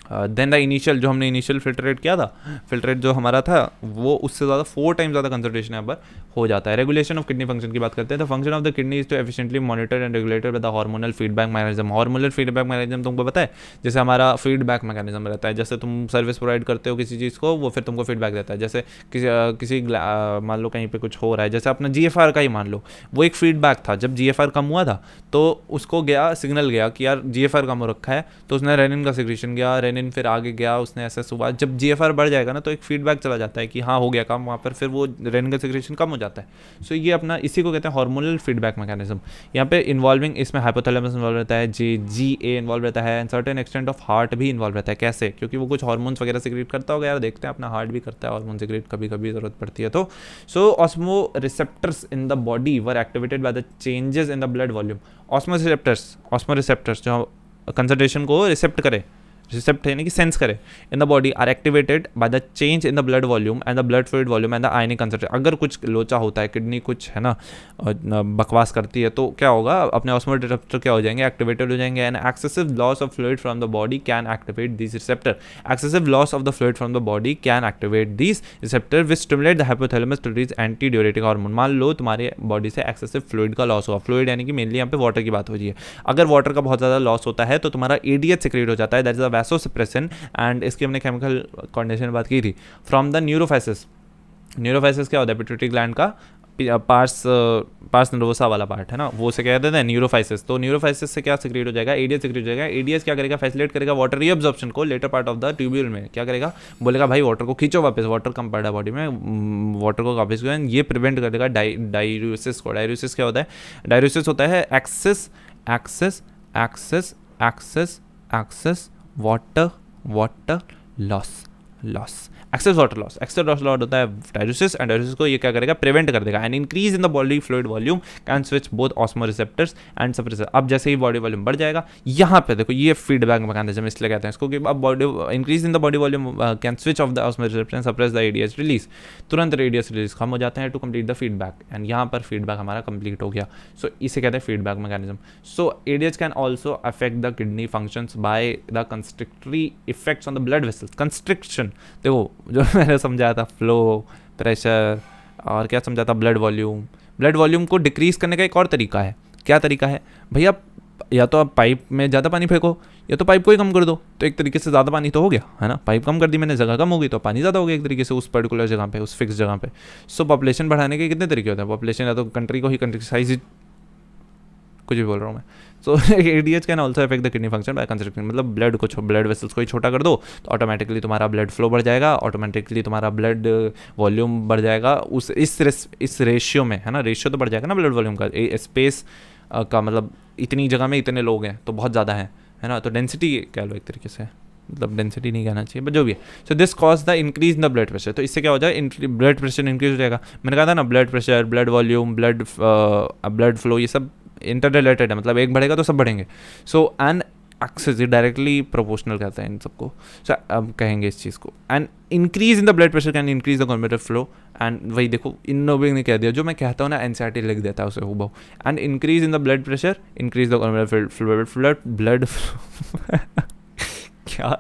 then the initial, जो हमने इनिशियल फिल्ट्रेट किया था, फिल्ट्रेट जो हमारा था वो उससे ज़्यादा 4 टाइम्स ज़्यादा कंसनट्रेशन यहाँ पर हो जाता है। रेगुलेशन ऑफ किडनी फंक्शन की बात करते हैं, the function of the kidney is to efficiently monitor and regulated with the hormonal feedback mechanism. Hormonal feedback mechanism तुमको पता है, जैसे हमारा फीडबैक मैकेनिज्म रहता है, जैसे तुम सर्विस प्रोवाइड करते हो किसी चीज़ को, वो फिर तुमको फीडबैक देता है। जैसे किसी मान लो कहीं पर कुछ हो रहा है, जैसे अपना GFR का ही मान लो, वो एक फीडबैक था, जब GFR कम हुआ था तो उसको गया सिग्नल गया कि यार GFR कम हो रखा है, तो उसने रेनिन का सिक्रीशन गया, रेनिन फिर आगे गया, उसने ऐसा सुबह जब GFR बढ़ जाएगा ना तो एक फीडबैक चला जाता है कि हाँ हो गया काम वहाँ पर, फिर वो रेनिन का सिक्रीशन कम हो जाता है। सो ये अपना इसी को कहते हैं हार्मोनल फीडबैक मैकेनिज्म। यहाँ पे इन्वॉल्विंग, इसमें हाइपोथैलेमस इन्वॉल्व रहता है, GA इन्वॉल्व रहता है, and certain extent of heart भी इन्वॉल्व रहता है। कैसे? क्योंकि वो कुछ हार्मोन्स वगैरह सिक्रीट करता होगा यार, देखते हैं अपना हार्ट भी करता है हार्मोन सिक्रीट, कभी कभी जरूरत पड़ती है तो। So osmo receptors in the body were activated by the changes in the blood volume. Osmo receptors जो कंसंट्रेशन को रिसेप्ट करे, रिसेप्ट यानी कि सेंस करे, in the body are activated by the change in the blood volume and the blood fluid volume and the ionic concentration. अगर कुछ लोचा होता है, किडनी कुछ है ना बकवास करती है, तो क्या होगा, अपने ऑस्मोटिक रिसेप्टर क्या हो जाएंगे, एक्टिवेटेड हो जाएंगे, and excessive loss of fluid from the body can activate this receptor. Excessive loss of the fluid from the body can activate this receptor which stimulate the hypothalamus to release anti diuretic hormone. मान लो तुम्हारे body से excessive fluid का loss हुआ, fluid यानी कि mainly यहाँ पे वाटर की बात हो रही है। अगर वाटर का बहुत ज़्यादा लॉस होता है तो तुम्हारा ADH सिक्रेट हो जाता है, दैट इज अ वैसोसप्रेसन, एंड इसकी हमने केमिकल कोऑर्डिनेशन बात की थी। फ्रॉम द न्यूरोफाइसिस, न्यूरोफाइसिस क्या होता है, पिट्यूटरी ग्लैंड का पार्स नर्वोसा वाला पार्ट है ना, वो से क्या कहते हैं न्यूरोफाइसिस। तो न्यूरोफाइसिस से क्या सिक्रेट हो जाएगा, एडीएस सिक्रेट हो जाएगा। एडीएस क्या करेगा, फैसिलिटेट करेगा वाटर रीअब्जॉर्प्शन को latter part of the tubule में। क्या करेगा, बोलेगा भाई वाटर को खींचो वापस, वाटर कम पड़ा है बॉडी में, वाटर को वापस। ये प्रिवेंट करेगा डाययूरेसिस को। डाययूरेसिस क्या होता है, डाययूरेसिस होता है excess excess excess excess excess water loss excess water loss. Excess water loss होता है डाययूरेसिस, एंड डाययूरेसिस को ये क्या करेगा, प्रिवेंट कर देगा। And increase in the body fluid volume can switch both osmoreceptors and suppressor. अब जैसे ही बॉडी वॉल्यूम बढ़ जाएगा, यहाँ पे देखो ये फीडबैक मैकेनिज्म इसलिए कहते हैं इसको कि अब body increase in the body volume can switch off the osmoreceptor and suppress the ADS release. तुरंत रेडियस रिलीज कम हो जाते हैं to complete the feedback, and यहाँ पर फीडबैक हमारा कंप्लीट हो गया। सो इसे कहते हैं feedback mechanism. So ADS can also affect the kidney functions by the constrictory effects on the blood vessels. Constriction देखो जो मैंने समझाया था, फ्लो, प्रेशर, और क्या समझा था, ब्लड वॉल्यूम। ब्लड वॉल्यूम को डिक्रीज करने का एक और तरीका है। क्या तरीका है भैया, या तो आप पाइप में ज़्यादा पानी फेंको, या तो पाइप को ही कम कर दो। तो एक तरीके से ज़्यादा पानी तो हो गया है ना, पाइप कम कर दी मैंने, जगह कम हो गई तो पानी ज़्यादा हो गया एक तरीके से उस पर्टिकुलर जगह पे, उस फिक्स जगह पे। सो पॉपुलेशन बढ़ाने के कितने तरीके होते हैं, पॉपुलेशन या तो कंट्री को ही, कंट्री साइज, कुछ भी बोल रहा हूँ मैं। So ADH can also affect the kidney function by constricting, मतलब ब्लड वेसल्स को ही छोटा कर दो तो ऑटोमेटिकली तुम्हारा ब्लड फ्लो बढ़ जाएगा, ऑटोमेटिकली तुम्हारा ब्लड वॉल्यूम बढ़ जाएगा उस इस रेशियो में, है ना। रेशियो तो बढ़ जाएगा ना ब्लड वॉल्यूम का, स्पेस का मतलब इतनी जगह में इतने लोग हैं तो बहुत ज़्यादा है ना। तो डेंसिटी कह लो एक तरीके से, मतलब डेंसिटी नहीं कहना चाहिए बट जो भी है। So this cause the increase in the blood pressure. तो इससे क्या हो जाए, ब्लड प्रेशर इंक्रीज हो जाएगा। मैंने कहा था ना, blood pressure, blood volume, blood flow, ये सब इंटर रिलेटेड है, मतलब एक बढ़ेगा तो सब बढ़ेंगे। So and excess directly proportional कहते हैं इन सबको। सो अब कहेंगे इस चीज़ को, and increase in the blood pressure can increase the glomerular flow. And वही देखो इन नोबिंग ने कह दिया, जो मैं कहता हूँ ना एनसीईआरटी लिख देता है उसे हुबहू। And increase in the blood pressure increase the glomerular blood क्या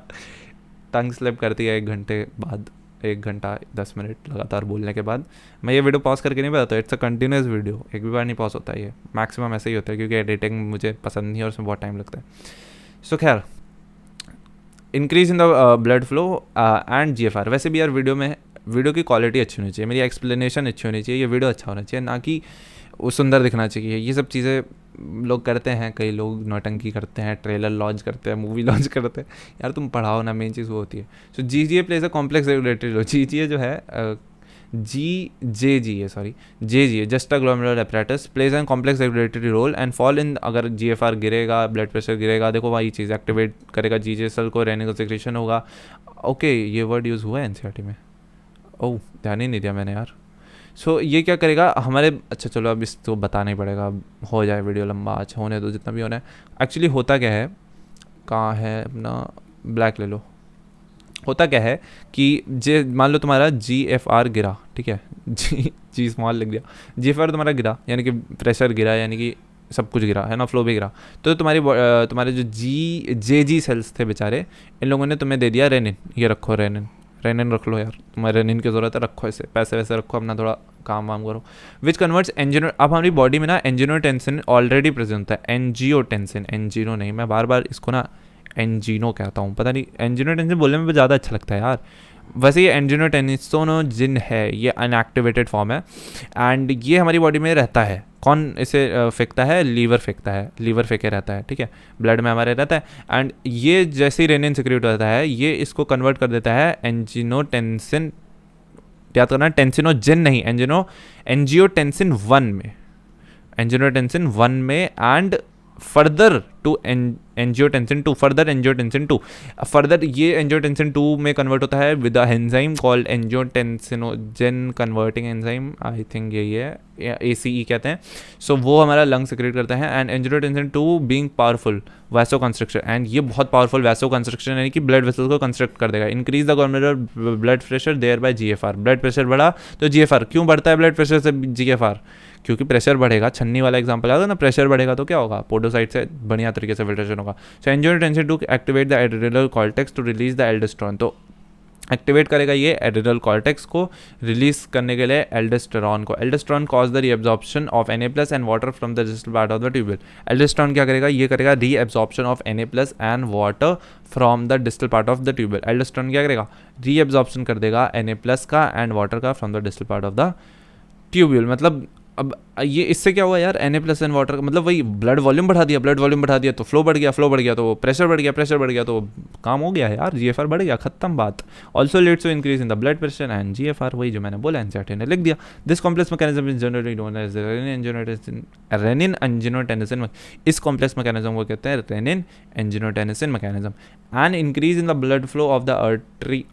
टंग स्लिप करती है 1 घंटे बाद, 1 घंटा 10 मिनट लगातार बोलने के बाद। मैं ये वीडियो पॉज करके नहीं बताता, इट्स अ कंटिन्यूस वीडियो, एक भी बार नहीं पॉज होता है ये, मैक्सिमम ऐसे ही होता है क्योंकि एडिटिंग मुझे पसंद नहीं है और उसमें बहुत टाइम लगता है। सो खैर, increase in the blood flow and GFR. वैसे भी यार वीडियो की क्वालिटी अच्छी होनी चाहिए, मेरी एक्सप्लेनेशन अच्छी होनी चाहिए, ये वीडियो अच्छा होना चाहिए, ना कि वो सुंदर दिखना चाहिए। ये सब चीज़ें लोग करते हैं, कई लोग नौटंकी करते हैं, ट्रेलर लॉन्च करते हैं, मूवी लॉन्च करते हैं। यार तुम पढ़ाओ ना, मेन चीज़ वो होती है। So GGA plays a complex regulatory role. GGA जो है JGA just a glomerular apparatus plays an complex regulatory role and fall in. अगर जीएफआर गिरेगा, ब्लड प्रेशर गिरेगा, देखो वही चीज़ एक्टिवेट करेगा जीजीए सेल को, रेनिन सेक्रेशन होगा। ओके, ये वर्ड यूज़ हुआ है एनसीईआरटी में, ओह ध्यान ही नहीं दिया मैंने यार। सो ये क्या करेगा हमारे, अच्छा चलो अब इसको बताना ही पड़ेगा, अब हो जाए वीडियो लंबा, अच्छा होने दो जितना भी होना है। एक्चुअली होता क्या है, कहाँ है अपना ब्लैक ले लो। होता क्या है कि मान लो तुम्हारा जीएफआर गिरा, ठीक है, जी स्मॉल लिख दिया, जीएफआर तुम्हारा गिरा यानी कि प्रेशर गिरा, यानी कि सब कुछ गिरा है ना, फ्लो भी गिरा। तो तुम्हारे जो जी सेल्स थे बेचारे, इन लोगों ने तुम्हें दे दिया रेनिन, ये रखो रेनिन रख लो यार, तुम्हारे रेनिन की ज़रूरत है, रखो इसे, पैसे वैसे रखो, अपना थोड़ा काम वाम करो। Which converts angino. अब हमारी बॉडी में ना एंजियोटेंसिन ऑलरेडी प्रेजेंट होता है, एंजियोटेंसिन, एंजिनो नहीं, मैं बार बार इसको ना एंजिनो कहता हूँ, पता नहीं, एंजियोटेंसिन बोलने में ज़्यादा अच्छा लगता है यार। वैसे ये एंजियोटेंसिनोजिन है, ये अनएक्टिवेटेड फॉर्म है, एंड ये हमारी बॉडी में रहता है। कौन इसे फेंकता है, लीवर फेंकता है, लीवर फेंके रहता है, ठीक है, ब्लड में हमारे रहता है। एंड ये जैसे ही रेनिन सिक्रेट होता है, ये इसको कन्वर्ट कर देता है एंजियोटेंसिन, याद करना टेंसिनोजिन नहीं, एंजियोटेंसिन 1 में, एंजियोटेंसिन 1 में, and further to angiotensin 2, further ये एंजियोटेंसिन 2 में कन्वर्ट होता है with a enzyme called angiotensinogen converting enzyme, I think यही है, ACE कहते हैं। सो वो हमारा लंग सिक्रेट करता है। And angiotensin 2 being powerful vaso construction, and ये बहुत पावरफुल वैसो कंस्ट्रक्शन यानी कि ब्लड वेसल्स को कंस्ट्रक्ट कर देगा। Increase the glomerular blood pressure thereby GFR, blood pressure बढ़ा तो जीएफआर, क्यों बढ़ता है ब्लड प्रेशर से जीएफआर, क्योंकि प्रेशर बढ़ेगा। छन्नी वाला एग्जांपल आता है ना, प्रेशर बढ़ेगा तो क्या होगा, पोडोसाइट से बढ़िया तरीके से फिल्ट्रेशन होगा। So angiotensin 2 activate the adrenal cortex to release the aldosterone, तो एक्टिवेट करेगा ये एड्रेनल कॉर्टेक्स को रिलीज करने के लिए एल्डोस्टेरोन को। Aldosterone cause the reabsorption of Na+ and water from the distal part of the tubule. Aldosterone क्या करेगा, ये करेगा reabsorption of Na+ and water from the distal part of the tubule. Aldosterone क्या करेगा, रीअब्जॉर्प्शन कर देगा Na+ का and water का from the distal part of the tubule मतलब अब ये इससे क्या हुआ यार, Na+N वाटर मतलब वही ब्लड वॉल्यूम बढ़ा दिया, ब्लड वॉल्यूम बढ़ा दिया तो फ्लो बढ़ गया, फ्लो बढ़ गया तो प्रेशर बढ़ गया, प्रेशर बढ़ गया तो काम हो गया यार, GFR बढ़ गया, खत्म बात। Also leads to increase in the blood pressure and GFR, वही जो मैंने बोला एनसीईआरटी ने लिख दिया। This complex mechanism is generally known as renin angiotensin. इस कॉम्प्लेक्स मैकेनिज्म को कहते हैं renin angiotensin mechanism. And increase in the blood flow of the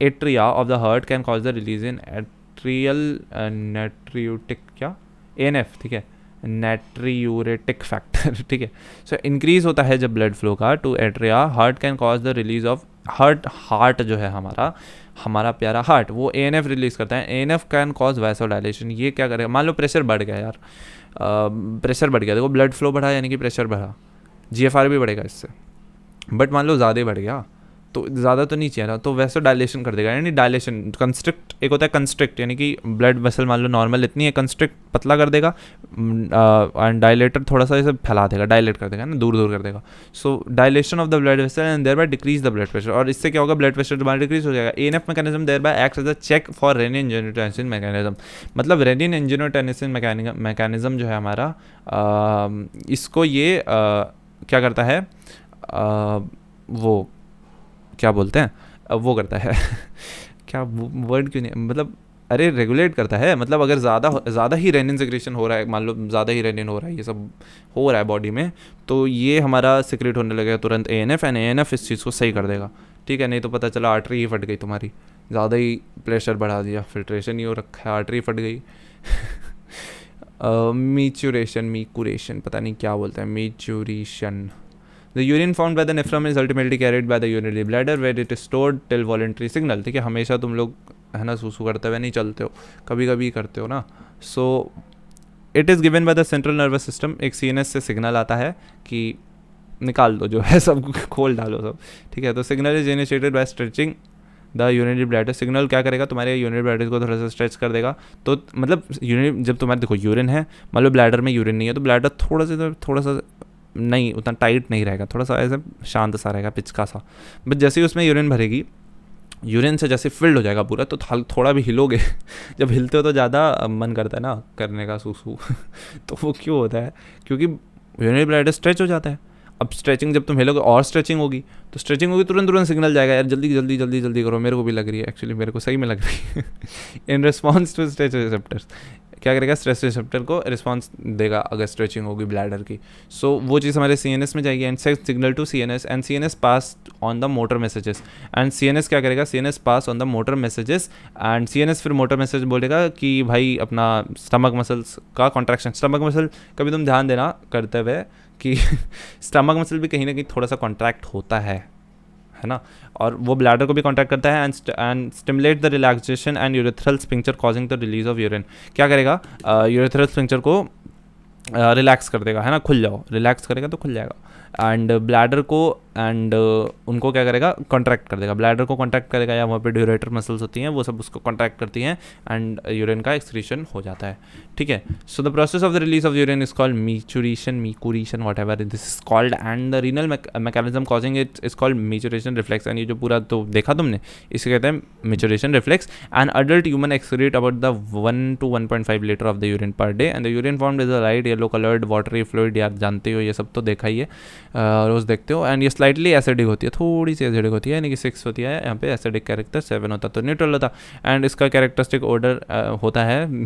atria of the heart can cause the release in atrial natriuretic क्या ANF, ठीक है, natriuretic factor ठीक है। So increase होता है जब ब्लड फ्लो का to atria, heart can cause the release of heart जो है हमारा प्यारा हार्ट, वो ANF रिलीज करता है। ANF can cause vasodilation. ये क्या करेगा, मान लो प्रेशर बढ़ गया यार, प्रेशर बढ़ गया, देखो ब्लड फ्लो बढ़ा यानी कि प्रेशर बढ़ा, GFR भी बढ़ेगा इससे। बट मान लो ज़्यादा ही बढ़ गया, तो ज़्यादा तो नहीं चाहिए, तो वैसे डायलेशन कर देगा, यानी डायलेशन कंस्ट्रिक्ट, एक होता है कंस्ट्रिक्ट यानी कि ब्लड वेसल मान लो नॉर्मल इतनी है, कंस्ट्रिक्ट पतला कर देगा, एंड डायलेटर थोड़ा सा इसे फैला देगा, डायलेट कर देगा ना, दूर दूर कर देगा। So dilation of the blood vessel and thereby decrease the blood pressure, और इससे क्या होगा, ब्लड प्रेशर तुम्हारा डिक्रीज हो जाएगा। ANF mechanism thereby acts as a check for renin angiotensin mechanism. मतलब रेनिन एंजियोटेंसिन मैकेनिज्म जो है हमारा, इसको ये क्या करता है, वो क्या बोलते हैं, वो करता है क्या वर्ड क्यों नहीं, मतलब अरे रेगुलेट करता है, मतलब अगर ज़्यादा ही रेनिन सिक्रेशन हो रहा है, मान लो ज़्यादा ही रेनिन हो रहा है, ये सब हो रहा है बॉडी में, तो ये हमारा सिक्रेट होने लगेगा तुरंत ANF, एंड ANF इस चीज़ को सही कर देगा, ठीक है। नहीं तो पता चला आर्टरी ही फट गई तुम्हारी, ज़्यादा ही प्रेशर बढ़ा दिया, फिल्ट्रेशन ही हो रखा है, आर्टरी फट गई मीचुरेशन पता नहीं क्या बोलते हैं, मीचुरेशन। The urine found by the nephron is ultimately carried by the urinary bladder where it is stored till voluntary signal, ठीक है। हमेशा तुम लोग है ना सूसू करते हुए नहीं चलते हो, कभी कभी करते हो ना। So it is given by the central nervous system, एक CNS से सिग्नल आता है कि निकाल दो जो है सब, खोल डालो सब, ठीक है। तो signal is initiated by stretching the urinary bladder. Signal क्या करेगा, तुम्हारे यूरिनरी ब्लैडर को थोड़ा सा स्ट्रेच कर देगा, तो मतलब यूरिन जब तुम्हारे देखो यूरिन है, मान लो ब्लैडर में यूरिन नहीं है, तो ब्लैडर थोड़ा सा नहीं उतना टाइट नहीं रहेगा, थोड़ा सा ऐसे शांत सा रहेगा, पिचका सा। बट जैसे ही उसमें यूरिन भरेगी, यूरिन से जैसे फिल्ड हो जाएगा पूरा, तो थोड़ा भी हिलोगे जब हिलते हो तो ज़्यादा मन करता है ना करने का सूसू तो वो क्यों होता है, क्योंकि यूरिनरी ब्लैडर स्ट्रेच हो जाता है। अब स्ट्रेचिंग जब तुम हिलोगे और स्ट्रेचिंग होगी, तो स्ट्रेचिंग होगी तुरंत सिग्नल जाएगा, यार जल्दी जल्दी जल्दी जल्दी करो। मेरे को भी लग रही है, एक्चुअली मेरे को सही में लग रही है in response to stretch receptors, क्या करेगा, स्ट्रेस रिसेप्टर को रिस्पॉन्स देगा अगर स्ट्रेचिंग होगी ब्लैडर की। सो वो चीज़ हमारे CNS में जाएगी and send signal to CNS and CNS pass on the motor messages, and CNS क्या करेगा, CNS pass on the motor messages and CNS फिर मोटर मैसेज बोलेगा कि भाई अपना स्टमक मसल्स का कॉन्ट्रैक्शन, स्टमक मसल कभी तुम ध्यान देना करते हुए कि स्टमक मसल भी कहीं ना कहीं थोड़ा सा कॉन्ट्रैक्ट होता है ना, और वो ब्लैडर को भी कॉन्ट्रैक्ट करता है and stimulate the relaxation and urethral sphincter causing the release of urine. क्या करेगा, यूरेथ्रल स्फिंक्टर को रिलैक्स कर देगा, है ना, खुल जाओ, रिलैक्स करेगा तो खुल जाएगा। एंड ब्लैडर को एंड उनको क्या करेगा, कॉन्ट्रैक्ट कर देगा, ब्लैडर को कॉन्ट्रैक्ट करेगा, या वहाँ पे ड्यूरेटर मसल्स होती हैं वो सब उसको कॉन्ट्रैक्ट करती हैं एंड यूरिन का एक्सक्रीशन हो जाता है, ठीक है। So the process of the release of urine is called micturition whatever this is called, and the renal mechanism causing it is called micturition reflex. एंड ये जो पूरा तो देखा तुमने, इसे कहते हैं micturition reflex. And adult human excrete about the 1 to 1.5 litre of the urine per day and the urine formed is a light yellow coloured watery fluid, यार जानते हो ये सब तो देखा ही है, रोज़ देखते हो। एंड ये स्लाइटली एसिडिक होती है, थोड़ी सी एसिडिक होती है, यानी कि 6 होती है, यहाँ पे एसिडिक कैरेक्टर 7 होता तो न्यूट्रल होता। एंड इसका कैरेक्टरिस्टिक ऑर्डर होता है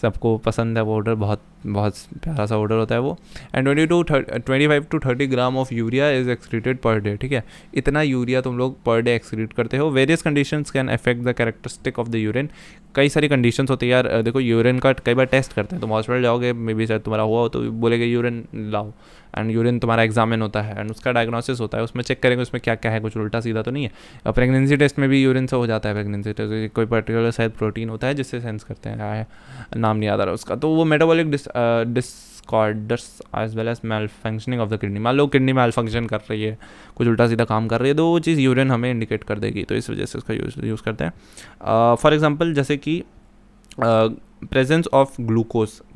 सबको पसंद है वो ऑर्डर, बहुत बहुत प्यारा सा ऑर्डर होता है वो। And 25 to 30 gram of urea is excreted per day, ठीक है, इतना यूरिया तुम लोग पर डे एक्सक्रीट करते हो। Various conditions can affect the characteristic of the urine, कई सारी कंडीशंस होती है यार। देखो यूरिन का कई बार टेस्ट करते हैं, तुम हॉस्पिटल जाओगे, मे बी शायद तुम्हारा हुआ हो तो बोलेगा यूरिन लाओ, एंड यूरिन तुम्हारा एग्जामिन होता है एंड उसका डायग्नोसिस होता है, उसमें चेक करेंगे उसमें क्या क्या है, कुछ उल्टा सीधा तो नहीं है। प्रेगनेंसी टेस्ट में भी यूरिन से हो जाता है, प्रेगनेंसी टेस्ट कोई पर्टिकुलर शायद प्रोटीन होता है जिससे सेंस करते हैं, नाम नहीं याद आ रहा उसका। तो वो metabolic disorders as well as malfunctioning of the kidney, मान लो किडनी मेल फंक्शन कर रही है, कुछ उल्टा सीधा काम कर रही है, तो वो चीज़ यूरिन हमें इंडिकेट कर देगी, तो इस वजह से उसका यूज़ करते हैं। फॉर एग्जाम्पल जैसे कि प्रेजेंस ऑफ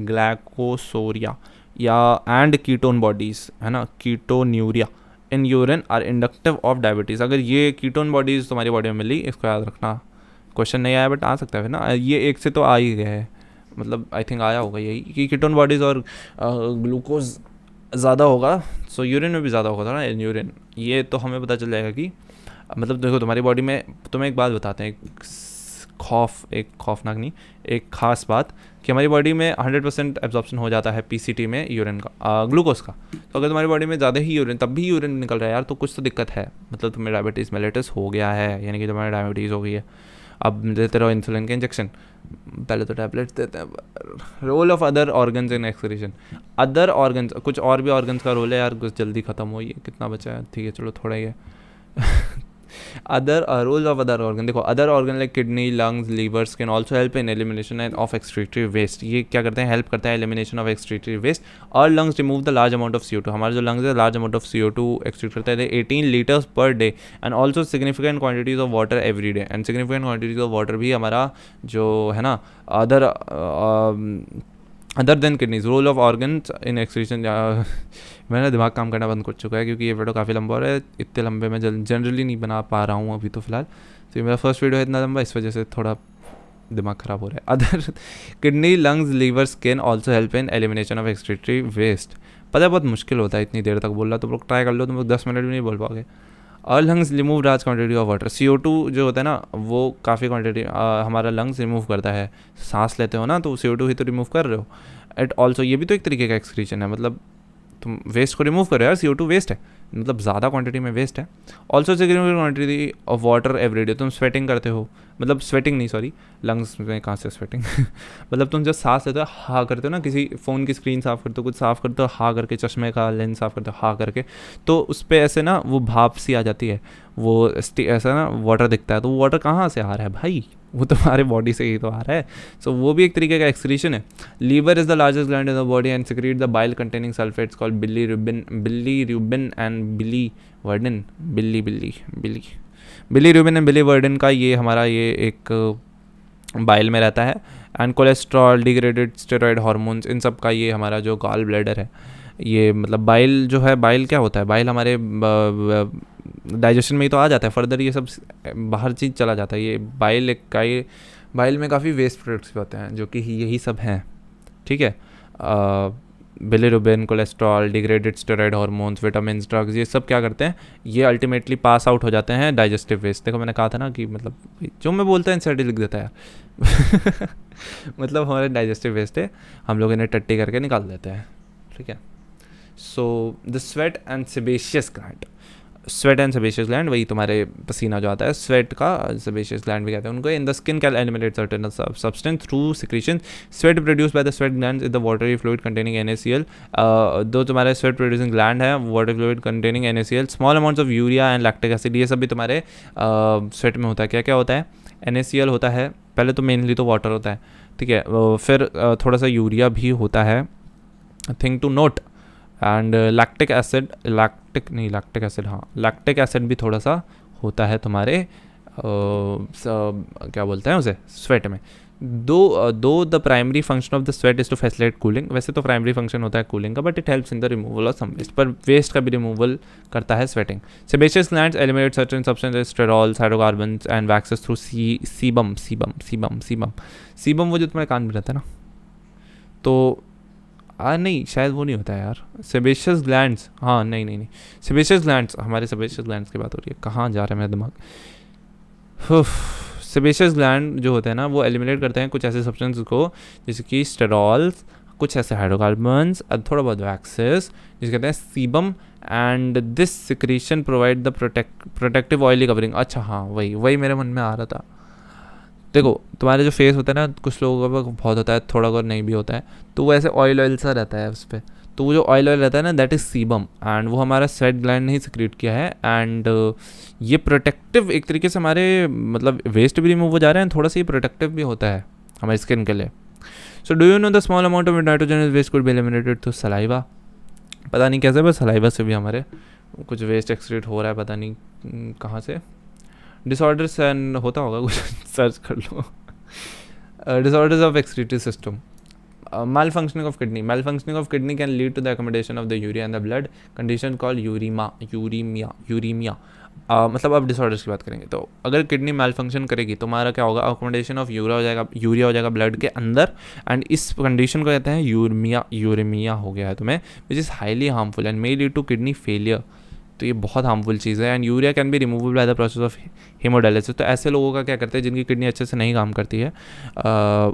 ग्लाइकोसोरिया या एंड कीटोन बॉडीज़, है ना, ketonuria in urine are indicative of diabetes. अगर ये कीटोन बॉडीज़ तुम्हारी बॉडी में मिली, इसको याद रखना, क्वेश्चन नहीं आया बट आ सकता है ना, ये एक से तो आ ही गया है, मतलब आई थिंक आया होगा यही कि कीटोन बॉडीज़ और ग्लूकोज ज़्यादा होगा, सो यूरिन में भी ज़्यादा होगा ना यूरिन। ये तो हमें पता चल जाएगा कि मतलब देखो तुम्हारी बॉडी में, तुम्हें एक बात बताते हैं, एक खौफनाक नहीं, एक ख़ास बात कि हमारी बॉडी में 100% एब्जॉर्प्शन हो जाता है पीसीटी में यूरिन का, ग्लूकोज का। तो अगर तुम्हारी बॉडी में ज़्यादा ही यूरिन, तब भी यूरिन निकल रहा है यार, तो कुछ तो दिक्कत है, मतलब तुम्हें डायबिटीज़ मेलिटस हो गया है, यानी कि तुम्हारी डायबिटीज़ हो गई है। अब देते रहो इंसुलिन के इंजेक्शन, पहले तो टैबलेट्स देते हैं। Role of other organs in excretion, other organs, कुछ और भी ऑर्गन्स का रोल है यार, कुछ जल्दी ख़त्म हो, ये कितना बचा है, ठीक है चलो थोड़ा ही है। Other role of other organ, देखो other organ like kidney, lungs, livers can also help in elimination and of excretory waste. ये क्या करते हैं, हेल्प करता है एलिमिनेशन ऑफ एक्सक्रीटरी वेस्ट। और lungs remove the large amount of CO2, हमारे जो लंग्स है large amount of CO2 excrete करता है 18 litres per day, and also significant quantities of water every day, and significant quantities of water भी हमारा जो है ना other than kidneys. Role of organs in excretion, मेरा दिमाग काम करना बंद कर चुका है क्योंकि ये वीडियो काफ़ी लंबा हो रहा है, इतने लंबे मैं जनरली नहीं बना पा रहा हूँ अभी तो फ़िलहाल, तो ये मेरा फर्स्ट वीडियो है इतना लंबा, इस वजह से थोड़ा दिमाग ख़राब हो रहा है। Other kidney, lungs, livers can also help in elimination of excretory waste. पता है बहुत मुश्किल होता है इतनी देर तक बोलना, तुम लोग ट्राई कर लो, तुम लोग 10 मिनट भी नहीं बोल पाओगे। और lungs remove large quantity of water, CO2 जो होता है ना वो काफ़ी क्वांटिटी हमारा लंग्स रिमूव करता है, सांस लेते हो ना तो CO2 ही तो रिमूव कर रहे हो। एट ऑल्सो ये भी तो एक तरीके का एक्सक्रीशन है, मतलब तुम वेस्ट को रिमूव कर रहे हो यार, CO2 वेस्ट है, मतलब ज़्यादा क्वांटिटी में वेस्ट है। Also significant quantity of water everyday, तुम स्वेटिंग करते हो, मतलब स्वेटिंग नहीं सॉरी, लंग्स में कहाँ से स्वेटिंग मतलब तुम जब सांस लेते हो हा करते हो ना, किसी फ़ोन की स्क्रीन साफ़ करते हो, कुछ साफ़ करते हो हा करके, चश्मे का लेंस साफ़ करते हो हा करके, तो उस पर ऐसे ना वो भाप सी आ जाती है, वो ऐसा ना वाटर दिखता है, तो वो वाटर कहाँ से आ रहा है भाई, वो तुम्हारे बॉडी से ही तो आ रहा है। सो वो भी एक तरीके का एक्सक्रीशन है। Liver is the largest gland in the body and secrete the bile containing sulphates called bilirubin and biliverdin. Bilirubin and biliverdin का ये हमारा ये एक बाइल में रहता है। And cholesterol, degraded steroid hormones, इन सब का ये हमारा जो गॉल ब्लैडर है, ये मतलब बाइल जो है, बाइल क्या होता है, बाइल हमारे डाइजेशन में ही तो आ जाता है, फर्दर ये सब बाहर चीज़ चला जाता है। ये बाइल में काफ़ी वेस्ट प्रोडक्ट्स भी होते हैं जो कि यही सब हैं, ठीक है। Bilirubin, cholesterol, degraded steroid hormones, vitamin, drugs, ये सब क्या करते हैं, ये अल्टीमेटली पास आउट हो जाते हैं डाइजेस्टिव वेस्ट। देखो मैंने कहा था ना कि मतलब जो मैं बोलता है इंसर्ट लिख देता है मतलब हमारे डाइजेस्टिव वेस्ट है, हम लोग इन्हें टट्टी करके निकाल देते हैं, ठीक है। So the sweat and sebaceous gland, sweat and sebaceous gland वही तुम्हारे पसीना जो आता है, स्वेट का सेबेशियस ग्लैंड भी कहते हैं उनको। In the skin can eliminate certain substance through secretion. Sweat produce by the sweat glands is the watery fluid containing NaCl। दो तुम्हारे स्वेट प्रोड्यूसिंग ग्लैंड है, water fluid containing NaCl, small amounts of urea and lactic acid, ये सब भी तुम्हारे sweat में होता है। क्या क्या होता है, NaCl होता है, पहले तो मेनली तो वाटर होता है, ठीक है, फिर थोड़ा सा यूरिया भी होता है, thing to note, and lactic acid भी थोड़ा सा होता है तुम्हारे क्या बोलते हैं उसे, स्वेट में। Though the primary function of the sweat is to facilitate cooling, वैसे तो प्राइमरी फंक्शन होता है कूलिंग का, but it helps in the removal of some waste, पर वेस्ट का भी रिमूवल करता है sweating. Sebaceous glands eliminate certain substances, sterols, hydrocarbons and waxes through sebum, वो जो तुम्हारे कान में रहता है ना, तो नहीं शायद वो नहीं होता है यार, सेबेशियस ग्लैंड्स, हाँ नहीं सेबेशियस ग्लैंड्स, हमारे सेबेशियस ग्लैंड्स की बात हो रही है, कहाँ जा रहा है मेरा दिमाग। सेबेशियस ग्लैंड जो होते हैं ना वो एलिमिनेट करते हैं कुछ ऐसे सब्सटेंस को, जैसे कि स्टेरॉल्स, कुछ ऐसे हाइड्रोकार्बन्स, थोड़ा बहुत वैक्सेस, जिसे कहते हैं sebum, and this secretion provide the protective oily covering. अच्छा हाँ वही मेरे मन में आ रहा था। देखो तुम्हारे जो फेस होता है ना, कुछ लोगों का बहुत होता है, थोड़ा और नहीं भी होता है, तो वो ऐसे ऑयल सा रहता है उस पर, तो वो जो ऑयल रहता है ना, दैट इज़ सीबम, एंड वो हमारा स्वेट ग्लैंड नहीं सिक्रीट किया है, एंड ये प्रोटेक्टिव एक तरीके से हमारे मतलब वेस्ट भी रिमूव हो जा रहे हैं, थोड़ा सा ये प्रोटेक्टिव भी होता है हमारी स्किन के लिए। So do you know the small amount of nitrogen waste could be eliminated through saliva. पता नहीं कैसे, बस सलाइवा से भी हमारे कुछ वेस्ट एक्सक्रीट हो रहा है, पता नहीं कहाँ से। डिसऑर्डर्स एंड होता होगा कुछ सर्च कर लो। Disorders of excretory system, malfunctioning of kidney can lead to the accommodation of the urea in the blood, condition called uremia. मतलब अब डिसऑर्डर्स की बात करेंगे तो अगर किडनी मैल फंक्शन करेगी तो हमारा क्या होगा, अकोमोडेशन ऑफ यूरिया हो जाएगा ब्लड के अंदर, एंड इस कंडीशन को कहते हैं यूरेमिया हो गया है तुम्हें, which is highly harmful and may lead to kidney failure. तो ये बहुत हार्मफुल चीज़ है। And urea can be removable by the process of haemodialysis. तो ऐसे लोगों का क्या करते हैं जिनकी किडनी अच्छे से नहीं काम करती है,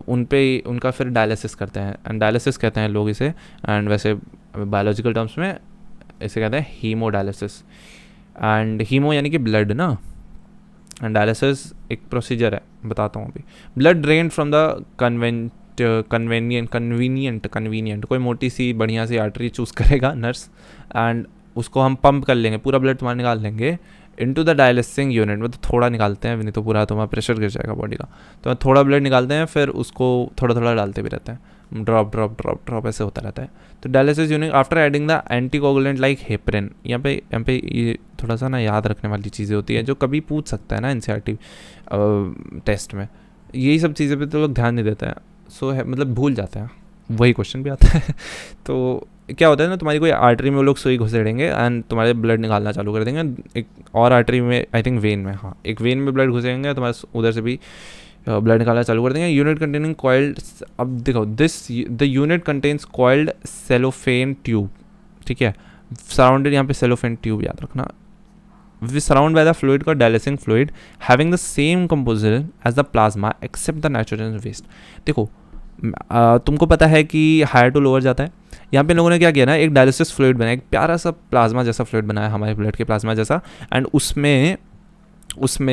उन पे उनका फिर डायलिसिस करते हैं, एंड डायलिसिस कहते हैं लोग इसे, एंड वैसे बायोलॉजिकल टर्म्स में इसे कहते हैं हीमोडायलिसिस। एंड हीमो यानी कि ब्लड ना, एंड डायलिसिस एक प्रोसीजर है, बताता हूँ अभी। Blood drain from the convenient कोई मोटी सी बढ़िया सी आर्टरी चूज़ करेगा नर्स, एंड उसको हम पंप कर लेंगे, पूरा ब्लड तुम्हारा निकाल लेंगे इनटू द डायलिसिंग यूनिट। मतलब थोड़ा निकालते हैं, नहीं तो पूरा तुम्हारा प्रेशर गिर जाएगा बॉडी का। तो थोड़ा ब्लड निकालते हैं, फिर उसको थोड़ा थोड़ा डालते भी रहते हैं, ड्रॉप ऐसे होता रहता है। तो dialysis unit after adding the anticoagulant like heparin. यहाँ पे ये थोड़ा सा ना याद रखने वाली चीज़ें होती है जो कभी पूछ सकता है ना एनसीईआरटी टेस्ट में, यही सब चीज़ें पे तो लोग ध्यान नहीं देते हैं। मतलब भूल जाते हैं, वही क्वेश्चन भी आता है। तो क्या होता है ना, तुम्हारी कोई आर्टरी में वो लोग सुई घुसेड़ेंगे एंड तुम्हारे ब्लड निकालना चालू कर देंगे। एक और आर्टरी में, आई थिंक वेन में, हाँ एक वेन में ब्लड घुसेंगे, तुम्हारे उधर से भी ब्लड निकालना चालू कर देंगे। यूनिट कंटेनिंग कॉइल्ड, अब देखो the unit contains coiled cellophane tube, ठीक है, सराउंडेड, यहाँ पे सेलोफेन ट्यूब याद रखना, surrounded by the fluid called dialysing fluid having the same composition as the plasma except the nitrogen waste। देखो तुमको पता है कि हायर टू लोअर जाता है, यहाँ पे लोगों ने क्या किया ना, एक डायलिसिस फ्लूइड बनाया, एक प्यारा सा प्लाज्मा जैसा फ्लूइड बनाया हमारे ब्लड के प्लाज्मा जैसा, एंड उसमें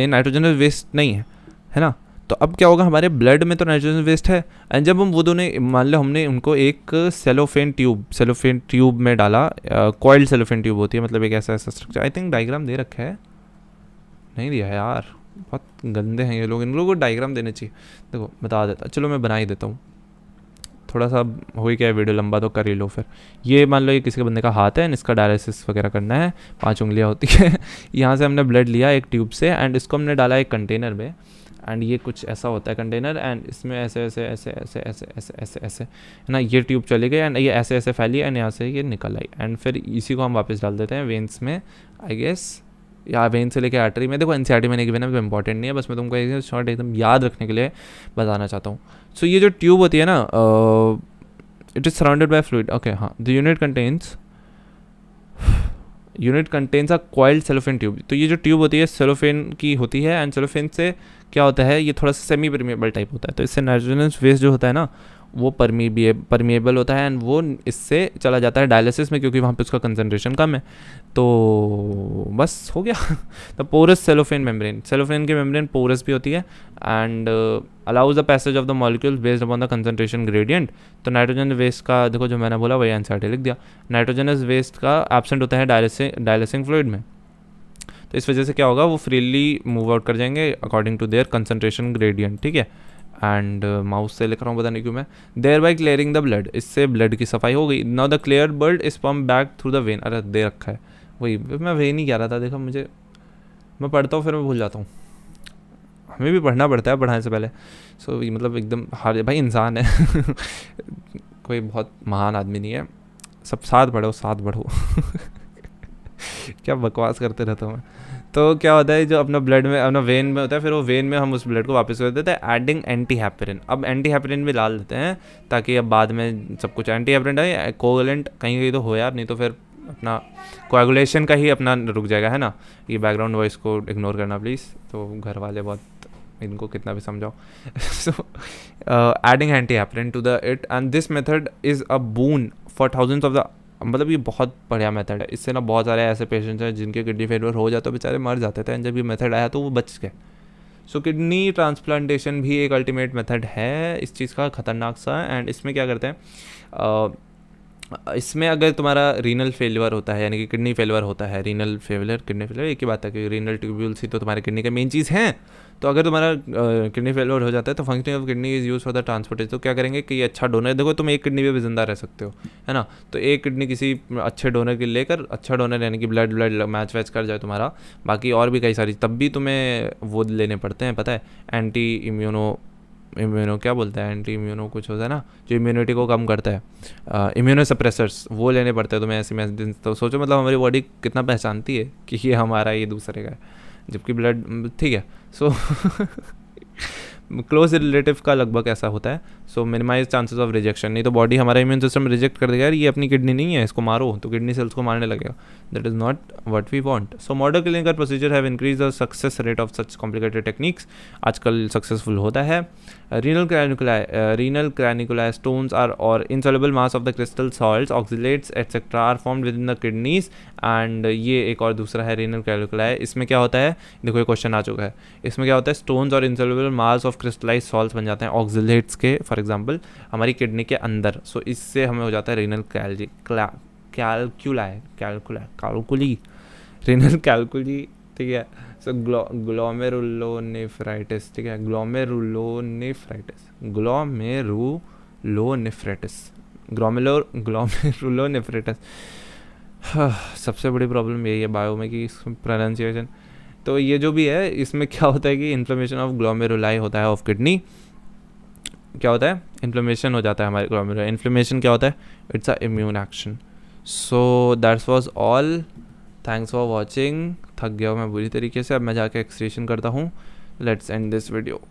नाइट्रोजन वेस्ट नहीं है ना। तो अब क्या होगा, हमारे ब्लड में तो नाइट्रोजन वेस्ट है, एंड जब हम वो दोनों, मान लो हमने उनको एक सेलोफेन ट्यूब में डाला, कॉइल्ड सेलोफेन ट्यूब होती है, मतलब एक ऐसा स्ट्रक्चर, आई थिंक डायग्राम दे रखा है, नहीं दिया है यार, बहुत गंदे हैं ये लोग, इन लोगों को डायग्राम देने चाहिए। देखो बता देता, चलो मैं बना ही देता हूँ, थोड़ा सा हो ही क्या वीडियो लंबा तो कर ही लो फिर। ये मान लो ये किसी के बंदे का हाथ है, इसका डायलिसिस वगैरह करना है, 5 उंगलियाँ होती है। यहाँ से हमने ब्लड लिया एक ट्यूब से, एंड इसको हमने डाला एक कंटेनर में, एंड ये कुछ ऐसा होता है कंटेनर, एंड इसमें ऐसे ऐसे ऐसे ऐसे ऐसे ऐसे ऐसे ऐसे है ना, ये ट्यूब चली गई, एंड ये ऐसे ऐसे फैली, एंड यहाँ से ये निकल आई, एंड फिर इसी को हम वापस डाल देते हैं वेन्स में, आई गेस, या वेन से लेके आर्टरी में। देखो एनसीईआरटी में नहीं गिवन है तो इंपॉर्टेंट नहीं है, बस मैं तुमको एक शॉर्ट एकदम याद रखने के लिए बताना चाहता हूँ। सो ये जो ट्यूब होती है ना, it is surrounded by fluid, okay हाँ, the unit contains a coiled cellophane tube. तो ये जो ट्यूब होती है सेलोफेन की होती है, एंड सेलोफेन से क्या होता है, ये थोड़ा सा सेमी परमिएबल टाइप होता है, तो इससे नाइट्रोजन वेस्ट जो होता है ना वो परमिएबल होता है, एंड वो इससे चला जाता है डायलिसिस में, क्योंकि वहाँ पे उसका कंसंट्रेशन कम है। तो बस हो गया। The porous cellophane membrane, cellophane की मेम्ब्रेन पोरस भी होती है, and allows the passage of the molecules based upon the concentration gradient. तो नाइट्रोजन वेस्ट का देखो जो मैंने बोला वही आंसर लिख दिया, नाइट्रोजनस वेस्ट का एब्सेंट होता है डायलिसिंग फ्लूइड में, तो इस वजह से क्या होगा, वो फ्रीली मूव आउट कर जाएंगे according to their concentration gradient, ठीक है। एंड माउस से लिख रहा हूँ, पता नहीं क्यों मैं, thereby clearing the blood, इससे ब्लड की सफाई हो गई। Now the clear blood is pump back through the vein, अरे दे रखा है, वही मैं वेन ही कह रहा था, देखो मुझे, मैं पढ़ता हूँ फिर मैं भूल जाता हूँ, हमें भी पढ़ना पड़ता है पढ़ाने से पहले। सो मतलब एकदम हार भाई, इंसान है। कोई बहुत महान आदमी नहीं है, सब साथ बढ़ो। क्या बकवास करते रहता हूँ मैं। तो क्या होता है, जो अपना ब्लड में, अपना वेन में होता है, फिर वो वेन में हम उस ब्लड को वापस कर देते हैं, एडिंग एंटी हेपरिन। अब एंटी हेपरिन भी डाल देते हैं ताकि अब बाद में सब कुछ एंटी हेपरिन है, कोगुलेंट कहीं तो हो यार, नहीं तो फिर अपना कोएगुलेशन का ही अपना रुक जाएगा, है ना। ये बैकग्राउंड वॉइस को इग्नोर करना प्लीज़, तो घर वाले बहुत, इनको कितना भी समझाओ। So adding anti heparin to the it, and this method is a boon for thousands of the, मतलब ये बहुत बढ़िया मेथड है, इससे ना बहुत सारे ऐसे पेशेंट्स हैं जिनके किडनी फेलियर हो जाते, बेचारे मर जाते थे, एंड जब ये मेथड आया तो वो बच गए। सो किडनी ट्रांसप्लांटेशन भी एक अल्टीमेट मेथड है इस चीज़ का, खतरनाक सा। एंड इसमें क्या करते हैं, इसमें अगर तुम्हारा रीनल फेलियर होता है, यानी कि किडनी फेलियर होता है, किडनी फेलियर एक ही बात है कि रीनल ट्यूब्यूल्स ही तो तुम्हारे किडनी के मेन चीज़ हैं। तो अगर तुम्हारा किडनी फेलियर हो जाता है तो functioning of kidney is use for the transportation. तो क्या करेंगे कि ये अच्छा डोनर, देखो तुम एक किडनी पे भी जिंदा रह सकते हो, है ना। तो एक किडनी किसी अच्छे डोनर के लेकर, अच्छा डोनर यानी कि ब्लड मैच वैच कर जाए तुम्हारा, बाकी और भी कई सारी, तब भी तुम्हें वो लेने पड़ते हैं, पता है, एंटी इम्यूनो इम्यूनो क्या बोलते हैं, एंटी इम्यूनो कुछ होता है ना, जो इम्यूनिटी को कम करता है, इम्यूनो सप्रेसर्स वो लेने पड़ते हैं तुम्हें ऐसे में। तो सोचो मतलब हमारी बॉडी कितना पहचानती है कि ये हमारा ये दूसरे का है, जबकि ब्लड ठीक है। सो क्लोज रिलेटिव का लगभग ऐसा होता है। सो मिनिमाइज चांसेस ऑफ रिजेक्शन, नहीं तो बॉडी हमारा इम्यून सिस्टम रिजेक्ट कर देगा, यार ये अपनी किडनी नहीं है, इसको मारो, तो किडनी सेल्स को मारने लगेगा। That is not what we want. So modern clinical procedure have increase the success rate of such complicated techniques. आजकल सक्सेसफुल होता है। रीनल क्रैनिकुलाई स्टोन्स आर और insoluble mass of the crystal salts, oxalates etc. are formed within the kidneys। And ये एक और दूसरा है renal calculi. इसमें क्या होता है, देखो ये क्वेश्चन आ चुका है, इसमें क्या होता है, स्टोन्स और insoluble mass of crystallise salts बन जाते हैं ऑक्सिलेट्स के, फॉर एग्जांपल हमारी किडनी के अंदर। सो इससे हमें हो जाता है रीनल कैलकुली रीनल कैलकुली, ठीक है। सो ग्लोमेरुलोनेफ्राइटिस, ठीक है, ग्लोमेरुलोनेफ्राइटिस। सबसे बड़ी प्रॉब्लम यही है बायो में कि प्रोनाउंसिएशन। तो ये जो भी है इसमें क्या होता है कि इन्फ्लेमेशन ऑफ ग्लोमेरुलाई होता है ऑफ किडनी। क्या होता है, इन्फ्लेमेशन हो जाता है हमारे ग्लोमेरुलाई। इन्फ्लेमेशन क्या होता है, it's a immune action. So that's was all, thanks for watching. थक गया हूँ मैं बुरी तरीके से, अब मैं जाके एक्सक्रीशन करता हूँ। Let's end this video.